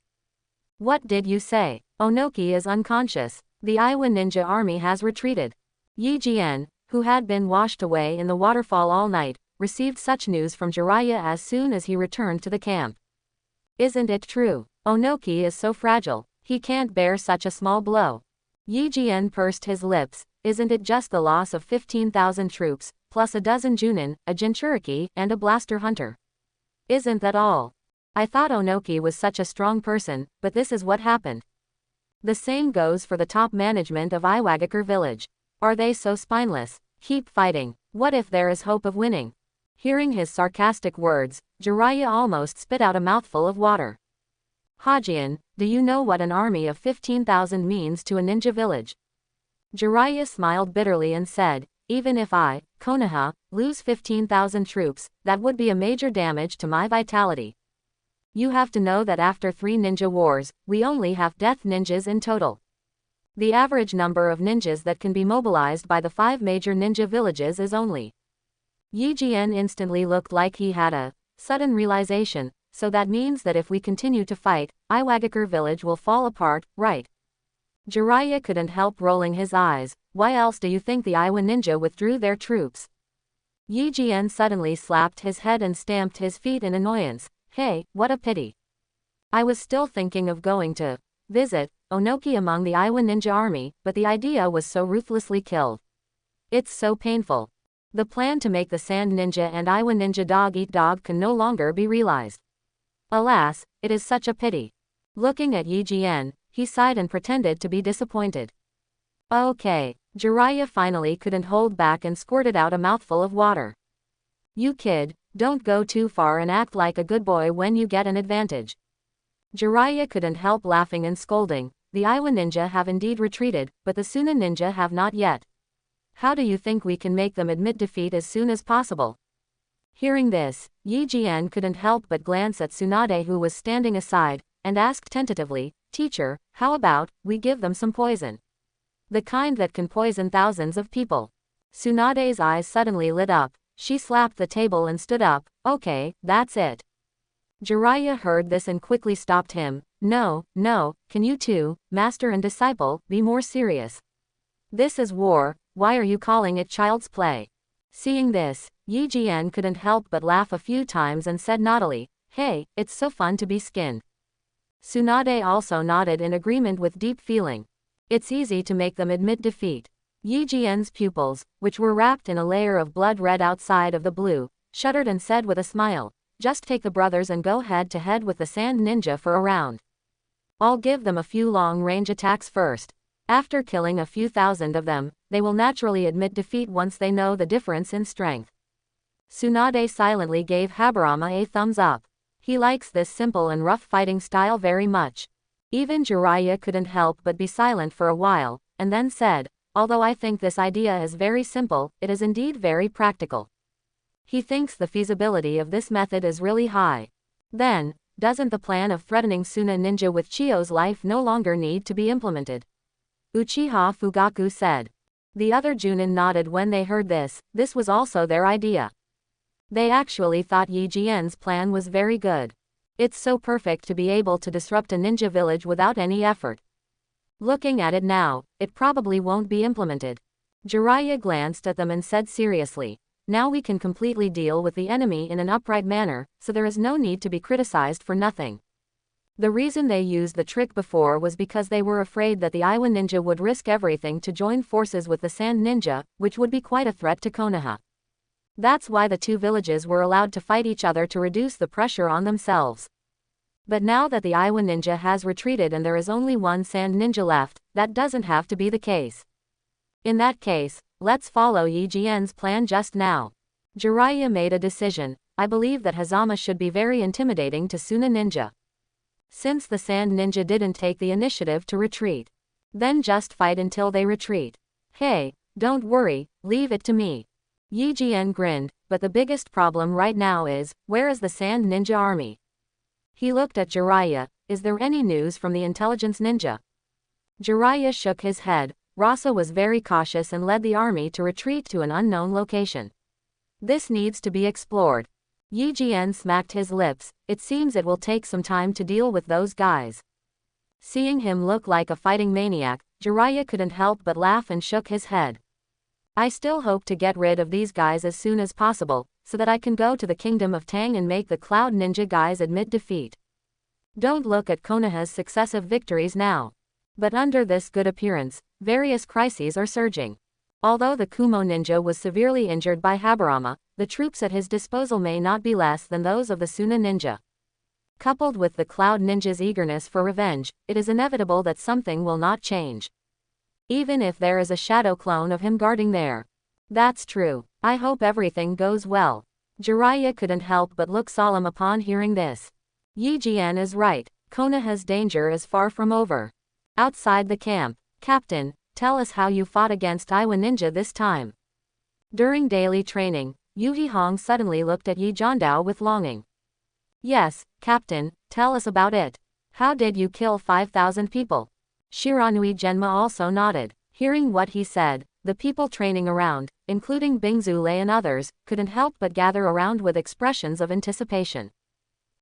What did you say? Onoki is unconscious. The Iwa ninja army has retreated. Yi Jian, who had been washed away in the waterfall all night, received such news from Jiraiya as soon as he returned to the camp. Isn't it true? Onoki is so fragile, he can't bear such a small blow. Yi Jian pursed his lips. Isn't it just the loss of 15,000 troops, plus a dozen Junin, a Jinchuriki, and a blaster hunter? Isn't that all? I thought Onoki was such a strong person, but this is what happened. The same goes for the top management of Iwagakure village. Are they so spineless? Keep fighting. What if there is hope of winning? Hearing his sarcastic words, Jiraiya almost spit out a mouthful of water. Hajian, do you know what an army of 15,000 means to a ninja village? Jiraiya smiled bitterly and said, even if I, Konoha, lose 15,000 troops, that would be a major damage to my vitality. You have to know that after 3 ninja wars, we only have death ninjas in total. The average number of ninjas that can be mobilized by the 5 major ninja villages is only. Yi Jian instantly looked like he had a sudden realization, so that means that if we continue to fight, Iwagakure village will fall apart, right? Jiraiya couldn't help rolling his eyes. Why else do you think the Iwa ninja withdrew their troops? Yi Jian suddenly slapped his head and stamped his feet in annoyance. Hey, what a pity. I was still thinking of going to visit Onoki among the Iwa ninja army, but the idea was so ruthlessly killed. It's so painful. The plan to make the Sand Ninja and Iwa Ninja dog eat dog can no longer be realized. Alas, it is such a pity. Looking at Yi Jian, he sighed and pretended to be disappointed. Okay, Jiraiya finally couldn't hold back and squirted out a mouthful of water. You kid, don't go too far and act like a good boy when you get an advantage. Jiraiya couldn't help laughing and scolding. The Iwa ninja have indeed retreated, but the Suna ninja have not yet. How do you think we can make them admit defeat as soon as possible? Hearing this, Yi Jian couldn't help but glance at Tsunade, who was standing aside, and asked tentatively, Teacher, how about we give them some poison? The kind that can poison thousands of people. Tsunade's eyes suddenly lit up. She slapped the table and stood up. Okay, that's it. Jiraiya heard this and quickly stopped him. No, can you two, master and disciple, be more serious? This is war. Why are you calling it child's play? Seeing this, Yi Jian couldn't help but laugh a few times and said naughtily, hey, it's so fun to be skinned. Tsunade also nodded in agreement with deep feeling. It's easy to make them admit defeat. Yi Jian's pupils, which were wrapped in a layer of blood red outside of the blue, shuddered and said with a smile, just take the brothers and go head to head with the Sand Ninja for a round. I'll give them a few long-range attacks first. After killing a few thousand of them, they will naturally admit defeat once they know the difference in strength. Tsunade silently gave Habarama a thumbs up. He likes this simple and rough fighting style very much. Even Jiraiya couldn't help but be silent for a while, and then said, although I think this idea is very simple, it is indeed very practical. He thinks the feasibility of this method is really high. Then, doesn't the plan of threatening Suna Ninja with Chiyo's life no longer need to be implemented? Uchiha Fugaku said. The other Junin nodded when they heard this. This was also their idea. They actually thought Yi Jian's plan was very good. It's so perfect to be able to disrupt a ninja village without any effort. Looking at it now, it probably won't be implemented. Jiraiya glanced at them and said seriously, now we can completely deal with the enemy in an upright manner, so there is no need to be criticized for nothing. The reason they used the trick before was because they were afraid that the Iwa ninja would risk everything to join forces with the Sand Ninja, which would be quite a threat to Konoha. That's why the two villages were allowed to fight each other to reduce the pressure on themselves. But now that the Iwa ninja has retreated and there is only one Sand Ninja left, that doesn't have to be the case. In that case, let's follow Yi Jian's plan just now. Jiraiya made a decision. I believe that Hazama should be very intimidating to Suna Ninja. Since the Sand Ninja didn't take the initiative to retreat, then just fight until they retreat. Hey, don't worry, leave it to me. Yi Jian grinned, but the biggest problem right now is, where is the Sand Ninja army? He looked at Jiraiya. Is there any news from the intelligence ninja? Jiraiya shook his head. Rasa was very cautious and led the army to retreat to an unknown location. This needs to be explored. Yi Jian smacked his lips. It seems it will take some time to deal with those guys. Seeing him look like a fighting maniac, Jiraiya couldn't help but laugh and shook his head. I still hope to get rid of these guys as soon as possible, so that I can go to the kingdom of Tang and make the Cloud Ninja guys admit defeat. Don't look at Konoha's successive victories now. But under this good appearance, various crises are surging. Although the Kumo ninja was severely injured by Habarama, the troops at his disposal may not be less than those of the Suna ninja. Coupled with the Cloud ninja's eagerness for revenge, it is inevitable that something will not change. Even if there is a shadow clone of him guarding there. That's true. I hope everything goes well. Jiraiya couldn't help but look solemn upon hearing this. Yi Jian is right. Konoha's danger is far from over. Outside the camp, Captain, tell us how you fought against Iwa Ninja this time. During daily training, Yuhi Hong suddenly looked at Yi Jiandao with longing. Yes, Captain, tell us about it. How did you kill 5,000 people? Shiranui Genma also nodded. Hearing what he said, the people training around, including Bingzu Lei and others, couldn't help but gather around with expressions of anticipation.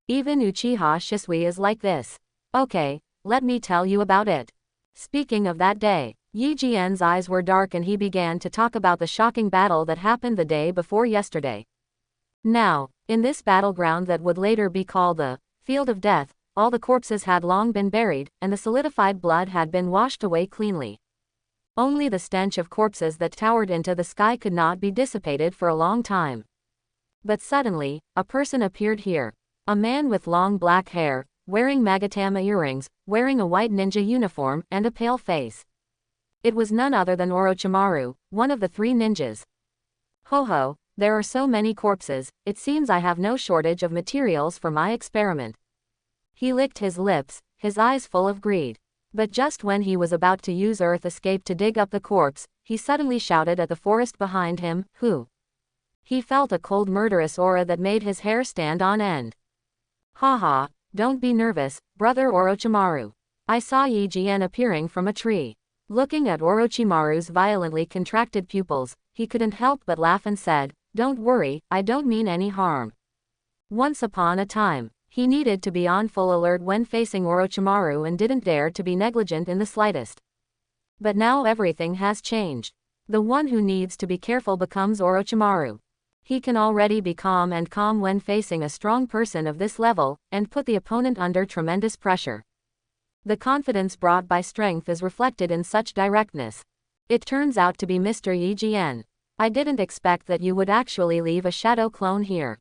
Even Uchiha Shisui is like this. Okay, let me tell you about it. Speaking of that day, Yi Jian's eyes were dark and he began to talk about the shocking battle that happened the day before yesterday. Now, in this battleground that would later be called the Field of Death, all the corpses had long been buried, and the solidified blood had been washed away cleanly. Only the stench of corpses that towered into the sky could not be dissipated for a long time. But suddenly, a person appeared here. A man with long black hair, wearing Magatama earrings, wearing a white ninja uniform, and a pale face. It was none other than Orochimaru, one of the 3 ninjas. Ho ho, there are so many corpses, it seems I have no shortage of materials for my experiment. He licked his lips, his eyes full of greed. But just when he was about to use Earth Escape to dig up the corpse, he suddenly shouted at the forest behind him, "Who?" He felt a cold murderous aura that made his hair stand on end. Haha, don't be nervous, brother Orochimaru. I saw Yi Jian appearing from a tree. Looking at Orochimaru's violently contracted pupils, he couldn't help but laugh and said, "Don't worry, I don't mean any harm." Once upon a time, he needed to be on full alert when facing Orochimaru and didn't dare to be negligent in the slightest. But now everything has changed. The one who needs to be careful becomes Orochimaru. He can already be calm when facing a strong person of this level, and put the opponent under tremendous pressure. The confidence brought by strength is reflected in such directness. It turns out to be Mr. Yi Jian. I didn't expect that you would actually leave a shadow clone here.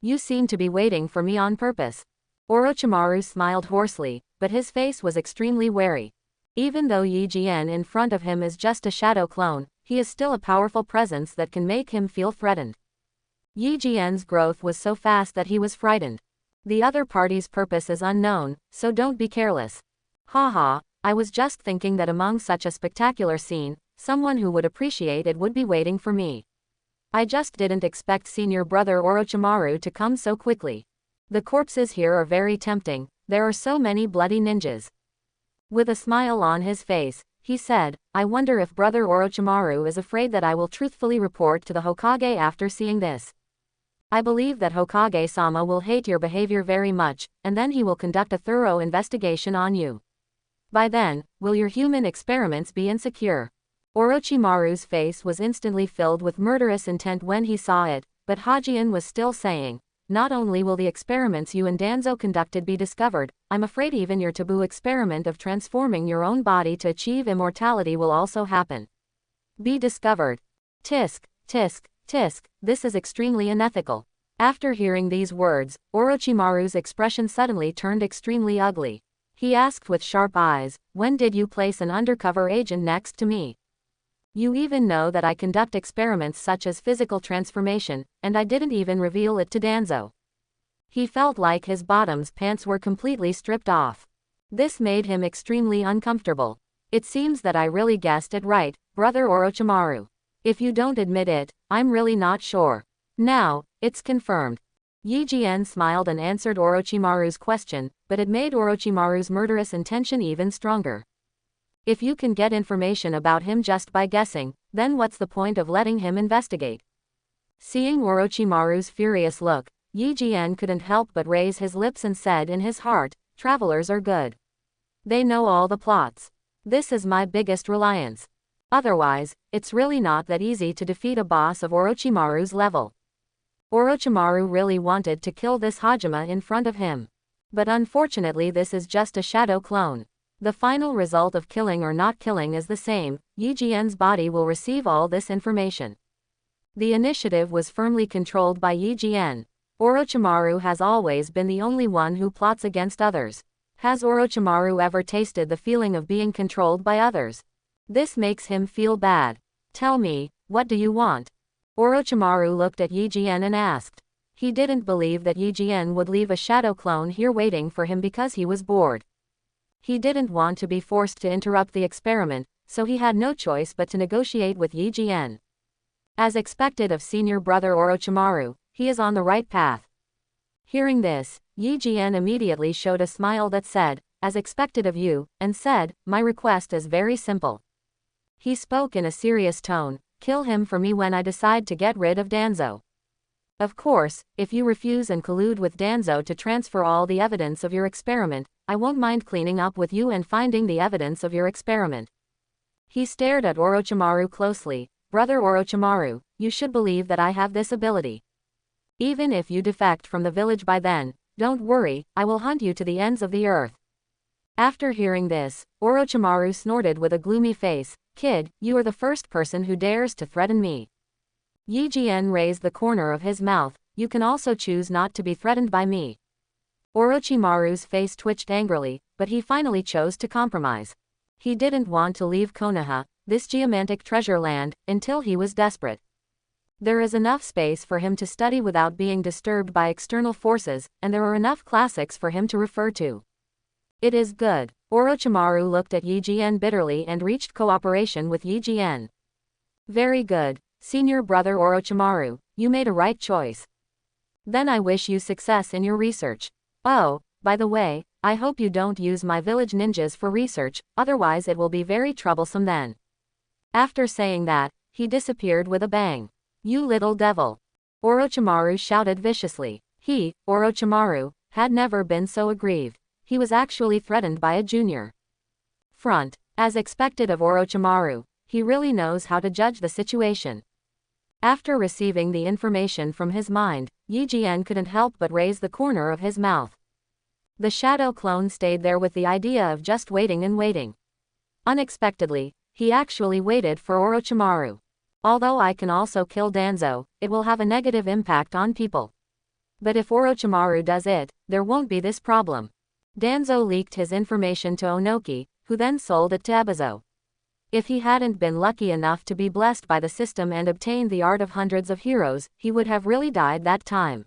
You seem to be waiting for me on purpose. Orochimaru smiled hoarsely, but his face was extremely wary. Even though Yi Jian in front of him is just a shadow clone, he is still a powerful presence that can make him feel threatened. Yi Jian's growth was so fast that he was frightened. The other party's purpose is unknown, so don't be careless. Haha, I was just thinking that among such a spectacular scene, someone who would appreciate it would be waiting for me. I just didn't expect senior brother Orochimaru to come so quickly. The corpses here are very tempting, there are so many bloody ninjas. With a smile on his face, he said, I wonder if brother Orochimaru is afraid that I will truthfully report to the Hokage after seeing this. I believe that Hokage-sama will hate your behavior very much, and then he will conduct a thorough investigation on you. By then, will your human experiments be insecure? Orochimaru's face was instantly filled with murderous intent when he saw it, but Hajian was still saying, not only will the experiments you and Danzo conducted be discovered, I'm afraid even your taboo experiment of transforming your own body to achieve immortality will also happen. Be discovered. Tisk, tisk, tisk, this is extremely unethical. After hearing these words, Orochimaru's expression suddenly turned extremely ugly. He asked with sharp eyes, when did you place an undercover agent next to me? You even know that I conduct experiments such as physical transformation, and I didn't even reveal it to Danzo. He felt like his bottoms pants were completely stripped off. This made him extremely uncomfortable. It seems that I really guessed it right, brother Orochimaru. If you don't admit it, I'm really not sure. Now, it's confirmed. Yi Jian smiled and answered Orochimaru's question, but it made Orochimaru's murderous intention even stronger. If you can get information about him just by guessing, then what's the point of letting him investigate? Seeing Orochimaru's furious look, Yi Jian couldn't help but raise his lips and said in his heart, travelers are good. They know all the plots. This is my biggest reliance. Otherwise, it's really not that easy to defeat a boss of Orochimaru's level. Orochimaru really wanted to kill this Hajime in front of him. But unfortunately this is just a shadow clone. The final result of killing or not killing is the same. Yi Jian's body will receive all this information. The initiative was firmly controlled by Yi Jian. Orochimaru has always been the only one who plots against others. Has Orochimaru ever tasted the feeling of being controlled by others? This makes him feel bad. Tell me, what do you want? Orochimaru looked at Yi Jian and asked. He didn't believe that Yi Jian would leave a shadow clone here waiting for him because he was bored. He didn't want to be forced to interrupt the experiment, so he had no choice but to negotiate with Yi Jian. As expected of senior brother Orochimaru, he is on the right path. Hearing this, Yi Jian immediately showed a smile that said, as expected of you, and said, my request is very simple. He spoke in a serious tone, kill him for me when I decide to get rid of Danzo. Of course, if you refuse and collude with Danzo to transfer all the evidence of your experiment, I won't mind cleaning up with you and finding the evidence of your experiment. He stared at Orochimaru closely. Brother Orochimaru, you should believe that I have this ability. Even if you defect from the village by then, don't worry, I will hunt you to the ends of the earth. After hearing this, Orochimaru snorted with a gloomy face, kid, you are the first person who dares to threaten me. Yi Jian raised the corner of his mouth, you can also choose not to be threatened by me. Orochimaru's face twitched angrily, but he finally chose to compromise. He didn't want to leave Konoha, this geomantic treasure land, until he was desperate. There is enough space for him to study without being disturbed by external forces, and there are enough classics for him to refer to. It is good. Orochimaru looked at Yi Jian bitterly and reached cooperation with Yi Jian. Very good, senior brother Orochimaru, you made a right choice. Then I wish you success in your research. Oh, by the way, I hope you don't use my village ninjas for research, otherwise it will be very troublesome then. After saying that, he disappeared with a bang. You little devil! Orochimaru shouted viciously. He, Orochimaru, had never been so aggrieved. He was actually threatened by a junior. Front. As expected of Orochimaru, he really knows how to judge the situation. After receiving the information from his mind, Yi Jian couldn't help but raise the corner of his mouth. The shadow clone stayed there with the idea of just waiting and waiting. Unexpectedly, he actually waited for Orochimaru. Although I can also kill Danzo, it will have a negative impact on people. But if Orochimaru does it, there won't be this problem. Danzo leaked his information to Onoki, who then sold it to Ebizo. If he hadn't been lucky enough to be blessed by the system and obtained the art of hundreds of heroes, he would have really died that time.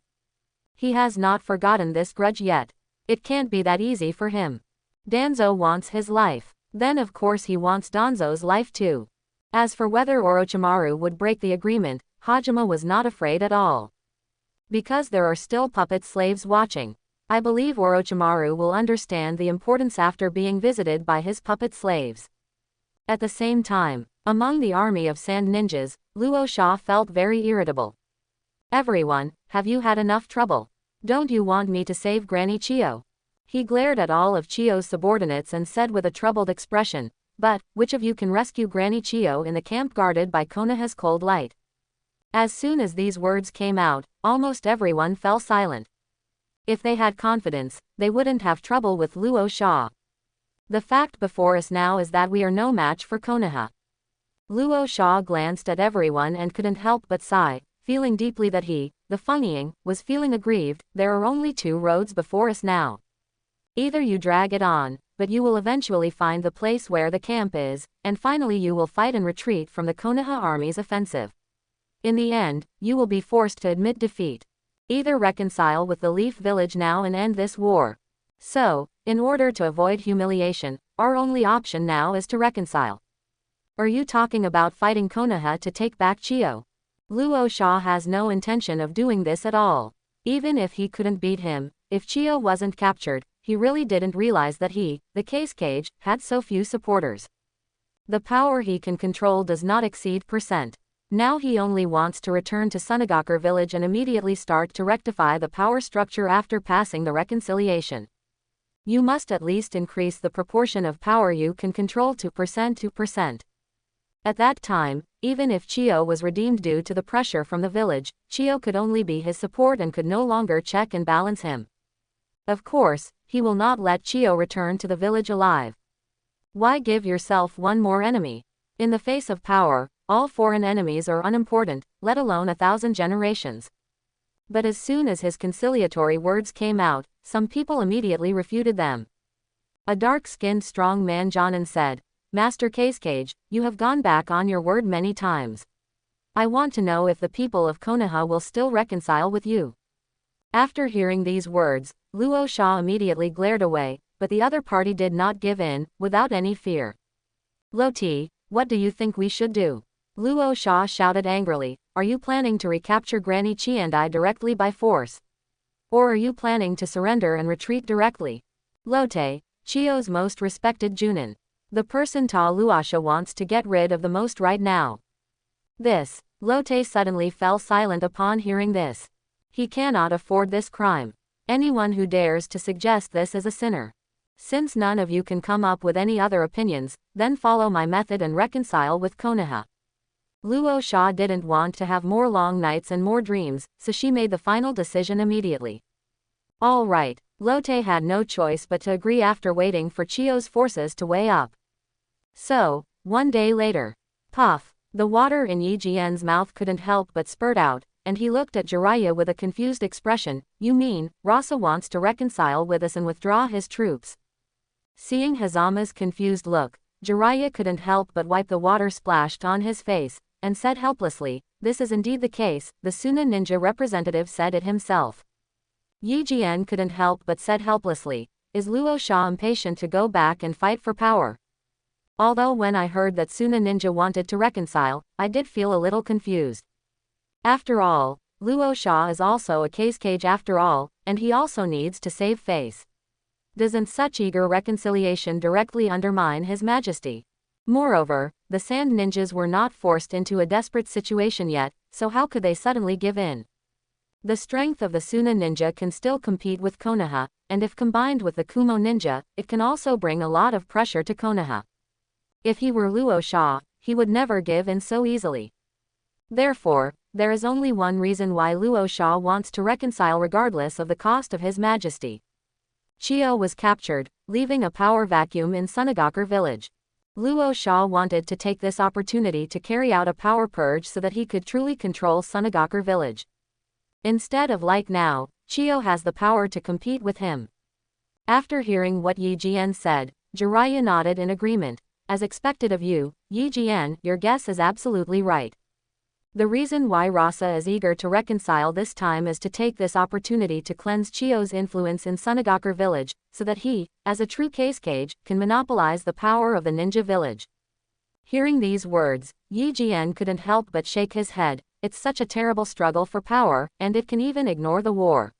He has not forgotten this grudge yet. It can't be that easy for him. Danzo wants his life. Then of course he wants Danzo's life too. As for whether Orochimaru would break the agreement, Hajime was not afraid at all. Because there are still puppet slaves watching. I believe Orochimaru will understand the importance after being visited by his puppet slaves. At the same time, among the army of sand ninjas, Luo Sha felt very irritable. Everyone, have you had enough trouble? Don't you want me to save Granny Chio? He glared at all of Chio's subordinates and said with a troubled expression, but, which of you can rescue Granny Chio in the camp guarded by Konoha's cold light? As soon as these words came out, almost everyone fell silent. If they had confidence, they wouldn't have trouble with Luo Sha. The fact before us now is that we are no match for Konoha. Luo Sha glanced at everyone and couldn't help but sigh, feeling deeply that he, the Feng was feeling aggrieved. There are only two roads before us now. Either you drag it on, but you will eventually find the place where the camp is, and finally you will fight and retreat from the Konoha army's offensive. In the end, you will be forced to admit defeat. Either reconcile with the Leaf Village now and end this war. So, in order to avoid humiliation, our only option now is to reconcile. Are you talking about fighting Konoha to take back Chio? Luo Sha has no intention of doing this at all. Even if he couldn't beat him, if Chio wasn't captured, he really didn't realize that he, the Case Cage, had so few supporters. The power he can control does not exceed %. Now he only wants to return to Sunagakur village and immediately start to rectify the power structure after passing the reconciliation. You must at least increase the proportion of power you can control to %. At that time, even if Chio was redeemed due to the pressure from the village, Chio could only be his support and could no longer check and balance him. Of course, he will not let Chiyo return to the village alive. Why give yourself one more enemy? In the face of power, all foreign enemies are unimportant, let alone 1,000 generations. But as soon as his conciliatory words came out, some people immediately refuted them. A dark-skinned strong man Jonan said, Master Casecage, you have gone back on your word many times. I want to know if the people of Konoha will still reconcile with you. After hearing these words, Luo Sha immediately glared away, but the other party did not give in, without any fear. Loti, what do you think we should do? Luo Sha shouted angrily, are you planning to recapture Granny Chiandai directly by force? Or are you planning to surrender and retreat directly? Lotte, Chiyo's most respected Junin. The person Ta Luasha wants to get rid of the most right now. This. Lotte suddenly fell silent upon hearing this. He cannot afford this crime. Anyone who dares to suggest this is a sinner. Since none of you can come up with any other opinions, then follow my method and reconcile with Konoha. Luo Sha didn't want to have more long nights and more dreams, so she made the final decision immediately. All right, Lotte had no choice but to agree after waiting for Chiyo's forces to weigh up. So, one day later. Puff. The water in Yi Jian's mouth couldn't help but spurt out, and he looked at Jiraiya with a confused expression. You mean, Rasa wants to reconcile with us and withdraw his troops? Seeing Hazama's confused look, Jiraiya couldn't help but wipe the water splashed on his face, and said helplessly, this is indeed the case, the Suna ninja representative said it himself. Yi Jian couldn't help but said helplessly, is Luo Sha impatient to go back and fight for power? Although when I heard that Suna ninja wanted to reconcile, I did feel a little confused. After all, Luo Sha is also a Casecage after all, and he also needs to save face. Doesn't such eager reconciliation directly undermine his majesty? Moreover, the Sand Ninjas were not forced into a desperate situation yet, so how could they suddenly give in? The strength of the Suna Ninja can still compete with Konoha, and if combined with the Kumo Ninja, it can also bring a lot of pressure to Konoha. If he were Luo Sha, he would never give in so easily. Therefore, there is only one reason why Luo Sha wants to reconcile regardless of the cost of his majesty. Chiyo was captured, leaving a power vacuum in Sunagakur village. Luo Sha wanted to take this opportunity to carry out a power purge so that he could truly control Sunagakur village. Instead of like now, Chiyo has the power to compete with him. After hearing what Yi Jian said, Jiraiya nodded in agreement. As expected of you, Yi Jian, your guess is absolutely right. The reason why Rasa is eager to reconcile this time is to take this opportunity to cleanse Chiyo's influence in Sunagakur village, so that he, as a true Casecage, can monopolize the power of the ninja village. Hearing these words, Yi Jian couldn't help but shake his head. It's such a terrible struggle for power, and it can even ignore the war.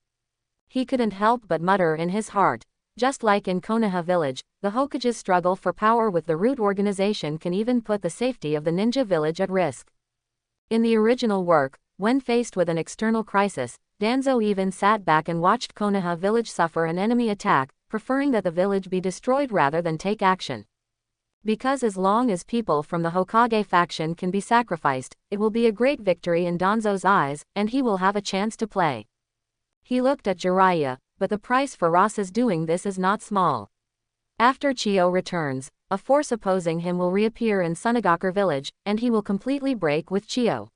He couldn't help but mutter in his heart. Just like in Konoha village, the Hokage's struggle for power with the root organization can even put the safety of the ninja village at risk. In the original work, when faced with an external crisis, Danzo even sat back and watched Konoha village suffer an enemy attack, preferring that the village be destroyed rather than take action. Because as long as people from the Hokage faction can be sacrificed, it will be a great victory in Danzo's eyes, and he will have a chance to play. He looked at Jiraiya, but the price for Rasa's doing this is not small. After Chiyo returns, a force opposing him will reappear in Sunagakur village, and he will completely break with Chiyo.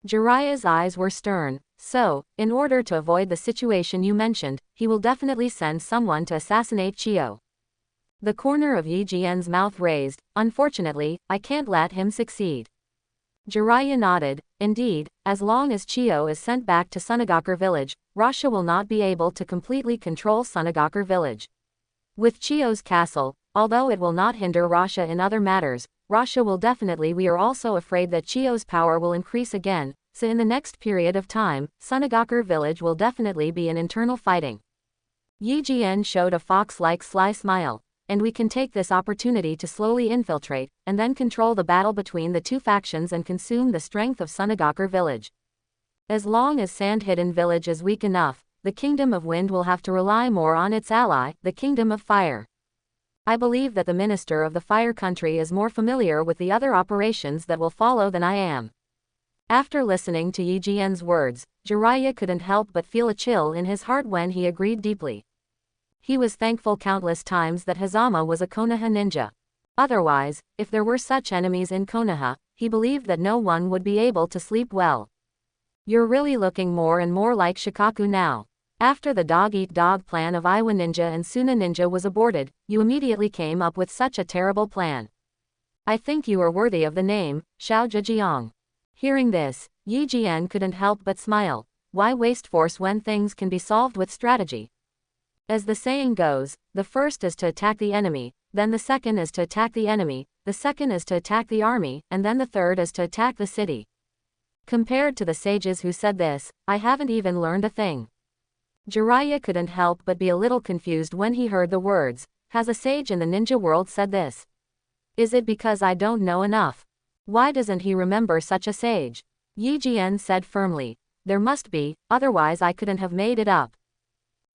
Jiraiya's eyes were stern, so, in order to avoid the situation you mentioned, he will definitely send someone to assassinate Chiyo. The corner of Yi Jian's mouth raised. Unfortunately, I can't let him succeed. Jiraiya nodded. Indeed, as long as Chiyo is sent back to Sunagakur village, Rasha will not be able to completely control Sunagakur village. With Chiyo's castle, although it will not hinder Rasha in other matters, Rasha will definitely. We are also afraid that Chiyo's power will increase again, so in the next period of time, Sunagakur village will definitely be in internal fighting. Yi Jian showed a fox-like sly smile. And we can take this opportunity to slowly infiltrate, and then control the battle between the two factions and consume the strength of Sunagakur village. As long as Sand Hidden village is weak enough, the Kingdom of Wind will have to rely more on its ally, the Kingdom of Fire. I believe that the Minister of the Fire Country is more familiar with the other operations that will follow than I am. After listening to Yi Jian's words, Jiraiya couldn't help but feel a chill in his heart when he agreed deeply. He was thankful countless times that Hazama was a Konoha ninja. Otherwise, if there were such enemies in Konoha, he believed that no one would be able to sleep well. You're really looking more and more like Shikaku now. After the dog-eat-dog plan of Iwa Ninja and Suna Ninja was aborted, you immediately came up with such a terrible plan. I think you are worthy of the name, Xiao Zhejiang. Hearing this, Yi Jian couldn't help but smile. Why waste force when things can be solved with strategy? As the saying goes, the first is to attack the enemy, then the second is to attack the enemy, the second is to attack the army, and then the third is to attack the city. Compared to the sages who said this, I haven't even learned a thing. Jiraiya couldn't help but be a little confused when he heard the words, has a sage in the ninja world said this? Is it because I don't know enough? Why doesn't he remember such a sage? Yi Jian said firmly, there must be, otherwise I couldn't have made it up.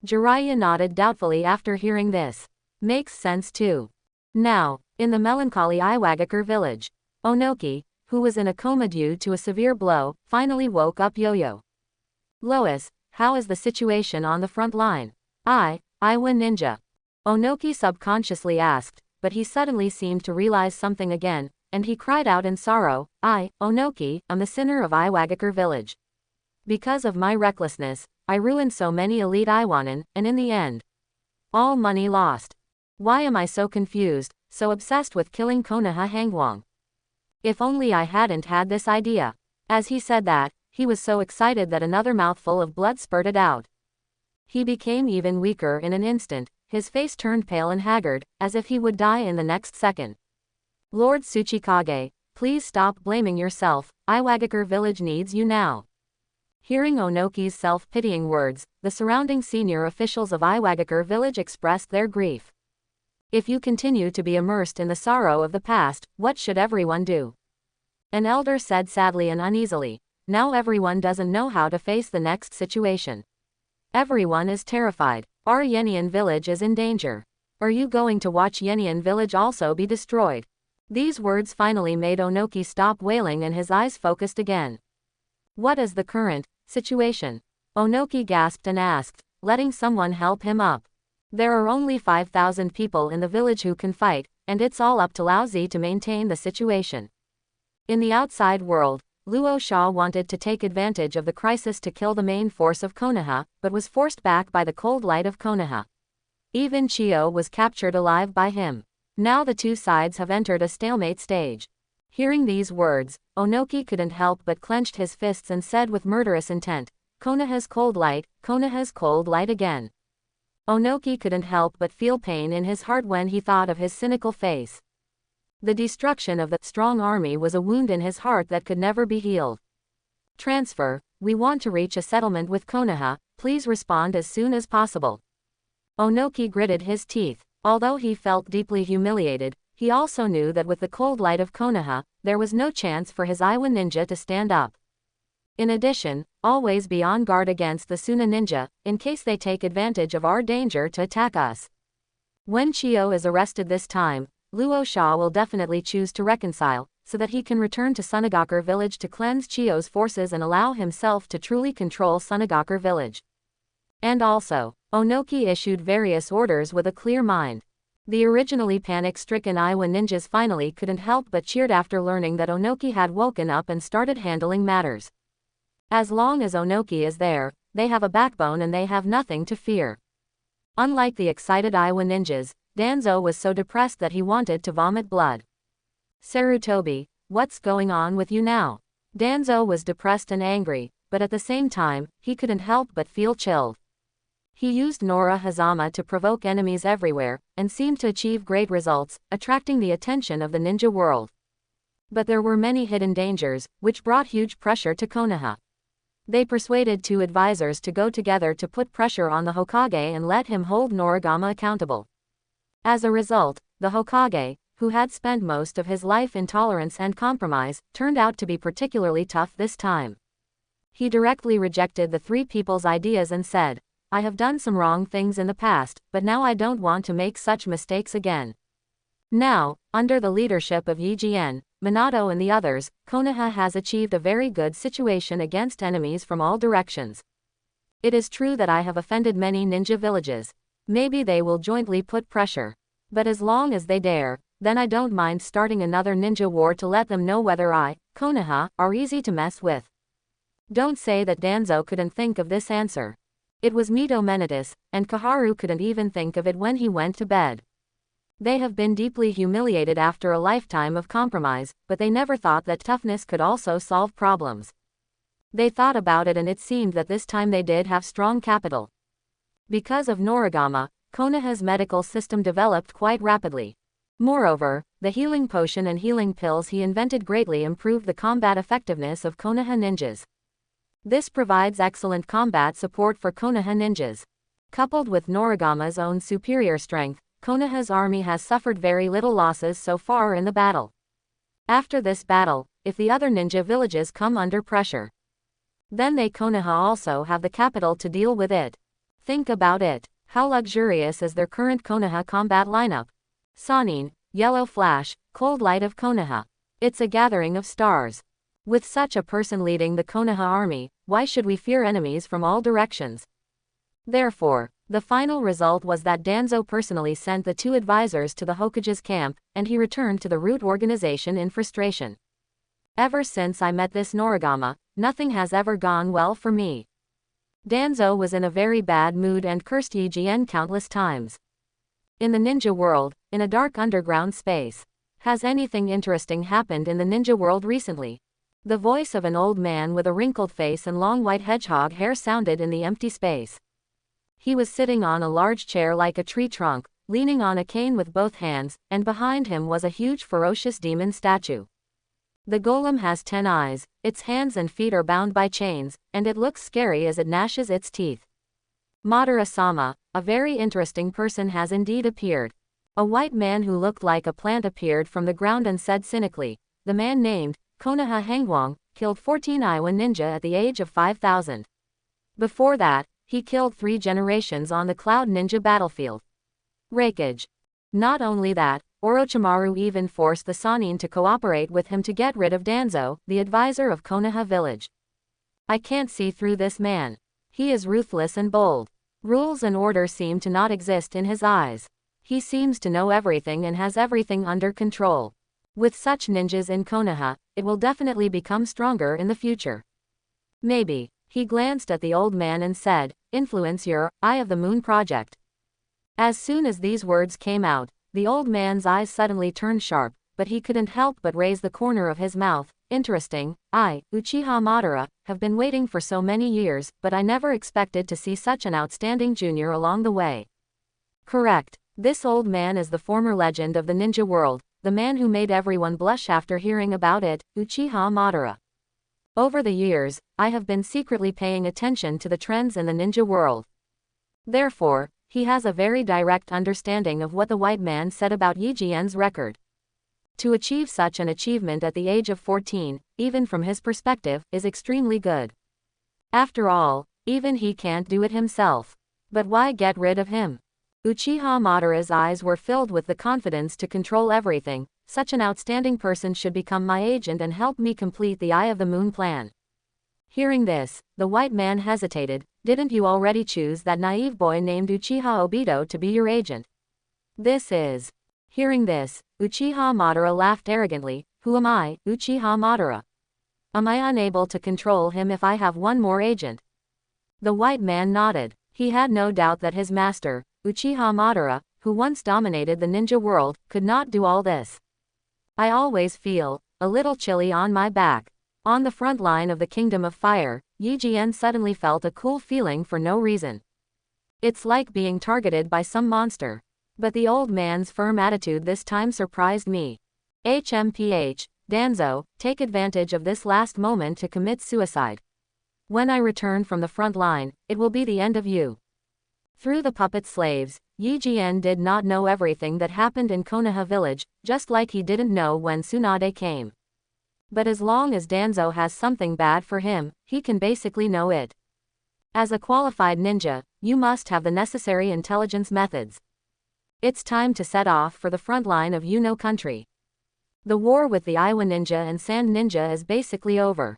Jiraiya nodded doubtfully after hearing this. Makes sense too. Now, in the melancholy Iwagakure village, Onoki, who was in a coma due to a severe blow, finally woke up Yo-Yo. Lois, how is the situation on the front line? Iwa Ninja. Onoki subconsciously asked, but he suddenly seemed to realize something again, and he cried out in sorrow, Onoki, am the sinner of Iwagakure village. Because of my recklessness, I ruined so many elite Iwanin, and in the end, all money lost. Why am I so confused, so obsessed with killing Konoha Hangwang? If only I hadn't had this idea. As he said that, he was so excited that another mouthful of blood spurted out. He became even weaker in an instant, his face turned pale and haggard, as if he would die in the next second. Lord Tsuchikage, please stop blaming yourself, Iwagakure village needs you now. Hearing Onoki's self-pitying words, the surrounding senior officials of Iwagakure village expressed their grief. If you continue to be immersed in the sorrow of the past, what should everyone do? An elder said sadly and uneasily. Now everyone doesn't know how to face the next situation. Everyone is terrified. Our Yenian village is in danger. Are you going to watch Yenian village also be destroyed? These words finally made Onoki stop wailing and his eyes focused again. What is the current situation? Onoki gasped and asked, letting someone help him up. There are only 5,000 people in the village who can fight, and it's all up to Lao Zi to maintain the situation. In the outside world, Luo Sha wanted to take advantage of the crisis to kill the main force of Konoha, but was forced back by the cold light of Konoha. Even Chiyo was captured alive by him. Now the two sides have entered a stalemate stage. Hearing these words, Onoki couldn't help but clenched his fists and said with murderous intent, Konoha's cold light again. Onoki couldn't help but feel pain in his heart when he thought of his cynical face. The destruction of the strong army was a wound in his heart that could never be healed. Transfer, we want to reach a settlement with Konoha, please respond as soon as possible. Onoki gritted his teeth. Although he felt deeply humiliated, he also knew that with the cold light of Konoha, there was no chance for his Iwa ninja to stand up. In addition, always be on guard against the Suna ninja, in case they take advantage of our danger to attack us. When Chiyo is arrested this time, Luo Sha will definitely choose to reconcile, so that he can return to Sunagakure village to cleanse Chiyo's forces and allow himself to truly control Sunagakure village. And also, Onoki issued various orders with a clear mind. The originally panic-stricken Iwa ninjas finally couldn't help but cheered after learning that Onoki had woken up and started handling matters. As long as Onoki is there, they have a backbone and they have nothing to fear. Unlike the excited Iwa ninjas, Danzo was so depressed that he wanted to vomit blood. Sarutobi, what's going on with you now? Danzo was depressed and angry, but at the same time, he couldn't help but feel chilled. He used Nora Hazama to provoke enemies everywhere, and seemed to achieve great results, attracting the attention of the ninja world. But there were many hidden dangers, which brought huge pressure to Konoha. They persuaded two advisors to go together to put pressure on the Hokage and let him hold Noragama accountable. As a result, the Hokage, who had spent most of his life in tolerance and compromise, turned out to be particularly tough this time. He directly rejected the three people's ideas and said, I have done some wrong things in the past, but now I don't want to make such mistakes again. Now, under the leadership of Yi Jian, Minato and the others, Konoha has achieved a very good situation against enemies from all directions. It is true that I have offended many ninja villages. Maybe they will jointly put pressure. But as long as they dare, then I don't mind starting another ninja war to let them know whether I, Konoha, are easy to mess with. Don't say that Danzo couldn't think of this answer. It was Mito Menitis, and Kaharu couldn't even think of it when he went to bed. They have been deeply humiliated after a lifetime of compromise, but they never thought that toughness could also solve problems. They thought about it and it seemed that this time they did have strong capital. Because of Noragama, Konoha's medical system developed quite rapidly. Moreover, the healing potion and healing pills he invented greatly improved the combat effectiveness of Konoha ninjas. This provides excellent combat support for Konoha ninjas. Coupled with Noragama's own superior strength, Konoha's army has suffered very little losses so far in the battle. After this battle, if the other ninja villages come under pressure, then they Konoha also have the capital to deal with it. Think about it. How luxurious is their current Konoha combat lineup? Sannin, Yellow Flash, Cold Light of Konoha. It's a gathering of stars. With such a person leading the Konoha army, why should we fear enemies from all directions? Therefore, the final result was that Danzo personally sent the 2 advisors to the Hokage's camp, and he returned to the root organization in frustration. Ever since I met this Noragama, nothing has ever gone well for me. Danzo was in a very bad mood and cursed Yijien countless times. In the ninja world, in a dark underground space. Has anything interesting happened in the ninja world recently? The voice of an old man with a wrinkled face and long white hedgehog hair sounded in the empty space. He was sitting on a large chair like a tree trunk, leaning on a cane with both hands, and behind him was a huge ferocious demon statue. The golem has 10 eyes, its hands and feet are bound by chains, and it looks scary as it gnashes its teeth. Madara-sama, a very interesting person has indeed appeared. A white man who looked like a plant appeared from the ground and said cynically, the man named Konoha Hangwang killed 14 Iowa ninja at the age of 5,000. Before that, he killed 3 generations on the Cloud Ninja battlefield. Raikage. Not only that, Orochimaru even forced the Sannin to cooperate with him to get rid of Danzo, the advisor of Konoha village. I can't see through this man. He is ruthless and bold. Rules and order seem to not exist in his eyes. He seems to know everything and has everything under control. With such ninjas in Konoha, it will definitely become stronger in the future. Maybe. He glanced at the old man and said, influence your Eye of the Moon project. As soon as these words came out, the old man's eyes suddenly turned sharp, but he couldn't help but raise the corner of his mouth. Interesting, I, Uchiha Madara, have been waiting for so many years, but I never expected to see such an outstanding junior along the way. Correct. This old man is the former legend of the ninja world, the man who made everyone blush after hearing about it, Uchiha Madara. Over the years, I have been secretly paying attention to the trends in the ninja world. Therefore, he has a very direct understanding of what the white man said about Yijien's record. To achieve such an achievement at the age of 14, even from his perspective, is extremely good. After all, even he can't do it himself. But why get rid of him? Uchiha Madara's eyes were filled with the confidence to control everything. Such an outstanding person should become my agent and help me complete the Eye of the Moon plan. Hearing this, the white man hesitated. Didn't you already choose that naive boy named Uchiha Obito to be your agent? This is. Hearing this, Uchiha Madara laughed arrogantly. Who am I, Uchiha Madara? Am I unable to control him if I have one more agent? The white man nodded. He had no doubt that his master, Uchiha Madara, who once dominated the ninja world, could not do all this. I always feel a little chilly on my back. On the front line of the Kingdom of Fire, Yijien suddenly felt a cool feeling for no reason. It's like being targeted by some monster. But the old man's firm attitude this time surprised me. HMPH, Danzo, take advantage of this last moment to commit suicide. When I return from the front line, it will be the end of you. Through the puppet slaves, Yijien did not know everything that happened in Konoha village, just like he didn't know when Tsunade came. But as long as Danzo has something bad for him, he can basically know it. As a qualified ninja, you must have the necessary intelligence methods. It's time to set off for the front line of Yuno country. The war with the Iowa ninja and Sand ninja is basically over.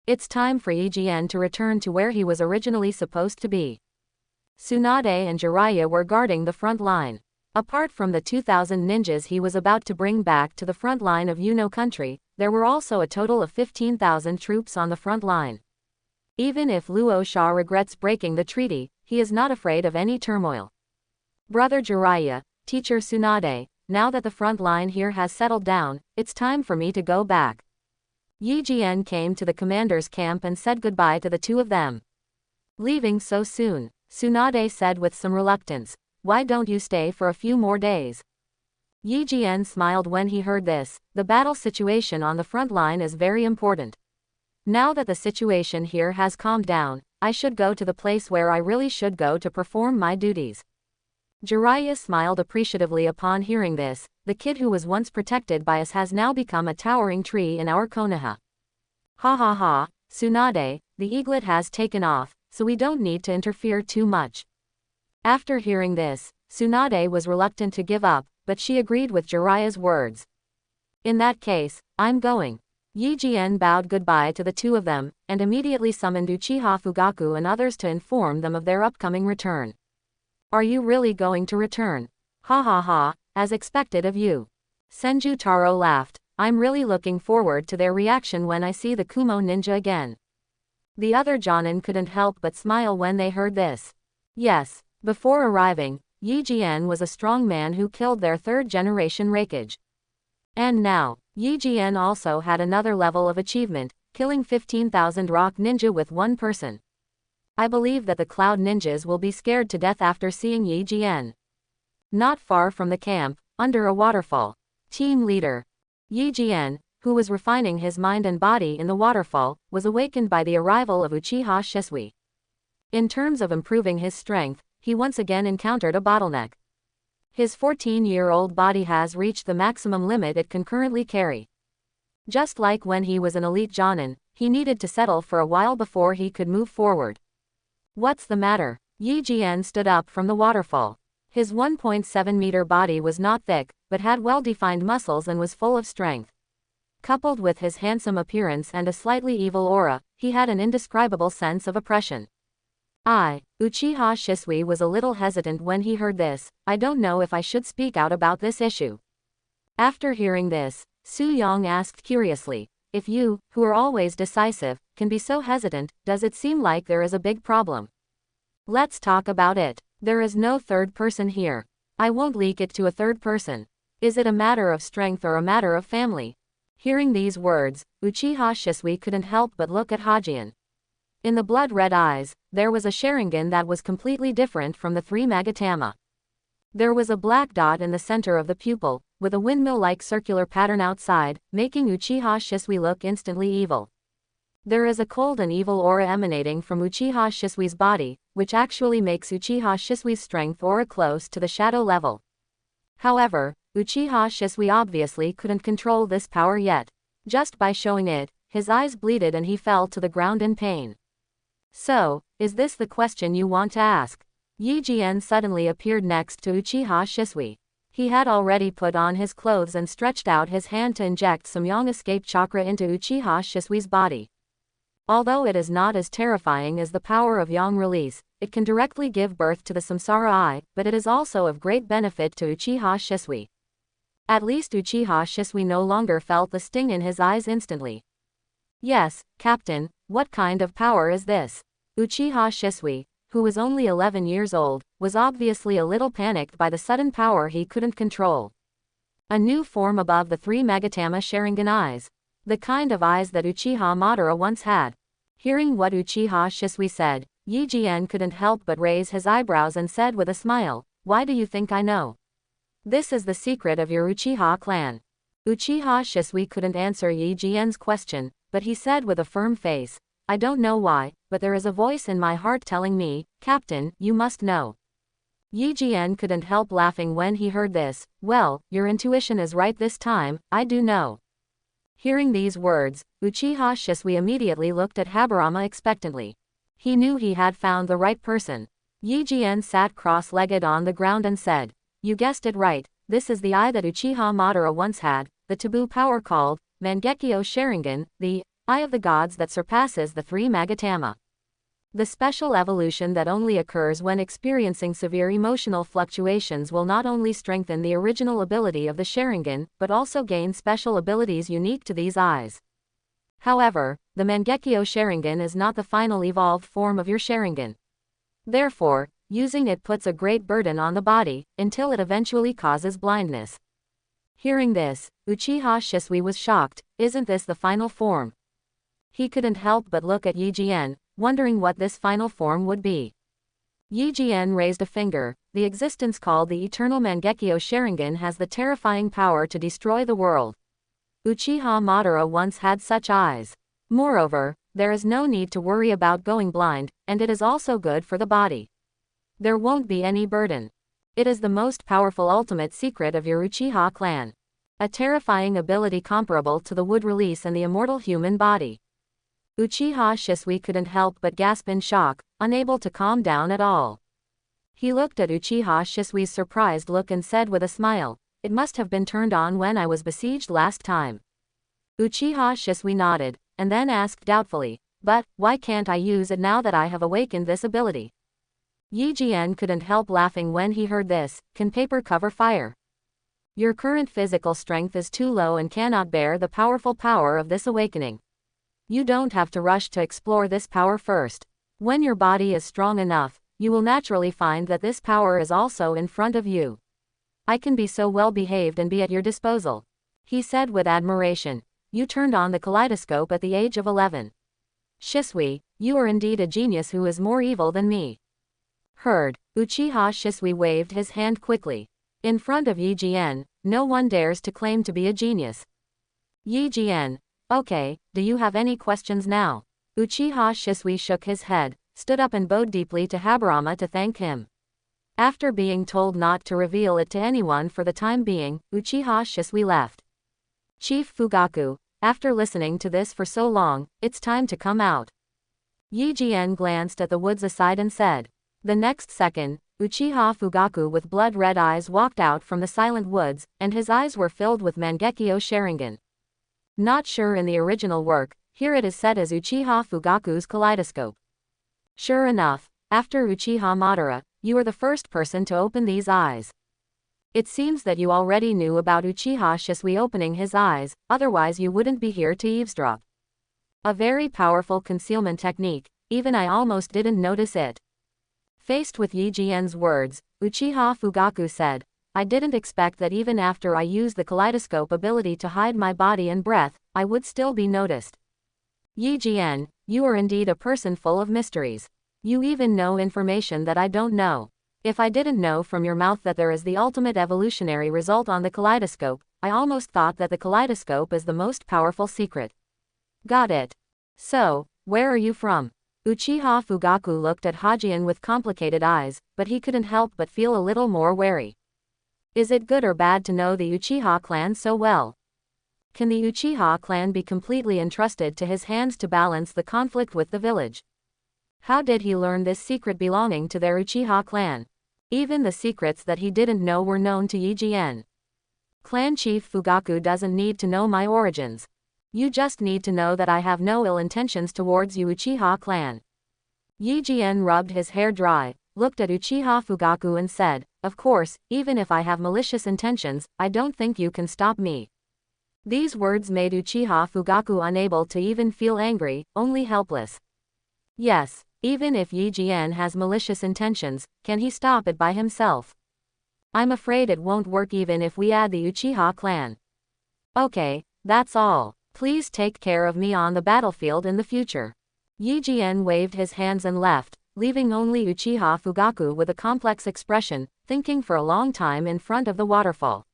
It's time for Yijien to return to where he was originally supposed to be. Tsunade and Jiraiya were guarding the front line. Apart from the 2,000 ninjas he was about to bring back to the front line of Yuno country, there were also a total of 15,000 troops on the front line. Even if Luo Sha regrets breaking the treaty, he is not afraid of any turmoil. Brother Jiraiya, teacher Tsunade, now that the front line here has settled down, it's time for me to go back. Yi Jian came to the commander's camp and said goodbye to the two of them. Leaving so soon, Tsunade said with some reluctance, why don't you stay for a few more days? Yi Jian smiled when he heard this. The battle situation on the front line is very important. Now that the situation here has calmed down, I should go to the place where I really should go to perform my duties. Jiraiya smiled appreciatively upon hearing this. The kid who was once protected by us has now become a towering tree in our Konoha. Ha ha ha, Tsunade, the eaglet has taken off, so we don't need to interfere too much. After hearing this, Tsunade was reluctant to give up, but she agreed with Jiraiya's words. In that case, I'm going. Yi Jian bowed goodbye to the two of them, and immediately summoned Uchiha Fugaku and others to inform them of their upcoming return. Are you really going to return? Ha ha ha, as expected of you. Senju Taro laughed. I'm really looking forward to their reaction when I see the Kumo ninja again. The other Jonin couldn't help but smile when they heard this. Yes, before arriving, Yi Jian was a strong man who killed their third-generation Raikage. And now, Yi Jian also had another level of achievement, killing 15,000 rock ninja with one person. I believe that the Cloud Ninjas will be scared to death after seeing Yi Jian. Not far from the camp, under a waterfall. Team leader. Yi Jian, who was refining his mind and body in the waterfall, was awakened by the arrival of Uchiha Shisui. In terms of improving his strength, he once again encountered a bottleneck. His 14-year-old body has reached the maximum limit it can currently carry. Just like when he was an elite Jonin, he needed to settle for a while before he could move forward. What's the matter? Yi Jian stood up from the waterfall. His 1.7-meter body was not thick, but had well-defined muscles and was full of strength. Coupled with his handsome appearance and a slightly evil aura, he had an indescribable sense of oppression. Uchiha Shisui was a little hesitant when he heard this. I don't know if I should speak out about this issue. After hearing this, Su Yang asked curiously, if you, who are always decisive, can be so hesitant, does it seem like there is a big problem? Let's talk about it. There is no third person here. I won't leak it to a third person. Is it a matter of strength or a matter of family? Hearing these words, Uchiha Shisui couldn't help but look at Hajian. In the blood-red eyes, there was a Sharingan that was completely different from the three Magatama. There was a black dot in the center of the pupil, with a windmill-like circular pattern outside, making Uchiha Shisui look instantly evil. There is a cold and evil aura emanating from Uchiha Shisui's body, which actually makes Uchiha Shisui's strength aura close to the shadow level. However, Uchiha Shisui obviously couldn't control this power yet. Just by showing it, his eyes bleeded and he fell to the ground in pain. So, is this the question you want to ask? Yi Jian suddenly appeared next to Uchiha Shisui. He had already put on his clothes and stretched out his hand to inject some Yang escape chakra into Uchiha Shisui's body. Although it is not as terrifying as the power of Yang release, it can directly give birth to the Samsara Eye, but it is also of great benefit to Uchiha Shisui. At least Uchiha Shisui no longer felt the sting in his eyes instantly. Yes, Captain, what kind of power is this? Uchiha Shisui, who was only 11 years old, was obviously a little panicked by the sudden power he couldn't control. A new form above the three Magatama Sharingan eyes. The kind of eyes that Uchiha Madara once had. Hearing what Uchiha Shisui said, Yi Jian couldn't help but raise his eyebrows and said with a smile, why do you think I know? This is the secret of your Uchiha clan. Uchiha Shisui couldn't answer Yi Jian's question, but he said with a firm face, I don't know why, but there is a voice in my heart telling me, Captain, you must know. Yi Jian couldn't help laughing when he heard this. Well, your intuition is right this time, I do know. Hearing these words, Uchiha Shisui immediately looked at Habarama expectantly. He knew he had found the right person. Yi Jian sat cross-legged on the ground and said, you guessed it right, this is the eye that Uchiha Madara once had, the taboo power called Mangekyo Sharingan, the eye of the gods that surpasses the three Magatama. The special evolution that only occurs when experiencing severe emotional fluctuations will not only strengthen the original ability of the Sharingan, but also gain special abilities unique to these eyes. However, the Mangekyo Sharingan is not the final evolved form of your Sharingan. Therefore, using it puts a great burden on the body, until it eventually causes blindness. Hearing this, Uchiha Shisui was shocked. Isn't this the final form? He couldn't help but look at Yi Jian, wondering what this final form would be. Yi Jian raised a finger. The existence called the Eternal Mangekyo Sharingan has the terrifying power to destroy the world. Uchiha Madara once had such eyes. Moreover, there is no need to worry about going blind, and it is also good for the body. There won't be any burden. It is the most powerful ultimate secret of your Uchiha clan. A terrifying ability comparable to the wood release and the immortal human body. Uchiha Shisui couldn't help but gasp in shock, unable to calm down at all. He looked at Uchiha Shisui's surprised look and said with a smile, "It must have been turned on when I was besieged last time." Uchiha Shisui nodded, and then asked doubtfully, "But, why can't I use it now that I have awakened this ability?" Yi Jian couldn't help laughing when he heard this. Can paper cover fire? Your current physical strength is too low and cannot bear the powerful power of this awakening. You don't have to rush to explore this power first. When your body is strong enough, you will naturally find that this power is also in front of you. I can be so well behaved and be at your disposal," he said with admiration. "You turned on the kaleidoscope at the age of 11. Shisui, you are indeed a genius who is more evil than me." Heard. Uchiha Shisui waved his hand quickly. In front of Yi Jian, no one dares to claim to be a genius. Yi Jian. Okay, do you have any questions now? Uchiha Shisui shook his head, stood up and bowed deeply to Habarama to thank him. After being told not to reveal it to anyone for the time being, Uchiha Shisui left. Chief Fugaku, after listening to this for so long, it's time to come out. Yi Jian glanced at the woods aside and said. The next second, Uchiha Fugaku with blood-red eyes walked out from the silent woods, and his eyes were filled with Mangekyo Sharingan. Not sure in the original work, here it is set as Uchiha Fugaku's kaleidoscope. Sure enough, after Uchiha Madara, you are the first person to open these eyes. It seems that you already knew about Uchiha Shisui opening his eyes, otherwise you wouldn't be here to eavesdrop. A very powerful concealment technique, even I almost didn't notice it. Faced with Yi Jian's words, Uchiha Fugaku said, I didn't expect that even after I used the kaleidoscope ability to hide my body and breath, I would still be noticed. Yi Jian, you are indeed a person full of mysteries. You even know information that I don't know. If I didn't know from your mouth that there is the ultimate evolutionary result on the kaleidoscope, I almost thought that the kaleidoscope is the most powerful secret. Got it. So, where are you from? Uchiha Fugaku looked at Hajian with complicated eyes, but he couldn't help but feel a little more wary. Is it good or bad to know the Uchiha clan so well? Can the Uchiha clan be completely entrusted to his hands to balance the conflict with the village? How did he learn this secret belonging to their Uchiha clan? Even the secrets that he didn't know were known to Yi Jian. Clan Chief Fugaku doesn't need to know my origins. You just need to know that I have no ill intentions towards you Uchiha clan. Yi Jian rubbed his hair dry, looked at Uchiha Fugaku and said, of course, even if I have malicious intentions, I don't think you can stop me. These words made Uchiha Fugaku unable to even feel angry, only helpless. Yes, even if Yi Jian has malicious intentions, can he stop it by himself? I'm afraid it won't work even if we add the Uchiha clan. Okay, that's all. Please take care of me on the battlefield in the future. Yi Jian waved his hands and left, leaving only Uchiha Fugaku with a complex expression, thinking for a long time in front of the waterfall.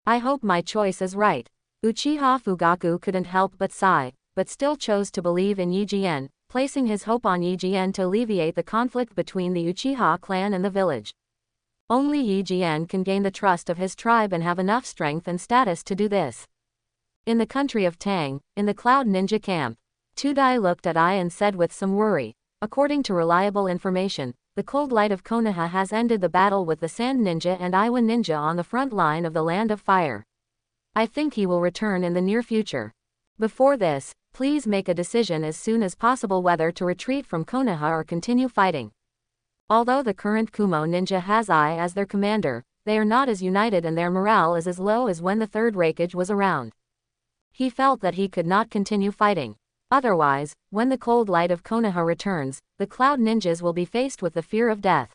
I hope my choice is right. Uchiha Fugaku couldn't help but sigh, but still chose to believe in Yi Jian, placing his hope on Yi Jian to alleviate the conflict between the Uchiha clan and the village. Only Yi Jian can gain the trust of his tribe and have enough strength and status to do this. In the country of Tang, in the Cloud Ninja camp, Tudai looked at Ai and said with some worry, according to reliable information, the cold light of Konoha has ended the battle with the Sand Ninja and Iwa Ninja on the front line of the Land of Fire. I think he will return in the near future. Before this, Please make a decision as soon as possible whether to retreat from Konoha or continue fighting. Although the current Kumo ninja has I as their commander, they are not as united and their morale is as low as when the third Raikage was around. He felt that he could not continue fighting. Otherwise, when the cold light of Konoha returns, the Cloud Ninjas will be faced with the fear of death.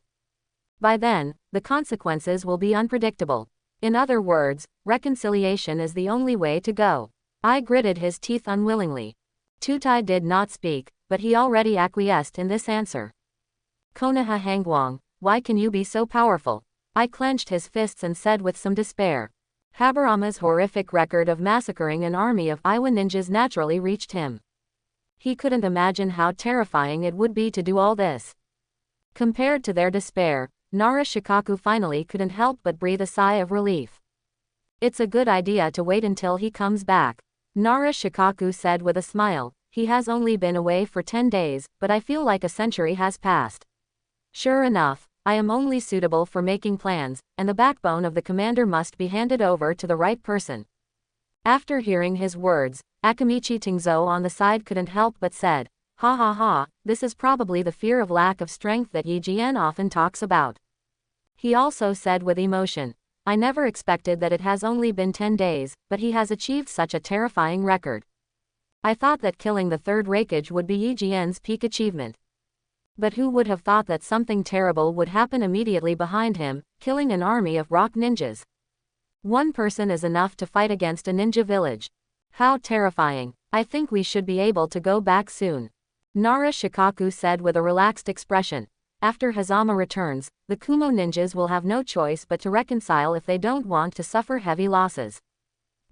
By then, the consequences will be unpredictable. In other words, reconciliation is the only way to go. I gritted his teeth unwillingly. Tutai did not speak, but he already acquiesced in this answer. Konoha Hangwang, why can you be so powerful? I clenched his fists and said with some despair. Habarama's horrific record of massacring an army of Iwa ninjas naturally reached him. He couldn't imagine how terrifying it would be to do all this. Compared to their despair, Nara Shikaku finally couldn't help but breathe a sigh of relief. It's a good idea to wait until he comes back, Nara Shikaku said with a smile. He has only been away for 10 days, but I feel like a century has passed. Sure enough, I am only suitable for making plans, and the backbone of the commander must be handed over to the right person. After hearing his words, Akamichi Tingzo on the side couldn't help but said, ha ha ha, this is probably the fear of lack of strength that Yi Jian often talks about. He also said with emotion, I never expected that it has only been 10 days, but he has achieved such a terrifying record. I thought that killing the third Raikage would be Yi Jian's peak achievement. But who would have thought that something terrible would happen immediately behind him, killing an army of rock ninjas? One person is enough to fight against a ninja village. How terrifying. I think we should be able to go back soon, Nara Shikaku said with a relaxed expression. After Hazama returns, the Kumo ninjas will have no choice but to reconcile if they don't want to suffer heavy losses.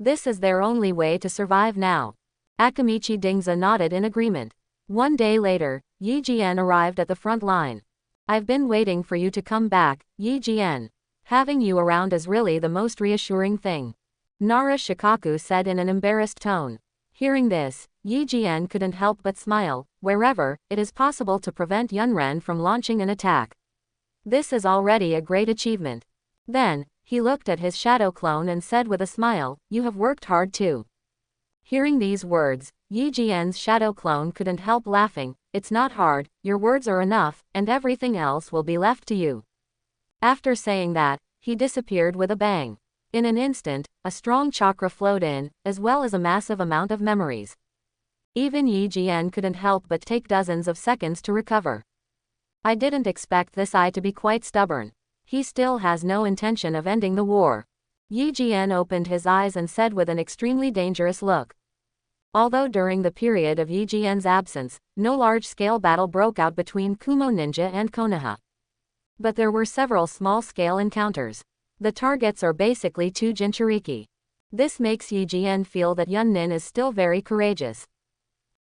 This is their only way to survive now. Akamichi Dingza nodded in agreement. One day later, Yi Jian arrived at the front line. I've been waiting for you to come back, Yi Jian. Having you around is really the most reassuring thing, Nara Shikaku said in an embarrassed tone. Hearing this, Yi Jian couldn't help but smile. Wherever, it is possible to prevent Yunren from launching an attack. This is already a great achievement. Then, he looked at his shadow clone and said with a smile, you have worked hard too. Hearing these words, Yi Jian's shadow clone couldn't help laughing. It's not hard, your words are enough, and everything else will be left to you. After saying that, he disappeared with a bang. In an instant, a strong chakra flowed in, as well as a massive amount of memories. Even Yi Jian couldn't help but take dozens of seconds to recover. I didn't expect this eye to be quite stubborn. He still has no intention of ending the war. Yi Jian opened his eyes and said with an extremely dangerous look. Although during the period of Yi Jian's absence, no large-scale battle broke out between Kumo Ninja and Konoha. But there were several small-scale encounters. The targets are basically two Jinchuriki. This makes Yi Jian feel that Yunnin is still very courageous.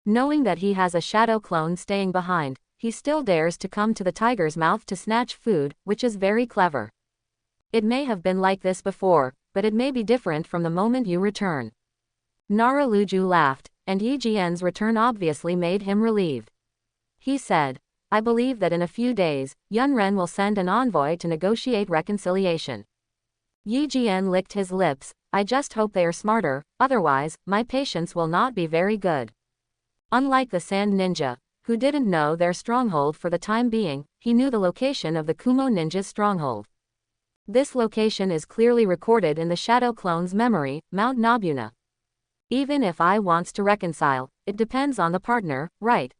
Knowing that he has a shadow clone staying behind, he still dares to come to the tiger's mouth to snatch food, which is very clever. It may have been like this before, but it may be different from the moment you return. Nara Luju laughed, and Yi Jian's return obviously made him relieved. He said, I believe that in a few days, Yunren will send an envoy to negotiate reconciliation. Yi Jian licked his lips. I just hope they are smarter, otherwise, my patience will not be very good. Unlike the Sand Ninja, who didn't know their stronghold for the time being, he knew the location of the Kumo Ninja's stronghold. This location is clearly recorded in the Shadow Clone's memory, Mount Nabuna. Even if I wants to reconcile, it depends on the partner, right?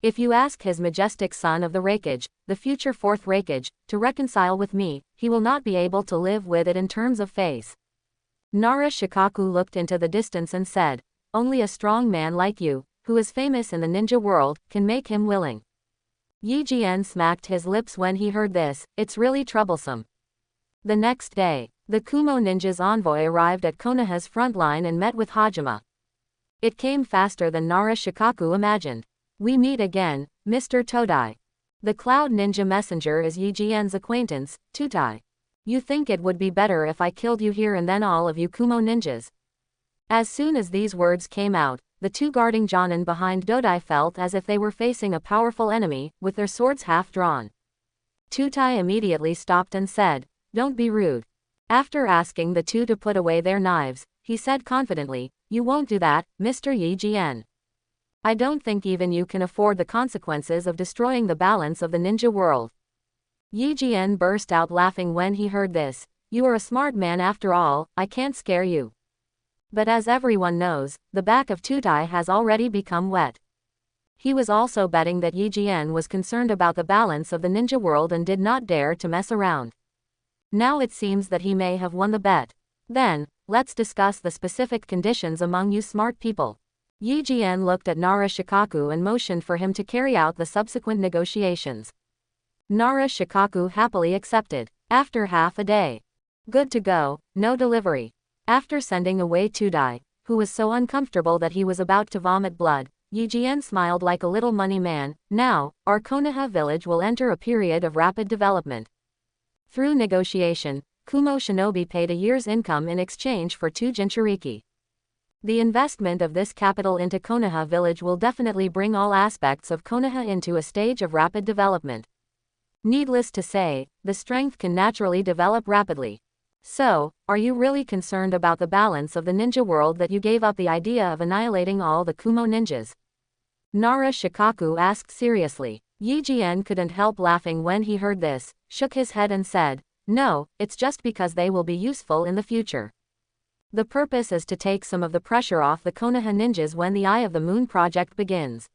If you ask his majestic son of the Raikage, the future fourth Raikage, to reconcile with me, he will not be able to live with it in terms of face. Nara Shikaku looked into the distance and said, only a strong man like you, who is famous in the ninja world, can make him willing. Yi Jian smacked his lips when he heard this. It's really troublesome. The next day, the Kumo ninja's envoy arrived at Konoha's front line and met with Hajime. It came faster than Nara Shikaku imagined. We meet again, Mr. Todai. The Cloud Ninja messenger is Yi Jian's acquaintance, Tutai. You think it would be better if I killed you here and then all of you Kumo ninjas? As soon as these words came out, the two guarding Jonin behind Dodai felt as if they were facing a powerful enemy, with their swords half drawn. Tutai immediately stopped and said, don't be rude. After asking the two to put away their knives, he said confidently, you won't do that, Mr. Yi Jian. I don't think even you can afford the consequences of destroying the balance of the ninja world. Yi Jian burst out laughing when he heard this. You are a smart man after all, I can't scare you. But as everyone knows, the back of Tutai has already become wet. He was also betting that Yi Jian was concerned about the balance of the ninja world and did not dare to mess around. Now it seems that he may have won the bet. Then, let's discuss the specific conditions among you smart people. Yi Jian looked at Nara Shikaku and motioned for him to carry out the subsequent negotiations. Nara Shikaku happily accepted. After half a day. Good to go, no delivery. After sending away Tudai, who was so uncomfortable that he was about to vomit blood, Yi Jian smiled like a little money man. Now, our Konoha village will enter a period of rapid development. Through negotiation, Kumo Shinobi paid a year's income in exchange for 2 Jinchuriki. The investment of this capital into Konoha village will definitely bring all aspects of Konoha into a stage of rapid development. Needless to say, the strength can naturally develop rapidly. So, are you really concerned about the balance of the ninja world that you gave up the idea of annihilating all the Kumo ninjas? Nara Shikaku asked seriously. Yi Jian couldn't help laughing when he heard this, shook his head and said, no, it's just because they will be useful in the future. The purpose is to take some of the pressure off the Konoha ninjas when the Eye of the Moon project begins.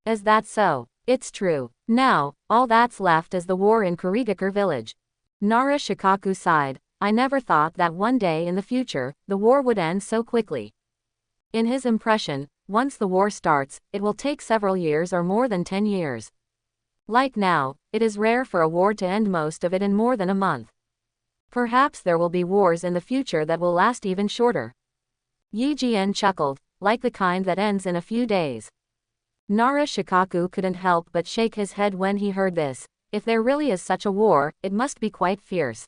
Is that so? It's true. Now, all that's left is the war in Kurigakure village. Nara Shikaku sighed. I never thought that one day in the future, the war would end so quickly. In his impression, once the war starts, it will take several years or more than 10 years. Like now, it is rare for a war to end, most of it in more than a month. Perhaps there will be wars in the future that will last even shorter. Yi Jian chuckled, like the kind that ends in a few days. Nara Shikaku couldn't help but shake his head when he heard this. If there really is such a war, it must be quite fierce.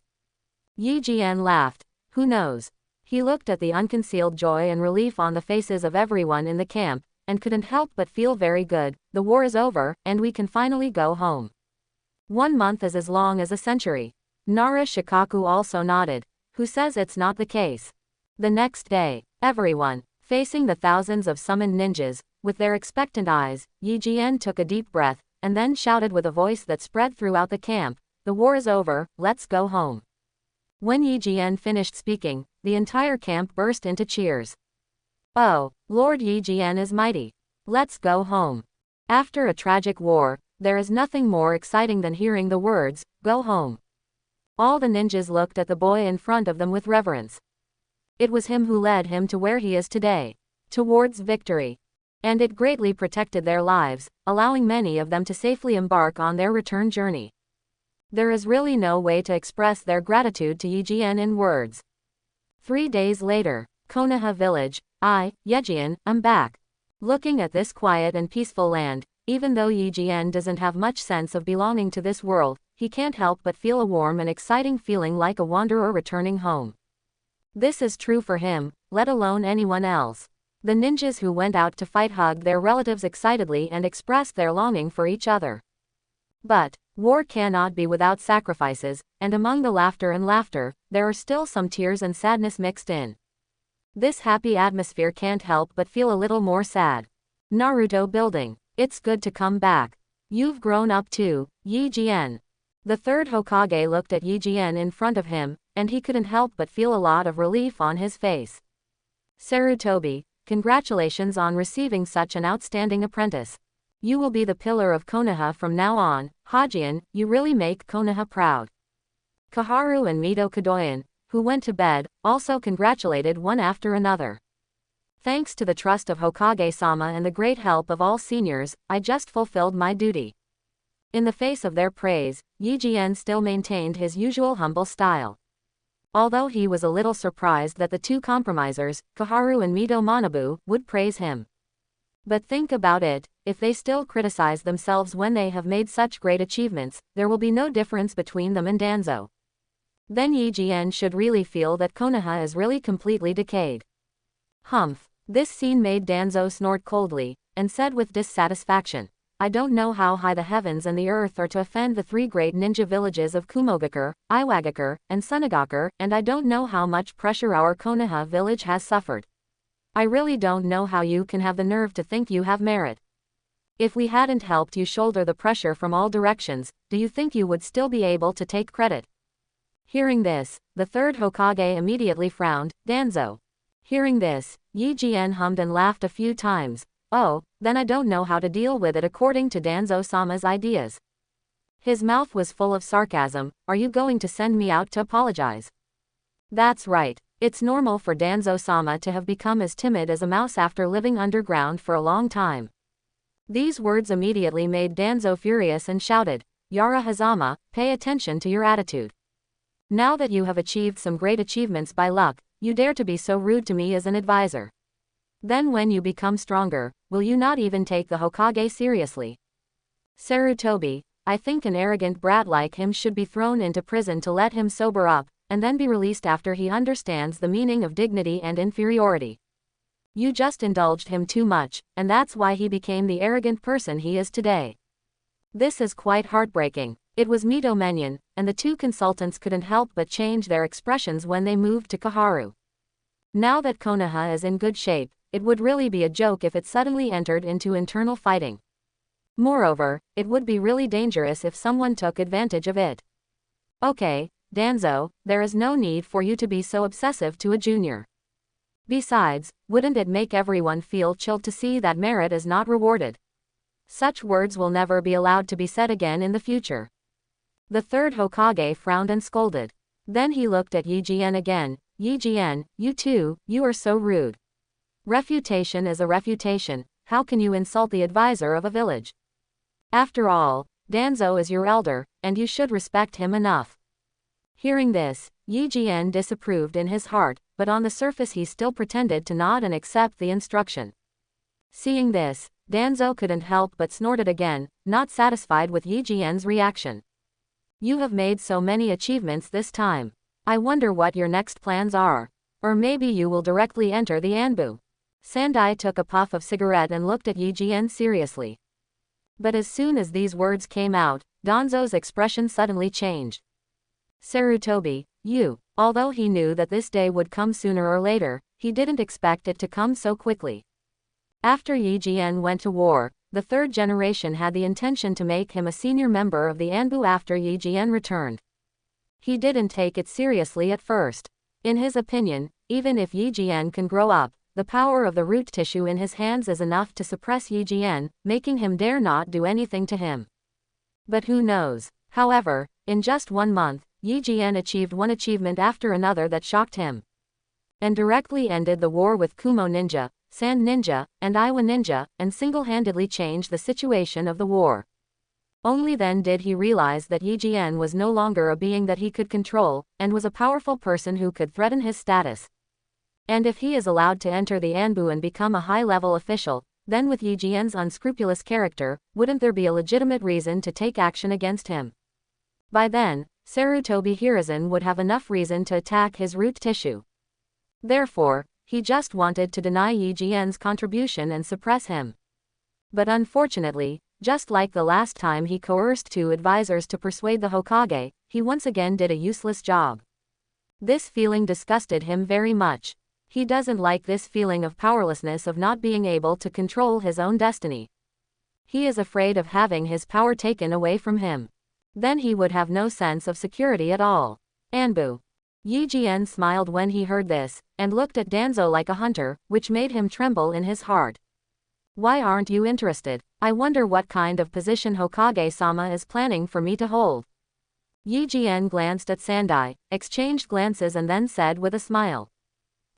Yi Jian laughed. Who knows? He looked at the unconcealed joy and relief on the faces of everyone in the camp, and couldn't help but feel very good. The war is over, and we can finally go home. 1 month is as long as a century. Nara Shikaku also nodded. Who says it's not the case? The next day, everyone, facing the thousands of summoned ninjas, with their expectant eyes, Yi Jian took a deep breath, and then shouted with a voice that spread throughout the camp, the war is over, let's go home. When Yi Jian finished speaking, the entire camp burst into cheers. Oh, Lord Yi Jian is mighty. Let's go home. After a tragic war, there is nothing more exciting than hearing the words, go home. All the ninjas looked at the boy in front of them with reverence. It was him who led him to where he is today, towards victory. And it greatly protected their lives, allowing many of them to safely embark on their return journey. There is really no way to express their gratitude to Yi Jian in words. 3 days later, Konoha village. Yejian, I'm back. Looking at this quiet and peaceful land, even though Yi Jian doesn't have much sense of belonging to this world, he can't help but feel a warm and exciting feeling like a wanderer returning home. This is true for him, let alone anyone else. The ninjas who went out to fight hugged their relatives excitedly and expressed their longing for each other. But, war cannot be without sacrifices, and among the laughter, there are still some tears and sadness mixed in. This happy atmosphere can't help but feel a little more sad. Naruto building. It's good to come back. You've grown up too, Yi Jian. The third Hokage looked at Yi Jian in front of him, and he couldn't help but feel a lot of relief on his face. Sarutobi, congratulations on receiving such an outstanding apprentice. You will be the pillar of Konoha from now on. Hajian, you really make Konoha proud. Kaharu and Mito Kadoyan, who went to bed, also congratulated one after another. Thanks to the trust of Hokage-sama and the great help of all seniors, I just fulfilled my duty. In the face of their praise, Yi Jian still maintained his usual humble style. Although he was a little surprised that the two compromisers, Kaharu and Mito Manabu, would praise him. But think about it, if they still criticize themselves when they have made such great achievements, there will be no difference between them and Danzo. Then Yi Jian should really feel that Konoha is really completely decayed. Humph. This scene made Danzo snort coldly, and said with dissatisfaction, I don't know how high the heavens and the earth are to offend the 3 great ninja villages of Kumogakure, Iwagakure, and Sunagakure, and I don't know how much pressure our Konoha village has suffered. I really don't know how you can have the nerve to think you have merit. If we hadn't helped you shoulder the pressure from all directions, do you think you would still be able to take credit? Hearing this, the third Hokage immediately frowned. Danzo. Hearing this, Yi Jian hummed and laughed a few times. Oh, then I don't know how to deal with it according to Danzo-sama's ideas. His mouth was full of sarcasm. Are you going to send me out to apologize? That's right. It's normal for Danzo-sama to have become as timid as a mouse after living underground for a long time. These words immediately made Danzo furious and shouted, Yara Hazama, pay attention to your attitude. Now that you have achieved some great achievements by luck, you dare to be so rude to me as an advisor. Then when you become stronger, will you not even take the Hokage seriously? Sarutobi, I think an arrogant brat like him should be thrown into prison to let him sober up, and then be released after he understands the meaning of dignity and inferiority. You just indulged him too much, and that's why he became the arrogant person he is today. This is quite heartbreaking. It was Mito Menyon, and the two consultants couldn't help but change their expressions when they moved to Kaharu. Now that Konoha is in good shape, it would really be a joke if it suddenly entered into internal fighting. Moreover, it would be really dangerous if someone took advantage of it. Okay, Danzo, there is no need for you to be so obsessive to a junior. Besides, wouldn't it make everyone feel chilled to see that merit is not rewarded? Such words will never be allowed to be said again in the future. The third Hokage frowned and scolded. Then he looked at Yi Jian again. Yi Jian, you too, you are so rude. Refutation is a refutation. How can you insult the advisor of a village? After all, Danzo is your elder, and you should respect him enough. Hearing this, Yi Jian disapproved in his heart, but on the surface he still pretended to nod and accept the instruction. Seeing this, Danzo couldn't help but snorted again, not satisfied with Yi Jian's reaction. You have made so many achievements this time. I wonder what your next plans are. Or maybe you will directly enter the Anbu. Sandai took a puff of cigarette and looked at Yi Jian seriously. But as soon as these words came out, Danzo's expression suddenly changed. Sarutobi, you. Although he knew that this day would come sooner or later, he didn't expect it to come so quickly. After Yi Jian went to war, the third generation had the intention to make him a senior member of the Anbu after Yi Jian returned. He didn't take it seriously at first. In his opinion, even if Yi Jian can grow up, the power of the root tissue in his hands is enough to suppress Yi Jian, making him dare not do anything to him. But who knows? However, in just 1 month, Yi Jian achieved one achievement after another that shocked him. And directly ended the war with Kumo Ninja, Sand Ninja, and Iwa Ninja, and single-handedly changed the situation of the war. Only then did he realize that Yi Jian was no longer a being that he could control, and was a powerful person who could threaten his status. And if he is allowed to enter the Anbu and become a high-level official, then with Yi Jian's unscrupulous character, wouldn't there be a legitimate reason to take action against him? By then, Sarutobi Hiruzen would have enough reason to attack his root tissue. Therefore, he just wanted to deny Yi Jian's contribution and suppress him. But unfortunately, just like the last time he coerced 2 advisors to persuade the Hokage, he once again did a useless job. This feeling disgusted him very much. He doesn't like this feeling of powerlessness of not being able to control his own destiny. He is afraid of having his power taken away from him. Then he would have no sense of security at all. Anbu. Yi Jian smiled when he heard this, and looked at Danzo like a hunter, which made him tremble in his heart. Why aren't you interested? I wonder what kind of position Hokage-sama is planning for me to hold. Yi Jian glanced at Sandai, exchanged glances and then said with a smile.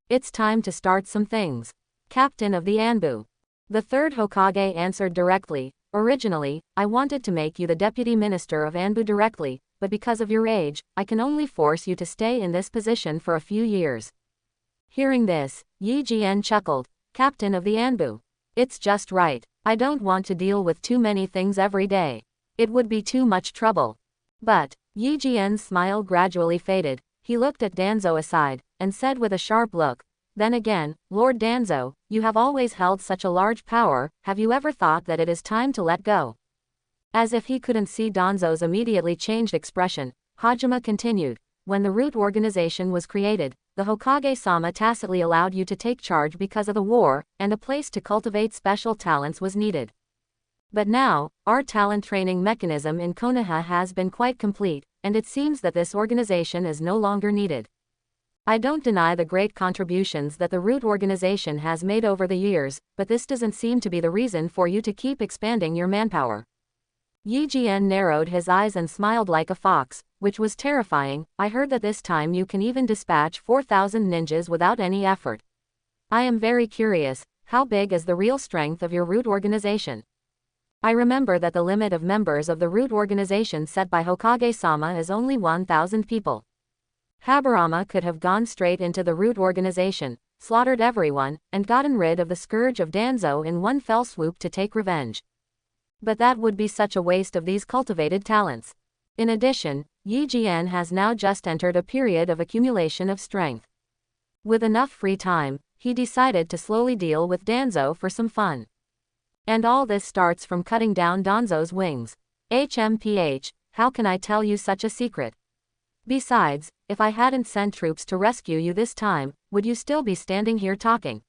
It's time to start some things. Captain of the Anbu. The third Hokage answered directly. Originally, I wanted to make you the deputy minister of Anbu directly, but because of your age, I can only force you to stay in this position for a few years. Hearing this, Yi Jian chuckled. Captain of the Anbu. It's just right. I don't want to deal with too many things every day. It would be too much trouble. But, Yi Jian's smile gradually faded. He looked at Danzo aside, and said with a sharp look, then again, Lord Danzo, you have always held such a large power, have you ever thought that it is time to let go? As if he couldn't see Danzo's immediately changed expression, Hajime continued, when the root organization was created, the Hokage-sama tacitly allowed you to take charge because of the war, and a place to cultivate special talents was needed. But now, our talent training mechanism in Konoha has been quite complete, and it seems that this organization is no longer needed. I don't deny the great contributions that the root organization has made over the years, but this doesn't seem to be the reason for you to keep expanding your manpower. Yi Jian narrowed his eyes and smiled like a fox, which was terrifying. I heard that this time you can even dispatch 4,000 ninjas without any effort. I am very curious, how big is the real strength of your root organization? I remember that the limit of members of the root organization set by Hokage-sama is only 1,000 people. Habarama could have gone straight into the root organization, slaughtered everyone, and gotten rid of the scourge of Danzo in one fell swoop to take revenge. But that would be such a waste of these cultivated talents. In addition, Yi Jian has now just entered a period of accumulation of strength. With enough free time, he decided to slowly deal with Danzo for some fun. And all this starts from cutting down Danzo's wings. HMPH, how can I tell you such a secret? Besides, if I hadn't sent troops to rescue you this time, would you still be standing here talking?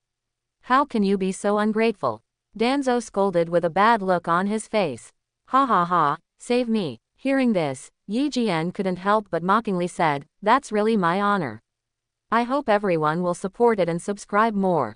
How can you be so ungrateful? Danzo scolded with a bad look on his face. Ha ha ha, save me. Hearing this, Yi Jian couldn't help but mockingly said, that's really my honor. I hope everyone will support it and subscribe more.